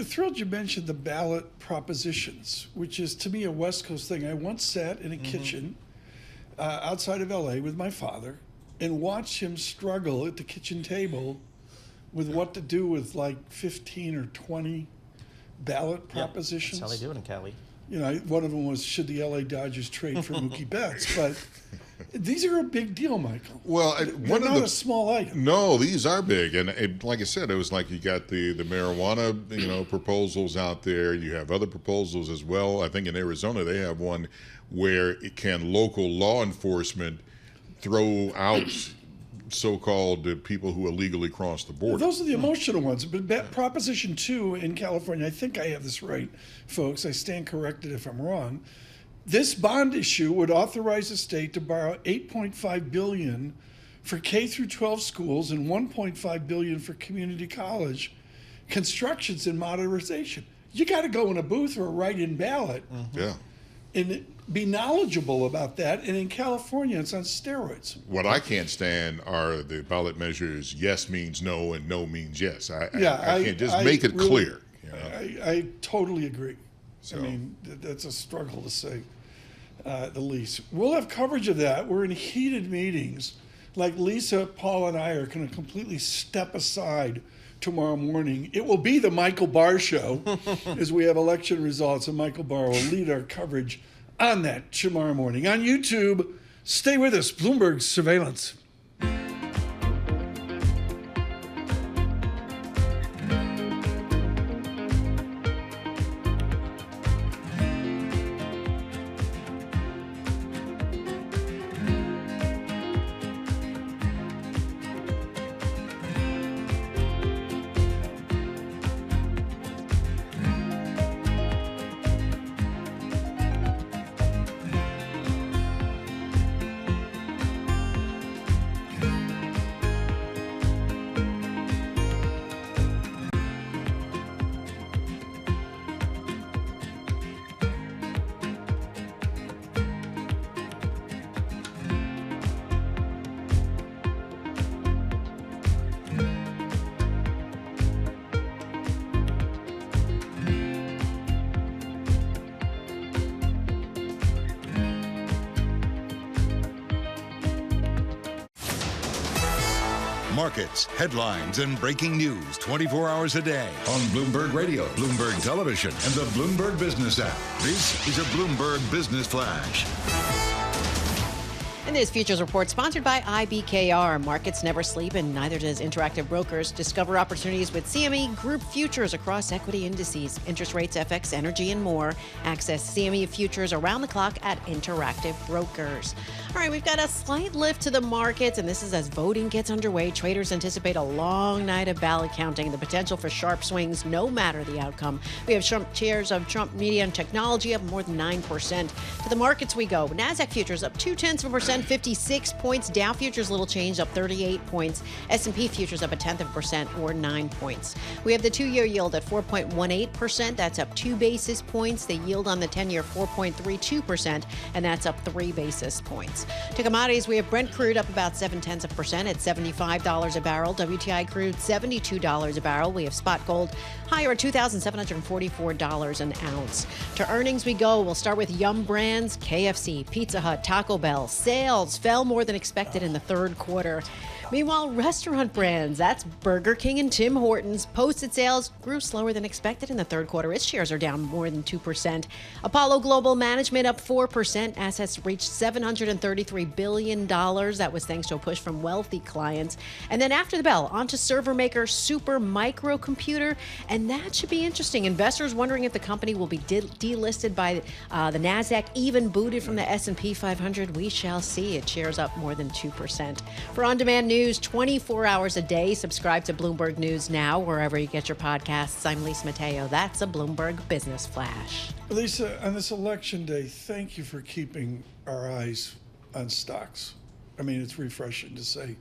thrilled you mentioned the ballot propositions, which is, to me, a West Coast thing. I once sat in a kitchen outside of L.A. with my father and watched him struggle at the kitchen table with what to do with like 15 or 20 ballot propositions. That's how they do it in Cali. One of them was, should the L.A. Dodgers trade for Mookie Betts? But These are a big deal, Michael. Well, They're not a small item. No, these are big, and like I said, it was like you got the marijuana, proposals out there. You have other proposals as well. I think in Arizona they have one where it can local law enforcement throw out so-called people who illegally cross the border. Those are the emotional ones. But Proposition 2 in California, I think I have this right, folks. I stand corrected if I'm wrong. This bond issue would authorize the state to borrow $8.5 billion for K through 12 schools and $1.5 billion for community college constructions and modernization. You got to go in a booth or a write-in ballot. Yeah. And be knowledgeable about that. And in California, it's on steroids. What I can't stand are the ballot measures. Yes means no, and no means yes. I can't just make it really, clear. I totally agree. So. I mean, that's a struggle to say the least. We'll have coverage of that. We're in heated meetings. Like Lisa, Paul, and I are going to completely step aside tomorrow morning. It will be the Michael Barr show as we have election results, and Michael Barr will lead our coverage on that tomorrow morning. On YouTube, stay with us. Bloomberg Surveillance. Markets, headlines, and breaking news 24 hours a day on Bloomberg Radio, Bloomberg Television, and the Bloomberg Business app. This is a Bloomberg Business Flash. And this futures report sponsored by IBKR. Markets never sleep, and neither does Interactive Brokers. Discover opportunities with CME Group futures across equity indices, interest rates, FX, energy, and more. Access CME futures around the clock at Interactive Brokers. All right, we've got a slight lift to the markets, and this is as voting gets underway. Traders anticipate a long night of ballot counting, the potential for sharp swings no matter the outcome. We have shares of Trump Media and Technology up more than 9%. To the markets we go. NASDAQ futures up 0.2%. 56 points. Dow futures little change, up 38 points. S&P futures up 0.1% or 9 points. We have the 2-year yield at 4.18%. That's up 2 basis points. The yield on the 10-year 4.32%, and that's up 3 basis points. To commodities, we have Brent crude up about 0.7% at $75 a barrel. WTI crude $72 a barrel. We have spot gold higher at $2,744 an ounce. To earnings we go. We'll start with Yum Brands, KFC, Pizza Hut, Taco Bell. Sales fell more than expected in the third quarter. Meanwhile, restaurant brands, that's Burger King and Tim Hortons, posted sales grew slower than expected in the third quarter. Its shares are down more than 2%. Apollo Global Management up 4%. Assets reached $733 billion. That was thanks to a push from wealthy clients. And then after the bell, onto server maker Super Microcomputer. And that should be interesting. Investors wondering if the company will be delisted by the NASDAQ, even booted from the S&P 500. We shall see. Its shares up more than 2%. For on-demand news 24 hours a day, subscribe to Bloomberg News Now, wherever you get your podcasts. I'm Lisa Mateo. That's a Bloomberg Business Flash. Lisa, on this election day, thank you for keeping our eyes on stocks. I mean, it's refreshing to say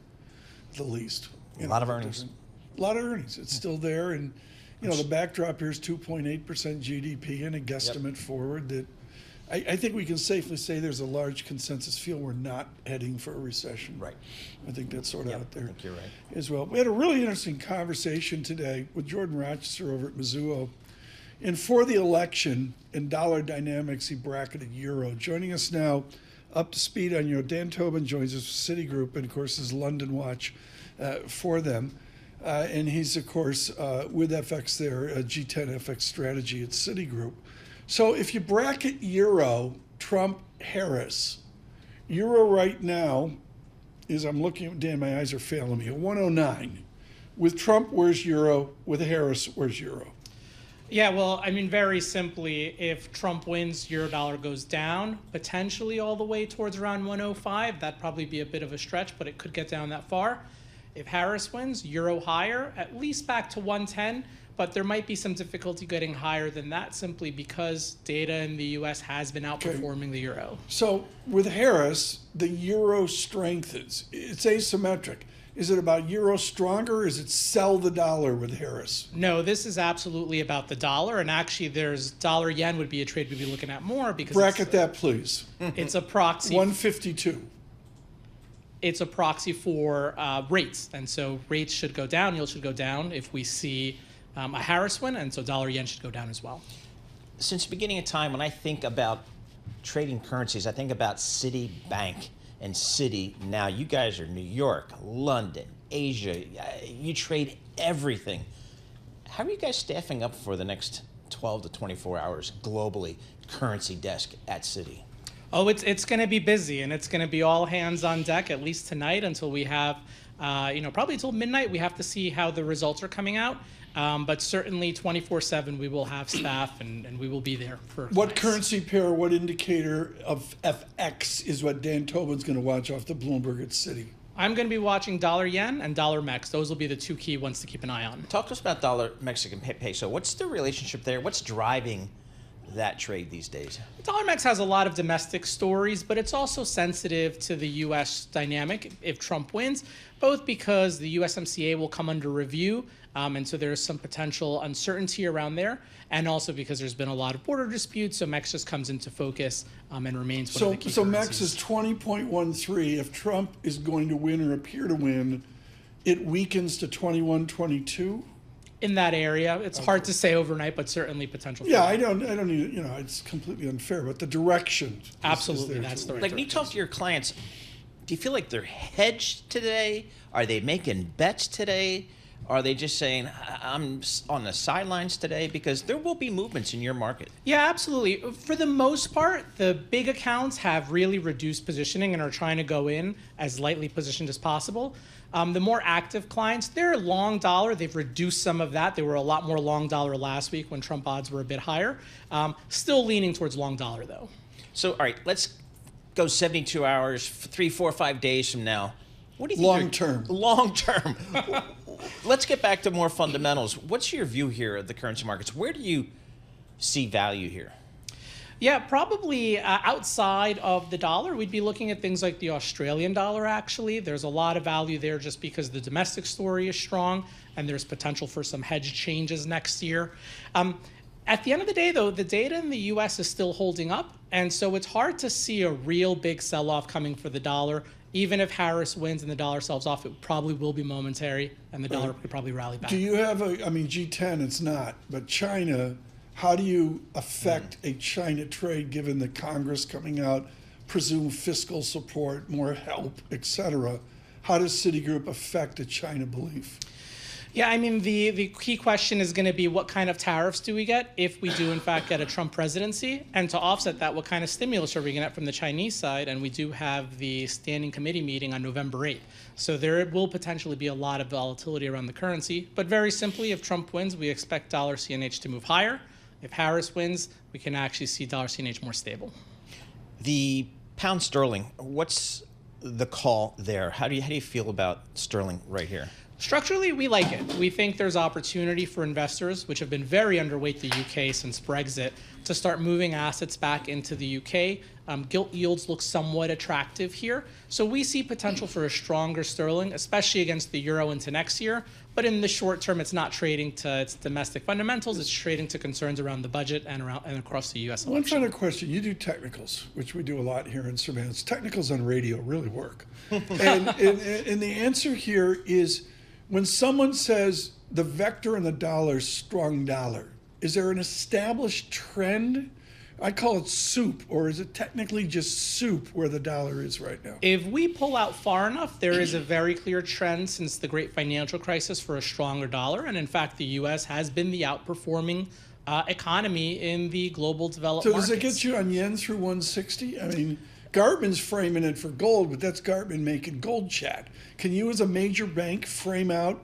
the least. A lot of earnings. A lot of earnings. It's still there. And, the backdrop here is 2.8% GDP and a guesstimate forward that I think we can safely say there's a large consensus feel we're not heading for a recession. Right. I think that's sort of out there. I think you're right. As well. We had a really interesting conversation today with Jordan Rochester over at Mizuho. And for the election, in dollar dynamics, he bracketed euro. Joining us now, up to speed on euro, Dan Tobon joins us from Citigroup, and of course his London watch for them. And he's, of course, with FX there, a G10 FX strategy at Citigroup. So if you bracket euro, Trump, Harris, Euro right now is, I'm looking, Dan, my eyes are failing me, a 109. With Trump, where's Euro? With Harris, where's Euro? Yeah, well, I mean, very simply, if Trump wins, euro dollar goes down, potentially all the way towards around 105. That'd probably be a bit of a stretch, but it could get down that far. If Harris wins, euro higher, at least back to 110, but there might be some difficulty getting higher than that simply because data in the U.S. has been outperforming the euro. So with Harris, the euro strengthens. It's asymmetric. Is it about euro stronger, or is it sell the dollar with Harris? No, this is absolutely about the dollar, and actually there's dollar yen would be a trade we'd be looking at more because bracket that, please. It's a proxy. 152. It's a proxy for rates, and so rates should go down, yield should go down if we see a Harris win, and so dollar yen should go down as well. Since the beginning of time, when I think about trading currencies, I think about Citibank and Citi. Now, you guys are New York, London, Asia. You trade everything. How are you guys staffing up for the next 12 to 24 hours globally, currency desk at Citi? Oh, it's going to be busy, and it's going to be all hands on deck, at least tonight, until we have, probably until midnight. We have to see how the results are coming out. But certainly 24/7, we will have staff, and we will be there for what currency pair, what indicator of FX is what Dan Tobon's going to watch off the Bloomberg at Citi? I'm going to be watching dollar yen and dollar mex. Those will be the two key ones to keep an eye on. Talk to us about dollar Mexican peso. What's the relationship there? What's driving that trade these days? Dollar mex has a lot of domestic stories, but it's also sensitive to the U.S. dynamic if Trump wins, both because the USMCA will come under review, and so there's some potential uncertainty around there, and also because there's been a lot of border disputes, so mex just comes into focus and remains one of the key So currencies. mex is 20.13. If Trump is going to win or appear to win, it weakens to 21.22. In that area, it's hard to say overnight, but certainly potential. Yeah, I don't need, it's completely unfair, but the direction. Absolutely, that's the right Like, when you talk to your clients, do you feel like they're hedged today? Are they making bets today? Are they just saying, I'm on the sidelines today? Because there will be movements in your market. Yeah, absolutely. For the most part, the big accounts have really reduced positioning and are trying to go in as lightly positioned as possible. The more active clients, they're long dollar. They've reduced some of that. They were a lot more long dollar last week when Trump odds were a bit higher. Still leaning towards long dollar, though. So, all right, let's go 72 hours, 3, 4, 5 days from now. What do you think? Long term. Long term. Let's get back to more fundamentals. What's your view here of the currency markets? Where do you see value here? Yeah, probably outside of the dollar, we'd be looking at things like the Australian dollar, actually. There's a lot of value there just because the domestic story is strong and there's potential for some hedge changes next year. At the end of the day, though, the data in the U.S. is still holding up, and so it's hard to see a real big sell-off coming for the dollar. Even if Harris wins and the dollar sells off, it probably will be momentary, and the dollar could probably rally back. Do you have G10, it's not, but China, how do you affect a China trade given the Congress coming out, presume fiscal support, more help, et cetera? How does Citigroup affect a China belief? Yeah, I mean, the key question is going to be what kind of tariffs do we get if we do, in fact, get a Trump presidency? And to offset that, what kind of stimulus are we going to get from the Chinese side? And we do have the standing committee meeting on November 8th. So there will potentially be a lot of volatility around the currency. But very simply, if Trump wins, we expect dollar CNH to move higher. If Harris wins, we can actually see dollar CNH more stable. The pound sterling, what's the call there? How do you feel about sterling right here? Structurally, we like it. We think there's opportunity for investors, which have been very underweight the UK since Brexit, to start moving assets back into the UK. Gilt yields look somewhat attractive here. So we see potential for a stronger sterling, especially against the euro into next year. But in the short term, it's not trading to its domestic fundamentals. It's trading to concerns around the budget and across the U.S. One final question. You do technicals, which we do a lot here in surveillance. Technicals on radio really work. and the answer here is, when someone says the vector in the dollar is strong dollar, is there an established trend? I call it soup, or is it technically just soup where the dollar is right now? If we pull out far enough, there is a very clear trend since the great financial crisis for a stronger dollar. And in fact, the U.S. has been the outperforming economy in the global developed markets. So does it get you on yen through 160? I mean, Gartman's framing it for gold, but that's Gartman making gold chat. Can you, as a major bank, frame out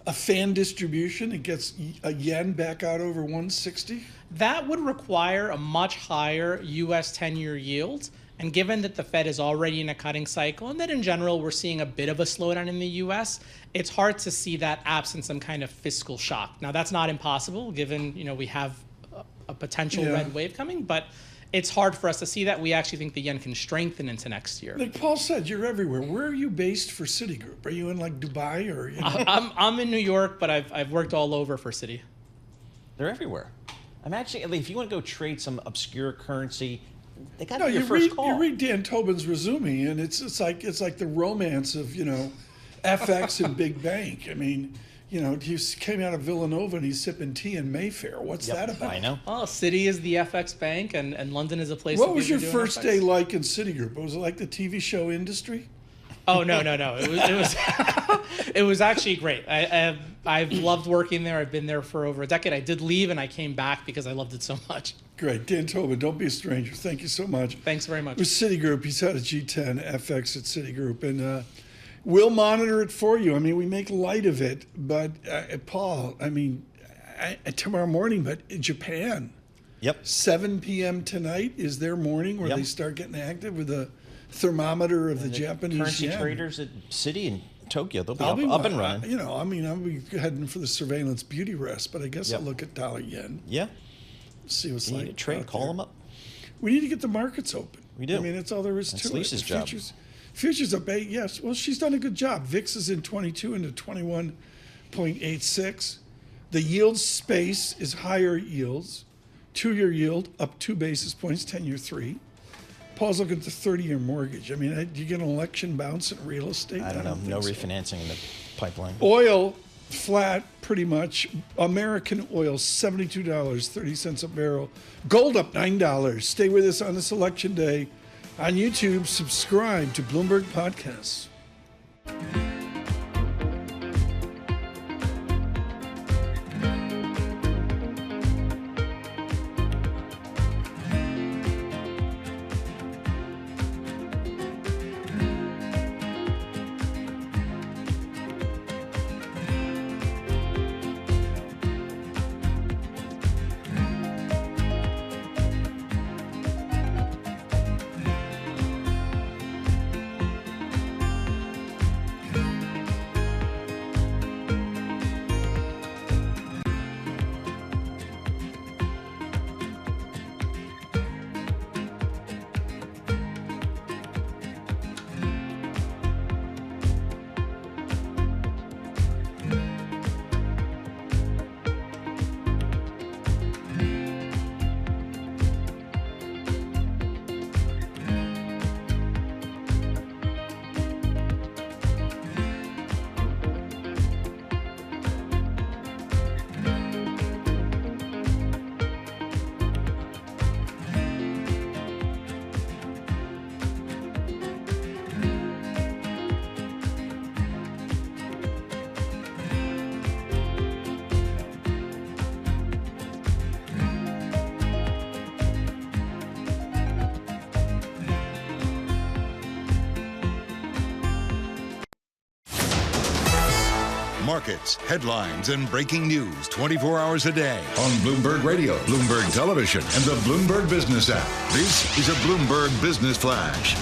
a fan distribution that gets a yen back out over 160? That would require a much higher U.S. 10-year yield. And given that the Fed is already in a cutting cycle and that in general we're seeing a bit of a slowdown in the U.S., it's hard to see that absent some kind of fiscal shock. Now, that's not impossible given, we have a potential red wave coming, but it's hard for us to see that. We actually think the yen can strengthen into next year. Like Paul said, you're everywhere. Where are you based for Citigroup? Are you in like Dubai or? I'm in New York, but I've worked all over for Citi. They're everywhere. I'm actually, if you want to go trade some obscure currency, they got no, your you first read, call. You read Dan Tobin's resume, and it's like the romance of FX and big bank. I mean, he came out of Villanova and he's sipping tea in Mayfair. What's that about? I know. Oh, Citi is the FX bank, and London is a place. What was your first day like in Citigroup? Was it like the TV show industry? Oh no! It was it was actually great. I've loved working there. I've been there for over a decade. I did leave and I came back because I loved it so much. Great, Dan Tobin. Don't be a stranger. Thank you so much. Thanks very much. With Citigroup, he's had a G10 FX at Citigroup, and we'll monitor it for you. I mean, we make light of it, but Paul, tomorrow morning, but in Japan. Yep. 7 p.m. tonight is their morning where they start getting active with the thermometer of the Japanese currency yen. traders at Citi in Tokyo, they'll be up and running. I'll be heading for the surveillance beauty rest, but I guess I'll look at dollar yen. Yeah. See what's you need to trade, call them up. We need to get the markets open. We do. I mean, that's all there is to it. Lisa's job. Futures up 8, yes. Well, she's done a good job. VIX is in 22 into 21.86. The yield space is higher yields. 2-year yield up 2 basis points, 10-year 3. Paul's looking at the 30-year mortgage. I mean, do you get an election bounce in real estate? I don't know. No refinancing in the pipeline. Oil, flat pretty much. American oil, $72.30 a barrel. Gold up $9. Stay with us on this election day. On YouTube, subscribe to Bloomberg Podcasts. Markets, headlines, and breaking news 24 hours a day on Bloomberg Radio, Bloomberg Television, and the Bloomberg Business app. This is a Bloomberg Business Flash.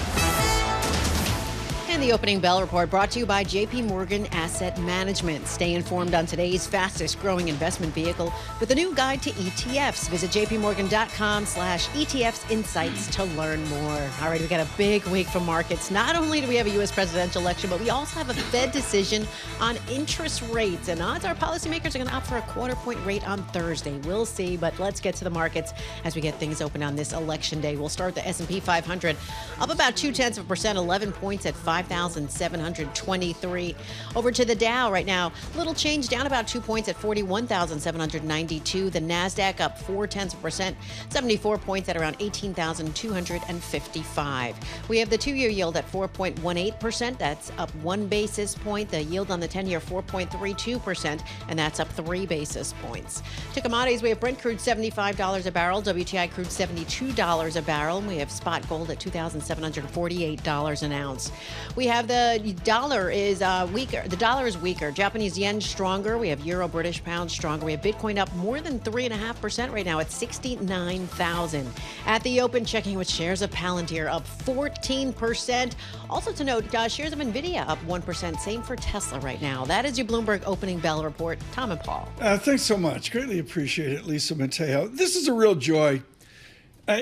And the opening bell report brought to you by JP Morgan Asset Management. Stay informed on today's fastest growing investment vehicle with a new guide to ETFs. Visit jpmorgan.com/ETFs insights to learn more. All right, we got a big week for markets. Not only do we have a U.S. presidential election, but we also have a Fed decision on interest rates. And odds are policymakers are going to opt for a 1/4 point rate on Thursday. We'll see, but let's get to the markets as we get things open on this election day. We'll start the S&P 500 up about 0.2%, 11 points at 5,000. 29,723. Over to the Dow right now, little change, down about 2 points at 41,792. The NASDAQ up 0.4%, 74 points at around 18,255. We have the 2-year yield at 4.18%. That's up 1 basis point. The yield on the 10-year 4.32%, and that's up 3 basis points. To commodities, we have Brent crude $75 a barrel, WTI crude $72 a barrel. We have spot gold at $2,748 an ounce. We have the dollar is weaker. The dollar is weaker. Japanese yen stronger. We have euro, British pound stronger. We have Bitcoin up more than 3.5% right now at 69,000. At the open, checking with shares of Palantir up 14%. Also to note, shares of Nvidia up 1%. Same for Tesla right now. That is your Bloomberg opening bell report. Tom and Paul. Thanks so much. Greatly appreciate it, Lisa Mateo. This is a real joy.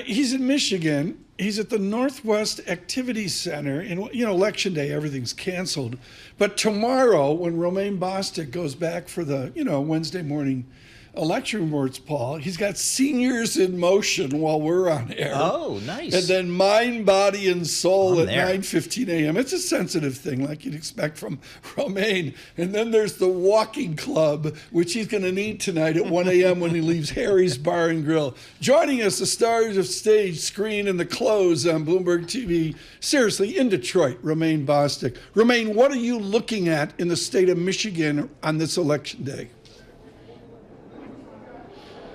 He's in Michigan. He's at the Northwest Activity Center. And, Election Day, everything's canceled. But tomorrow, when Romaine Bostic goes back for the, Wednesday morning election reports, Paul, he's got Seniors in Motion while we're on air. Oh, nice. And then Mind, Body, and Soul I'm at there. 9:15 a.m. It's a sensitive thing like you'd expect from Romaine. And then there's the Walking Club, which he's going to need tonight at 1 a.m. when he leaves Harry's Bar and Grill. Joining us, the stars of stage, screen, and the close on Bloomberg TV. Seriously, in Detroit, Romaine Bostic. Romaine, what are you looking at in the state of Michigan on this election day?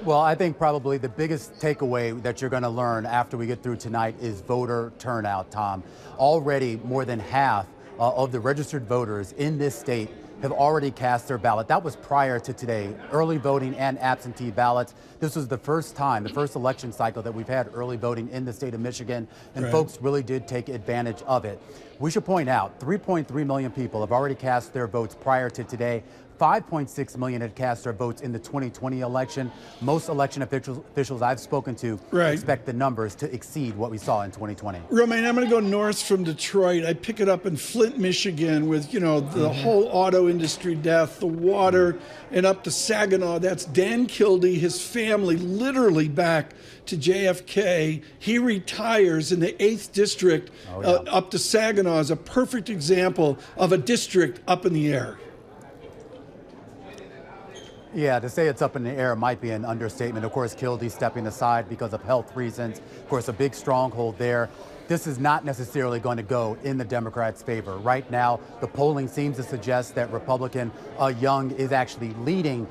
Well, I think probably the biggest takeaway that you're going to learn after we get through tonight is voter turnout, Tom. Already more than half of the registered voters in this state have already cast their ballot. That was prior to today. Early voting and absentee ballots. This was the first time, the first election cycle that we've had early voting in the state of Michigan, and Right. folks really did take advantage of it. We should point out 3.3 million people have already cast their votes prior to today. 5.6 million had cast their votes in the 2020 election. Most election officials I've spoken to expect the numbers to exceed what we saw in 2020. Romaine, I'm going to go north from Detroit. I pick it up in Flint, Michigan with, the whole auto industry death, the water, and up to Saginaw. That's Dan Kildee, his family, literally back to JFK. He retires in the 8th District up to Saginaw is a perfect example of a district up in the air. Yeah, to say it's up in the air might be an understatement. Of course, Kildee stepping aside because of health reasons. Of course, a big stronghold there. This is not necessarily going to go in the Democrats' favor. Right now, the polling seems to suggest that Republican Young is actually leading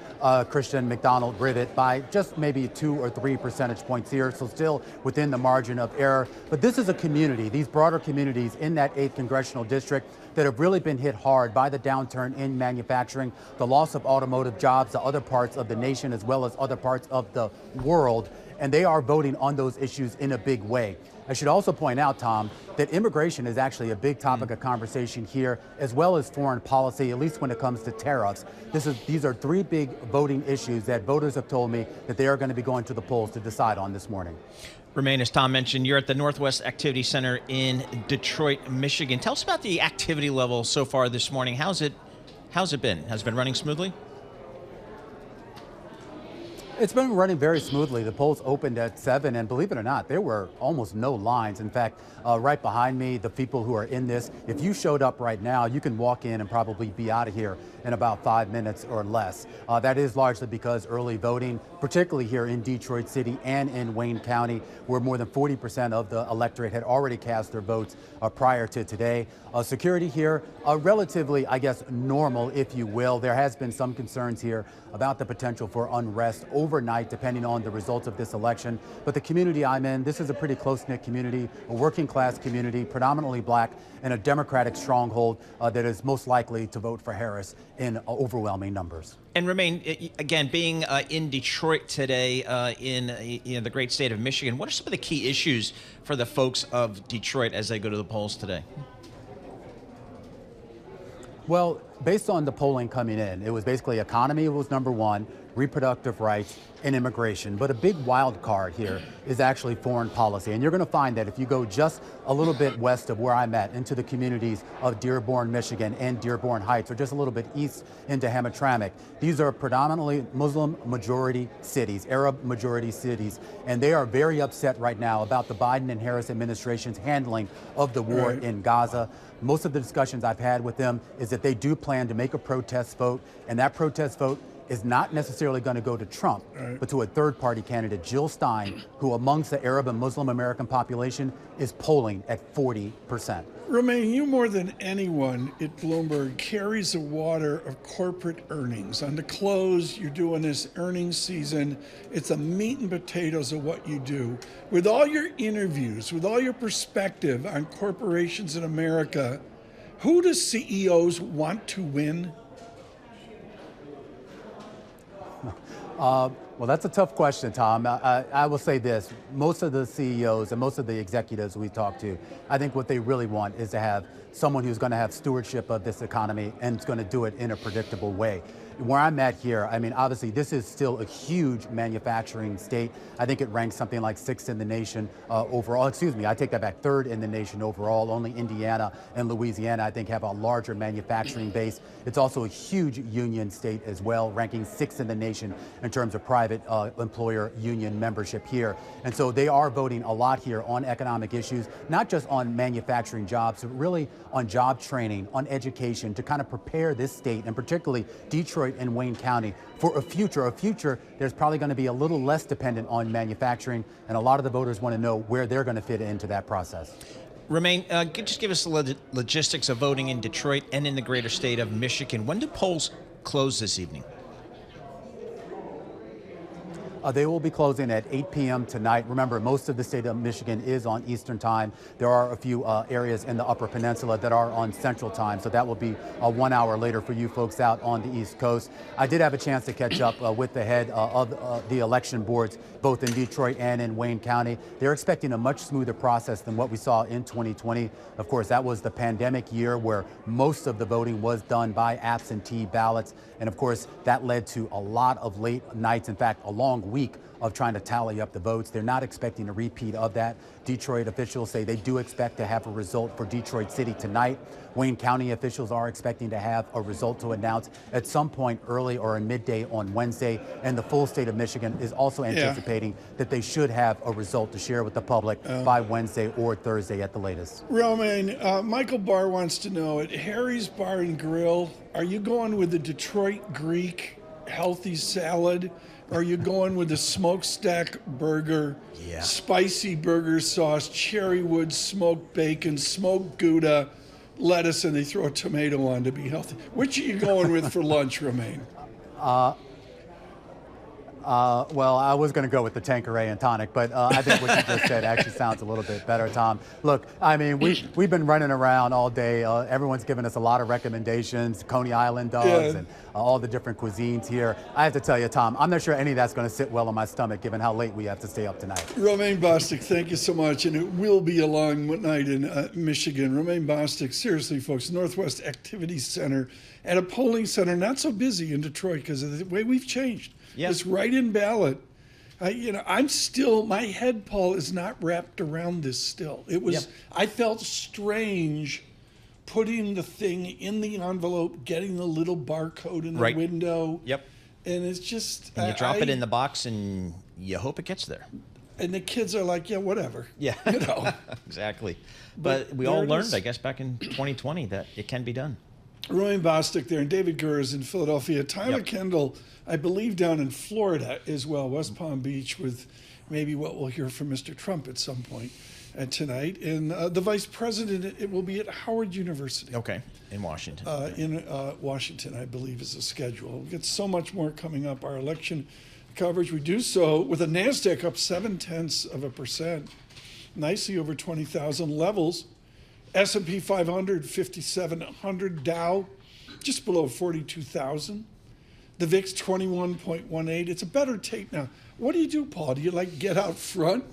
Christian McDonald-Rivet by just maybe 2 or 3 percentage points here, so still within the margin of error. But this is a community, these broader communities in that 8th congressional district that have really been hit hard by the downturn in manufacturing, the loss of automotive jobs to other parts of the nation as well as other parts of the world, and they are voting on those issues in a big way. I should also point out, Tom, that immigration is actually a big topic of conversation here, as well as foreign policy, at least when it comes to tariffs. These are 3 big voting issues that voters have told me that they are going to be going to the polls to decide on this morning. Romaine, as Tom mentioned, you're at the Northwest Activity Center in Detroit, Michigan. Tell us about the activity level so far this morning. How's it been? Has it been running smoothly? It's been running very smoothly. The polls opened at 7, and believe it or not, there were almost no lines. In fact, right behind me, the people who are in this, if you showed up right now, you can walk in and probably be out of here in about 5 minutes or less. That is largely because early voting, particularly here in Detroit City and in Wayne County, where more than 40% of the electorate had already cast their votes prior to today. Security here, relatively, I guess, normal, if you will. There has been some concerns here about the potential for unrest overnight, depending on the results of this election. But the community I'm in, this is a pretty close-knit community, a working-class community, predominantly black, and a Democratic stronghold that is most likely to vote for Harris in overwhelming numbers. And Romaine, again, being in Detroit today, in the great state of Michigan, what are some of the key issues for the folks of Detroit as they go to the polls today? Well, based on the polling coming in, it was basically economy was number 1, reproductive rights, and immigration. But a big wild card here is actually foreign policy. And you're going to find that if you go just a little bit west of where I'm at, into the communities of Dearborn, Michigan, and Dearborn Heights, or just a little bit east into Hamtramck, these are predominantly Muslim majority cities, Arab majority cities, and they are very upset right now about the Biden and Harris administration's handling of the war in Gaza. Most of the discussions I've had with them is that they do plan to make a protest vote, and that protest vote is not necessarily going to go to Trump, but to a third-party candidate, Jill Stein, who amongst the Arab and Muslim American population is polling at 40%. Romaine, you more than anyone at Bloomberg carries the water of corporate earnings. On the close, you're doing this earnings season. It's the meat and potatoes of what you do. With all your interviews, with all your perspective on corporations in America, who do CEOs want to win? Well, that's a tough question, Tom. I will say this. Most of the CEOs and most of the executives we talk to, I think what they really want is to have someone who's going to have stewardship of this economy and is going to do it in a predictable way. Where I'm at here, I mean, obviously, this is still a huge manufacturing state. I think it ranks something like 6th in the nation overall. Excuse me, I take that back, 3rd in the nation overall. Only Indiana and Louisiana, I think, have a larger manufacturing base. It's also a huge union state as well, ranking 6th in the nation in terms of private employer union membership here. And so they are voting a lot here on economic issues, not just on manufacturing jobs, but really on job training, on education, to kind of prepare this state, and particularly Detroit and Wayne County, for a future there's probably going to be a little less dependent on manufacturing, and a lot of the voters want to know where they're going to fit into that process. Romaine, just give us the logistics of voting in Detroit and in the greater state of Michigan. When do polls close this evening? They will be closing at 8 p.m. tonight. Remember, most of the state of Michigan is on Eastern time. There are a few areas in the Upper Peninsula that are on Central time, so that will be 1 hour later for you folks out on the East Coast. I did have a chance to catch up with the head of the election boards, both in Detroit and in Wayne County. They're expecting a much smoother process than what we saw in 2020. Of course, that was the pandemic year where most of the voting was done by absentee ballots. And of course, that led to a lot of late nights, in fact, a long week of trying to tally up the votes. They're not expecting a repeat of that. Detroit officials say they do expect to have a result for Detroit City tonight. Wayne County officials are expecting to have a result to announce at some point early or in midday on Wednesday. And the full state of Michigan is also anticipating that they should have a result to share with the public by Wednesday or Thursday at the latest. Romaine, Michael Barr wants to know, at Harry's Bar and Grill, are you going with the Detroit Greek healthy salad? Or are you going with the smokestack burger, spicy burger sauce, cherry wood, smoked bacon, smoked Gouda, lettuce, and they throw a tomato on to be healthy? Which are you going with for lunch, Romaine? Well, I was going to go with the Tanqueray and tonic, but I think what you just said actually sounds a little bit better, Tom. Look, I mean, we've been running around all day. Everyone's given us a lot of recommendations, Coney Island dogs and all the different cuisines here. I have to tell you, Tom, I'm not sure any of that's going to sit well on my stomach, given how late we have to stay up tonight. Romaine Bostic, thank you so much. And it will be a long night in Michigan. Romaine Bostic, seriously, folks, Northwest Activity Center at a polling center, not so busy in Detroit because of the way we've changed. This write-in ballot, I'm still, my head, Paul, is not wrapped around this still. It was, I felt strange putting the thing in the envelope, getting the little barcode in the window. And it's just... And you drop it in the box and you hope it gets there. And the kids are like, yeah, whatever. Yeah, exactly. But we all learned, I guess, back in 2020 that it can be done. Romaine Bostic there, and David Gura is in Philadelphia. Tyler Kendall, I believe, down in Florida as well, West Palm Beach, with maybe what we'll hear from Mr. Trump at some point tonight. And the vice president, it will be at Howard University. Okay, in Washington. In Washington, I believe, is the schedule. We've got so much more coming up. Our election coverage, we do so with a NASDAQ up 0.7%, nicely over 20,000 levels. S&P 500, 5,700. Dow, just below 42,000. The VIX, 21.18. It's a better tape now. What do you do, Paul? Do you, get out front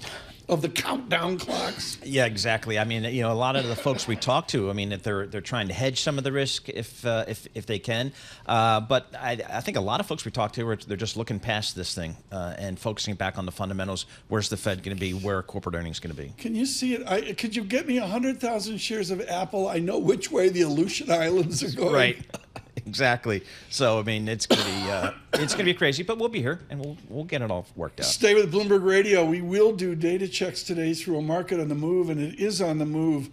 of the countdown clocks. Yeah, exactly. I mean, a lot of the folks we talk to, I mean, they're trying to hedge some of the risk if they can. But I think a lot of folks we talk to, they're just looking past this thing and focusing back on the fundamentals. Where's the Fed going to be? Where are corporate earnings going to be? Can you see it? Could you get me 100,000 shares of Apple? I know which way the Aleutian Islands are going. Right. Exactly. So I mean, it's gonna be crazy, but we'll be here and we'll get it all worked out. Stay with Bloomberg Radio. We will do data checks today through a market on the move, and it is on the move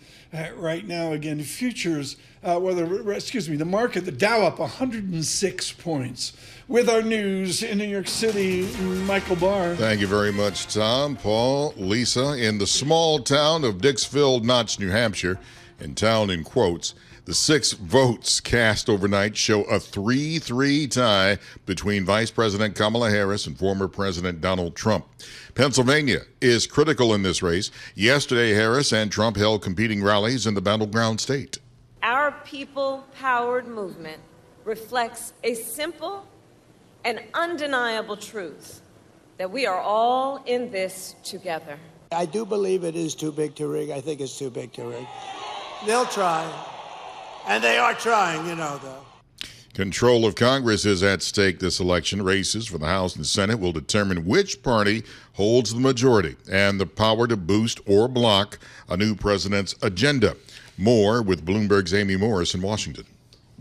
right now. Again, futures, the market, the Dow up 106 points. With our news in New York City, Michael Barr. Thank you very much, Tom, Paul, Lisa. In the small town of Dixville Notch, New Hampshire, and town in quotes, the 6 votes cast overnight show a 3-3 tie between Vice President Kamala Harris and former President Donald Trump. Pennsylvania is critical in this race. Yesterday, Harris and Trump held competing rallies in the battleground state. Our people-powered movement reflects a simple and undeniable truth that we are all in this together. I do believe it is too big to rig. I think it's too big to rig. They'll try. And they are trying, though. Control of Congress is at stake this election. Races for the House and Senate will determine which party holds the majority and the power to boost or block a new president's agenda. More with Bloomberg's Amy Morris in Washington.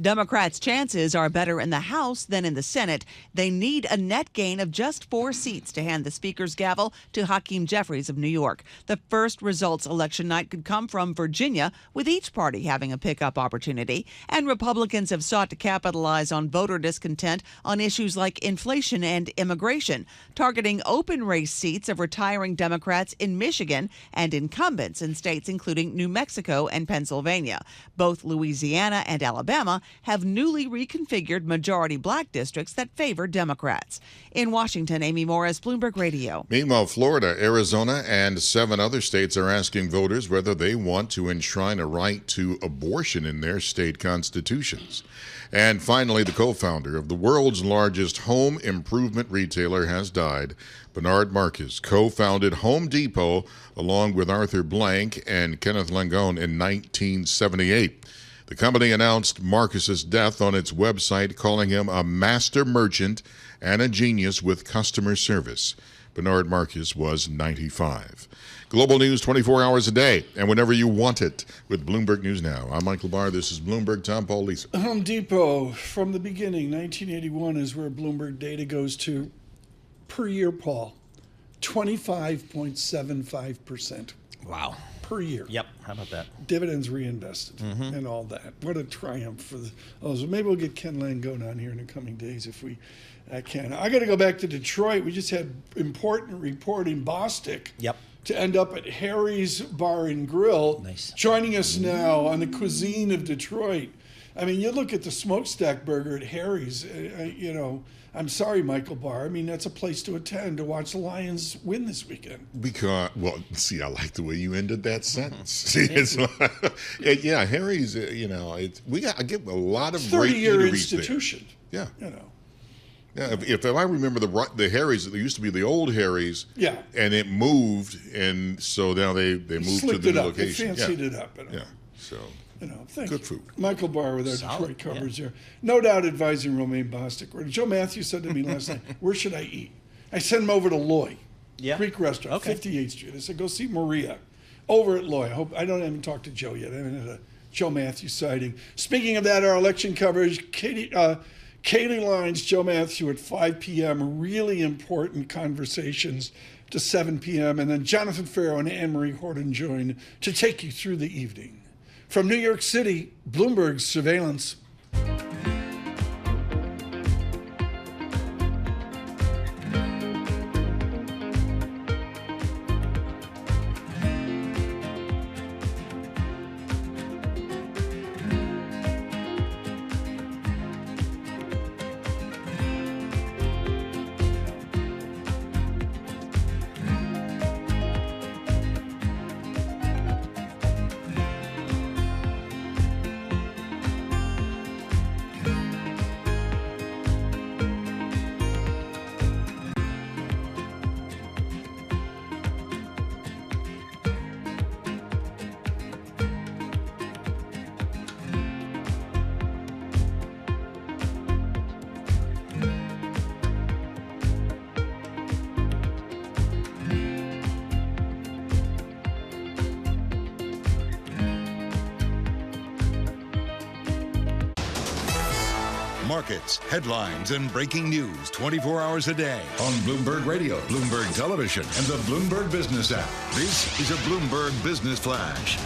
Democrats' chances are better in the House than in the Senate. They need a net gain of just 4 seats to hand the Speaker's gavel to Hakeem Jeffries of New York. The first results election night could come from Virginia, with each party having a pickup opportunity. And Republicans have sought to capitalize on voter discontent on issues like inflation and immigration, targeting open race seats of retiring Democrats in Michigan and incumbents in states including New Mexico and Pennsylvania. Both Louisiana and Alabama have newly reconfigured majority black districts that favor Democrats. In Washington, Amy Morris, Bloomberg Radio. Meanwhile, Florida, Arizona, and 7 other states are asking voters whether they want to enshrine a right to abortion in their state constitutions. And finally, the co-founder of the world's largest home improvement retailer has died. Bernard Marcus co-founded Home Depot along with Arthur Blank and Kenneth Langone in 1978. The company announced Marcus's death on its website, calling him a master merchant and a genius with customer service. Bernard Marcus was 95. Global news 24 hours a day and whenever you want it with Bloomberg News Now. I'm Michael Barr. This is Bloomberg. Tom, Paul, Lisa. Home Depot, from the beginning, 1981 is where Bloomberg data goes to per year, Paul. 25.75%. Wow. Per year. Yep. How about that? Dividends reinvested and all that. What a triumph for those. Maybe we'll get Ken Langone on here in the coming days if we can. I got to go back to Detroit. We just had important reporting Bostic. Yep. To end up at Harry's Bar and Grill. Nice. Joining us now on the cuisine of Detroit. I mean, you look at the smokestack burger at Harry's, I'm sorry, Michael Barr. I mean, that's a place to attend to watch the Lions win this weekend. I like the way you ended that sentence. Yeah, Harry's, I get a lot of great 30-year eateries institution. There. Yeah. Yeah, if I remember the Harry's, it used to be the old Harry's. Yeah. And it moved, and so now they moved to the new location. They fancied it up. Yeah. So. Good food. Michael Barr with our Detroit coverage there. No doubt advising Romaine Bostic. Joe Matthews said to me last night, where should I eat? I sent him over to Loy, Greek restaurant, 58th Street. I said, go see Maria over at Loy. I haven't talked to Joe yet. I haven't had a Joe Matthews sighting. Speaking of that, our election coverage, Kaylee Lines, Joe Matthews at 5 p.m. Really important conversations to 7 p.m. And then Jonathan Farrow and Anne-Marie Horton join to take you through the evening. From New York City, Bloomberg's surveillance. markets, headlines, and breaking news 24 hours a day on Bloomberg Radio, Bloomberg Television, and the Bloomberg Business app. This is a Bloomberg Business Flash.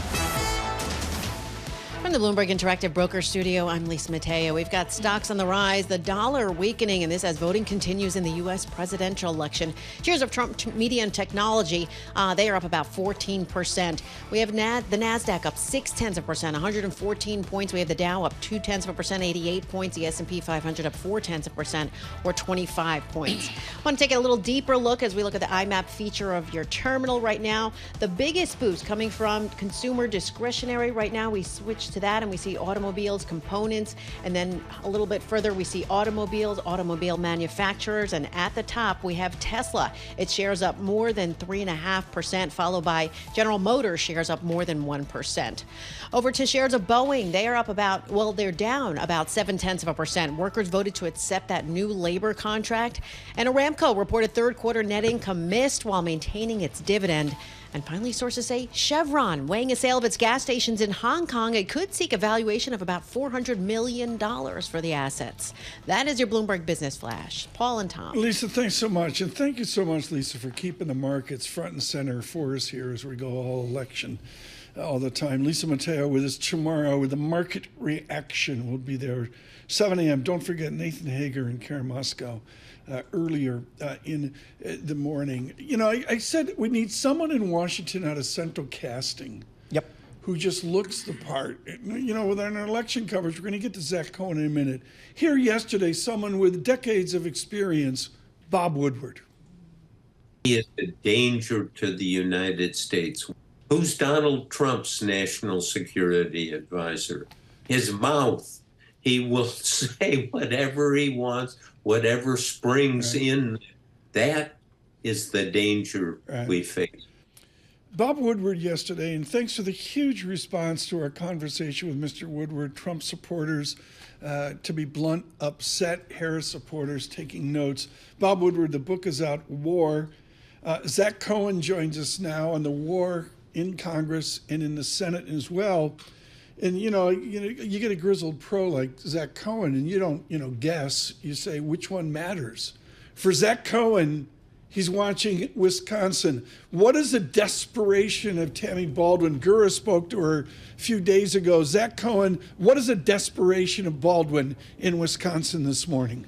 From the Bloomberg Interactive Broker Studio, I'm Lisa Mateo. We've got stocks on the rise, the dollar weakening, and this as voting continues in the U.S. presidential election. Shares of Trump Media and Technology, they are up about 14%. We have the NASDAQ up 0.6%, 114 points. We have the Dow up 0.2%, 88 points. The S&P 500 up 0.4%, or 25 points. I want to take a little deeper look as we look at the IMAP feature of your terminal right now. The biggest boost coming from consumer discretionary right now. We switch to that and we see automobiles, components, and then a little bit further we see automobiles, automobile manufacturers, and at the top we have Tesla. Its shares up more than 3.5%, followed by General Motors shares up more than 1%. Over to shares of Boeing. They are up they're down about 0.7%. Workers voted to accept that new labor contract. And Aramco reported third quarter net income missed while maintaining its dividend. And finally, sources say Chevron weighing a sale of its gas stations in Hong Kong. It could seek a valuation of about $400 million for the assets. That is your Bloomberg Business Flash. Paul and Tom. Lisa, thanks so much. And thank you so much, Lisa, for keeping the markets front and center for us here as we go all election all the time. Lisa Mateo with us tomorrow with the market reaction. We'll be there 7 a.m. Don't forget Nathan Hager and Karen Moscow. Earlier in the morning. You know, I said we need someone in Washington out of central casting. Yep. Who just looks the part. You know, with our election coverage, we're going to get to Zach Cohen in a minute. Here yesterday, someone with decades of experience, Bob Woodward. He is a danger to the United States. Who's Donald Trump's national security advisor? His mouth. He will say whatever he wants, whatever springs in. That is the danger we face. Bob Woodward yesterday, and thanks for the huge response to our conversation with Mr. Woodward, Trump supporters, to be blunt, upset, Harris supporters taking notes. Bob Woodward, the book is out, War. Zach Cohen joins us now on the war in Congress and in the Senate as well. And, you get a grizzled pro like Zach Cohen, and you don't, guess. You say, which one matters? For Zach Cohen, he's watching Wisconsin. What is the desperation of Tammy Baldwin? Gura spoke to her a few days ago. Zach Cohen, what is the desperation of Baldwin in Wisconsin this morning?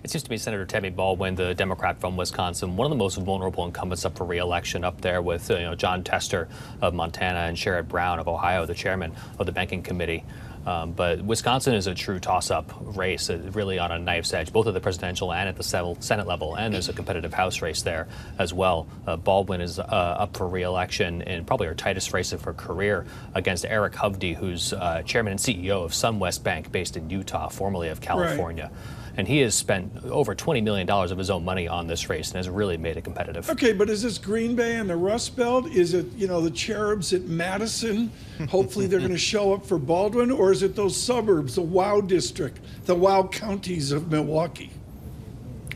It seems to be Senator Tammy Baldwin, the Democrat from Wisconsin, one of the most vulnerable incumbents up for re-election, up there with Jon Tester of Montana and Sherrod Brown of Ohio, the chairman of the Banking Committee. But Wisconsin is a true toss-up race, really on a knife's edge, both at the presidential and at the Senate level, and there's a competitive House race there as well. Baldwin is up for re-election in probably her tightest race of her career against Eric Hovde, who's chairman and CEO of SunWest Bank based in Utah, formerly of California. Right. And he has spent over $20 million of his own money on this race and has really made it competitive. Okay, but is this Green Bay and the Rust Belt? Is it, the cherubs at Madison? Hopefully they're going to show up for Baldwin. Or is it those suburbs, the WOW district, the WOW counties of Milwaukee?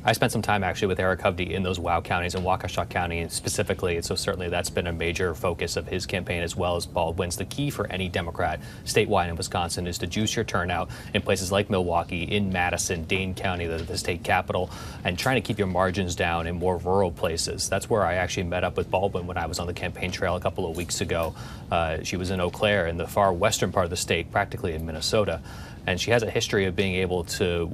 I spent some time actually with Eric Hovde in those WOW counties and Waukesha County specifically, and so certainly that's been a major focus of his campaign as well as Baldwin's. The key for any Democrat statewide in Wisconsin is to juice your turnout in places like Milwaukee, in Madison, Dane County, the state capital, and trying to keep your margins down in more rural places. That's where I actually met up with Baldwin when I was on the campaign trail a couple of weeks ago. She was in Eau Claire in the far western part of the state, practically in Minnesota. And she has a history of being able to,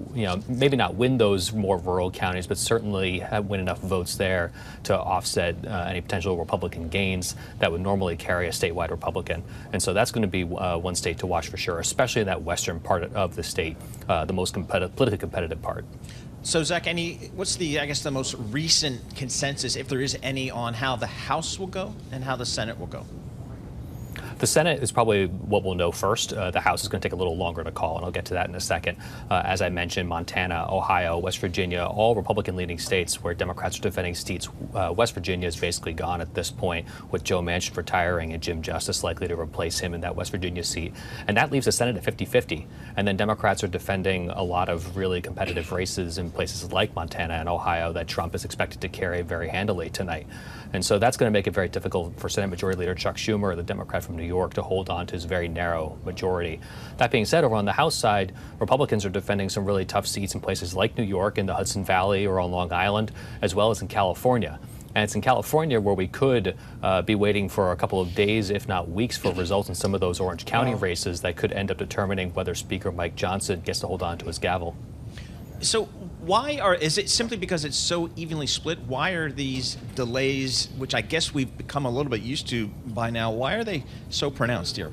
maybe not win those more rural counties, but certainly win enough votes there to offset any potential Republican gains that would normally carry a statewide Republican. And so that's going to be one state to watch for sure, especially in that western part of the state, the most politically competitive part. So, Zach, what's the most recent consensus, if there is any, on how the House will go and how the Senate will go? The Senate is probably what we'll know first. The House is going to take a little longer to call, and I'll get to that in a second. As I mentioned, Montana, Ohio, West Virginia, all Republican-leading states where Democrats are defending seats. West Virginia is basically gone at this point, with Joe Manchin retiring and Jim Justice likely to replace him in that West Virginia seat. And that leaves the Senate at 50-50. And then Democrats are defending a lot of really competitive races in places like Montana and Ohio that Trump is expected to carry very handily tonight. And so that's going to make it very difficult for Senate Majority Leader Chuck Schumer, the Democrat from New York to hold on to his very narrow majority. That being said, over on the House side, Republicans are defending some really tough seats in places like New York, in the Hudson Valley, or on Long Island, as well as in California. And it's in California where we could be waiting for a couple of days, if not weeks, for results in some of those Orange County races that could end up determining whether Speaker Mike Johnson gets to hold on to his gavel. So is it simply because it's so evenly split? Why are these delays, which I guess we've become a little bit used to by now, why are they so pronounced here?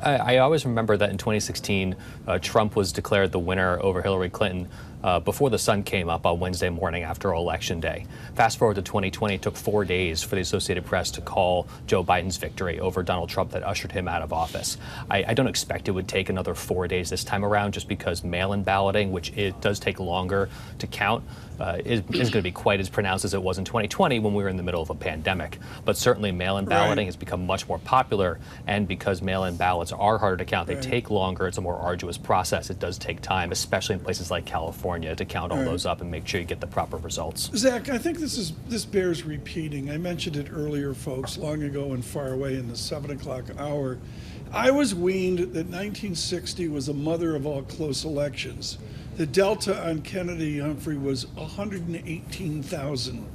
I always remember that in 2016, Trump was declared the winner over Hillary Clinton before the sun came up on Wednesday morning after Election Day. Fast forward to 2020, it took 4 days for the Associated Press to call Joe Biden's victory over Donald Trump that ushered him out of office. I don't expect it would take another 4 days this time around, just because mail-in balloting, which it does take longer to count, isn't going to be quite as pronounced as it was in 2020 when we were in the middle of a pandemic. But certainly mail-in balloting has become much more popular, and because mail-in ballots are harder to count, they take longer, it's a more arduous process. It does take time, especially in places like California, to count all those up and make sure you get the proper results. Zach, I think this bears repeating. I mentioned it earlier, folks, long ago and far away in the 7 o'clock hour. I was weaned that 1960 was the mother of all close elections. The delta on Kennedy-Humphrey was 118,000.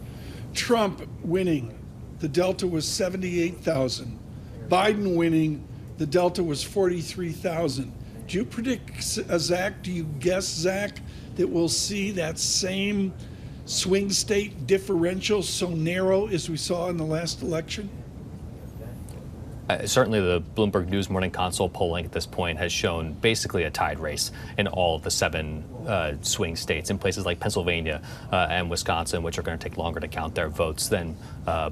Trump winning, the delta was 78,000. Biden winning, the delta was 43,000. Do you predict, Zach, do you guess, Zach, that we'll see that same swing state differential so narrow as we saw in the last election? Certainly the Bloomberg News Morning Console polling at this point has shown basically a tied race in all of the 7 swing states, in places like Pennsylvania and Wisconsin, which are going to take longer to count their votes than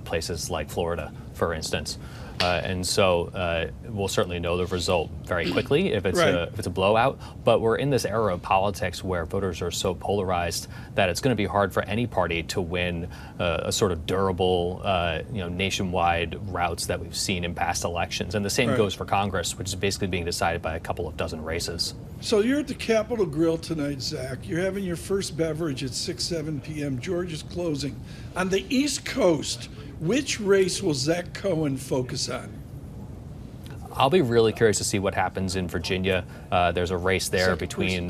places like Florida, for instance. And so we'll certainly know the result very quickly if it's a blowout. But we're in this era of politics where voters are so polarized that it's going to be hard for any party to win a sort of durable, nationwide routes that we've seen in past elections. And the same goes for Congress, which is basically being decided by a couple of dozen races. So you're at the Capitol Grill tonight, Zach. You're having your first beverage at 7 p.m. Georgia's closing. On the East Coast, which race will Zach Cohen focus on? I'll be really curious to see what happens in Virginia. There's a race there between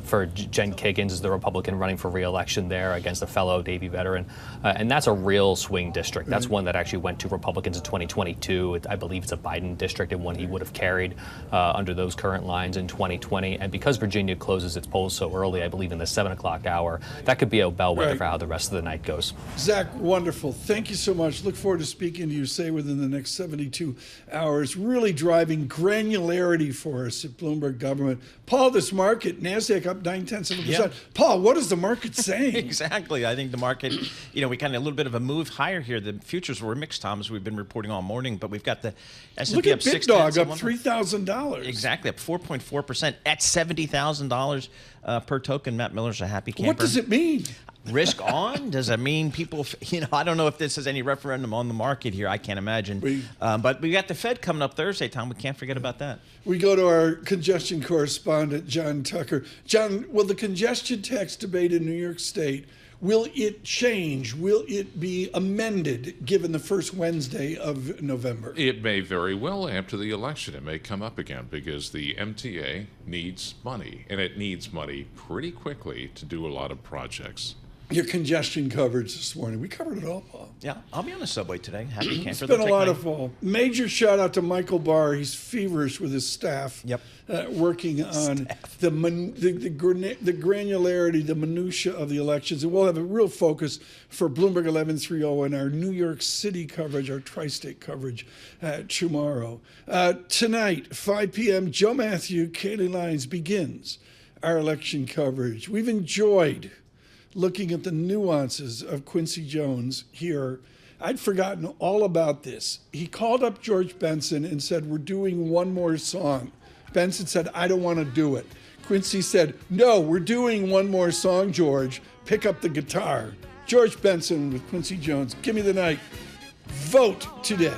for Jen Kiggins, is the Republican running for re-election there against a fellow Navy veteran. And that's a real swing district. That's one that actually went to Republicans in 2022. I believe it's a Biden district and one he would have carried under those current lines in 2020. And because Virginia closes its polls so early, I believe in the 7 o'clock hour, that could be a bellwether for how the rest of the night goes. Zach, wonderful. Thank you so much. Look forward to speaking to you, say, within the next 72 hours. Really driving granularity for us at Bloomberg Government. Paul, this market, NASDAQ up 0.9%. Yeah. Paul, what is the market saying? Exactly. I think the market, we kind of a little bit of a move higher here. The futures were mixed, Tom, as we've been reporting all morning, but we've got the S&P Look at up Big Dog up $3,000. Exactly, up 4.4% at $70,000 per token. Matt Miller's a happy camper. What does it mean? Risk on? Does it mean people, I don't know if this is any referendum on the market here. I can't imagine. But we got the Fed coming up Thursday, Tom. We can't forget about that. We go to our congestion correspondent, John Tucker. John, will the congestion tax debate in New York State, will it change? Will it be amended given the first Wednesday of November? It may very well after the election. It may come up again because the MTA needs money, and it needs money pretty quickly to do a lot of projects. Your congestion coverage this morning. We covered it all, Paul. Yeah, I'll be on the subway today. Happy camper. It's been a lot of fun. Major shout out to Michael Barr. He's feverish with his staff. Working on the granularity, the minutia of the elections. And we'll have a real focus for Bloomberg 1130 and our New York City coverage, our tri-state coverage tomorrow. Tonight, 5 p.m., Joe Matthew, Kaylee Lyons begins our election coverage. We've enjoyed looking at the nuances of Quincy Jones here. I'd forgotten all about this. He called up George Benson and said, we're doing one more song. Benson said, I don't want to do it. Quincy said, no, we're doing one more song, George. Pick up the guitar. George Benson with Quincy Jones. Give me the night. Vote today.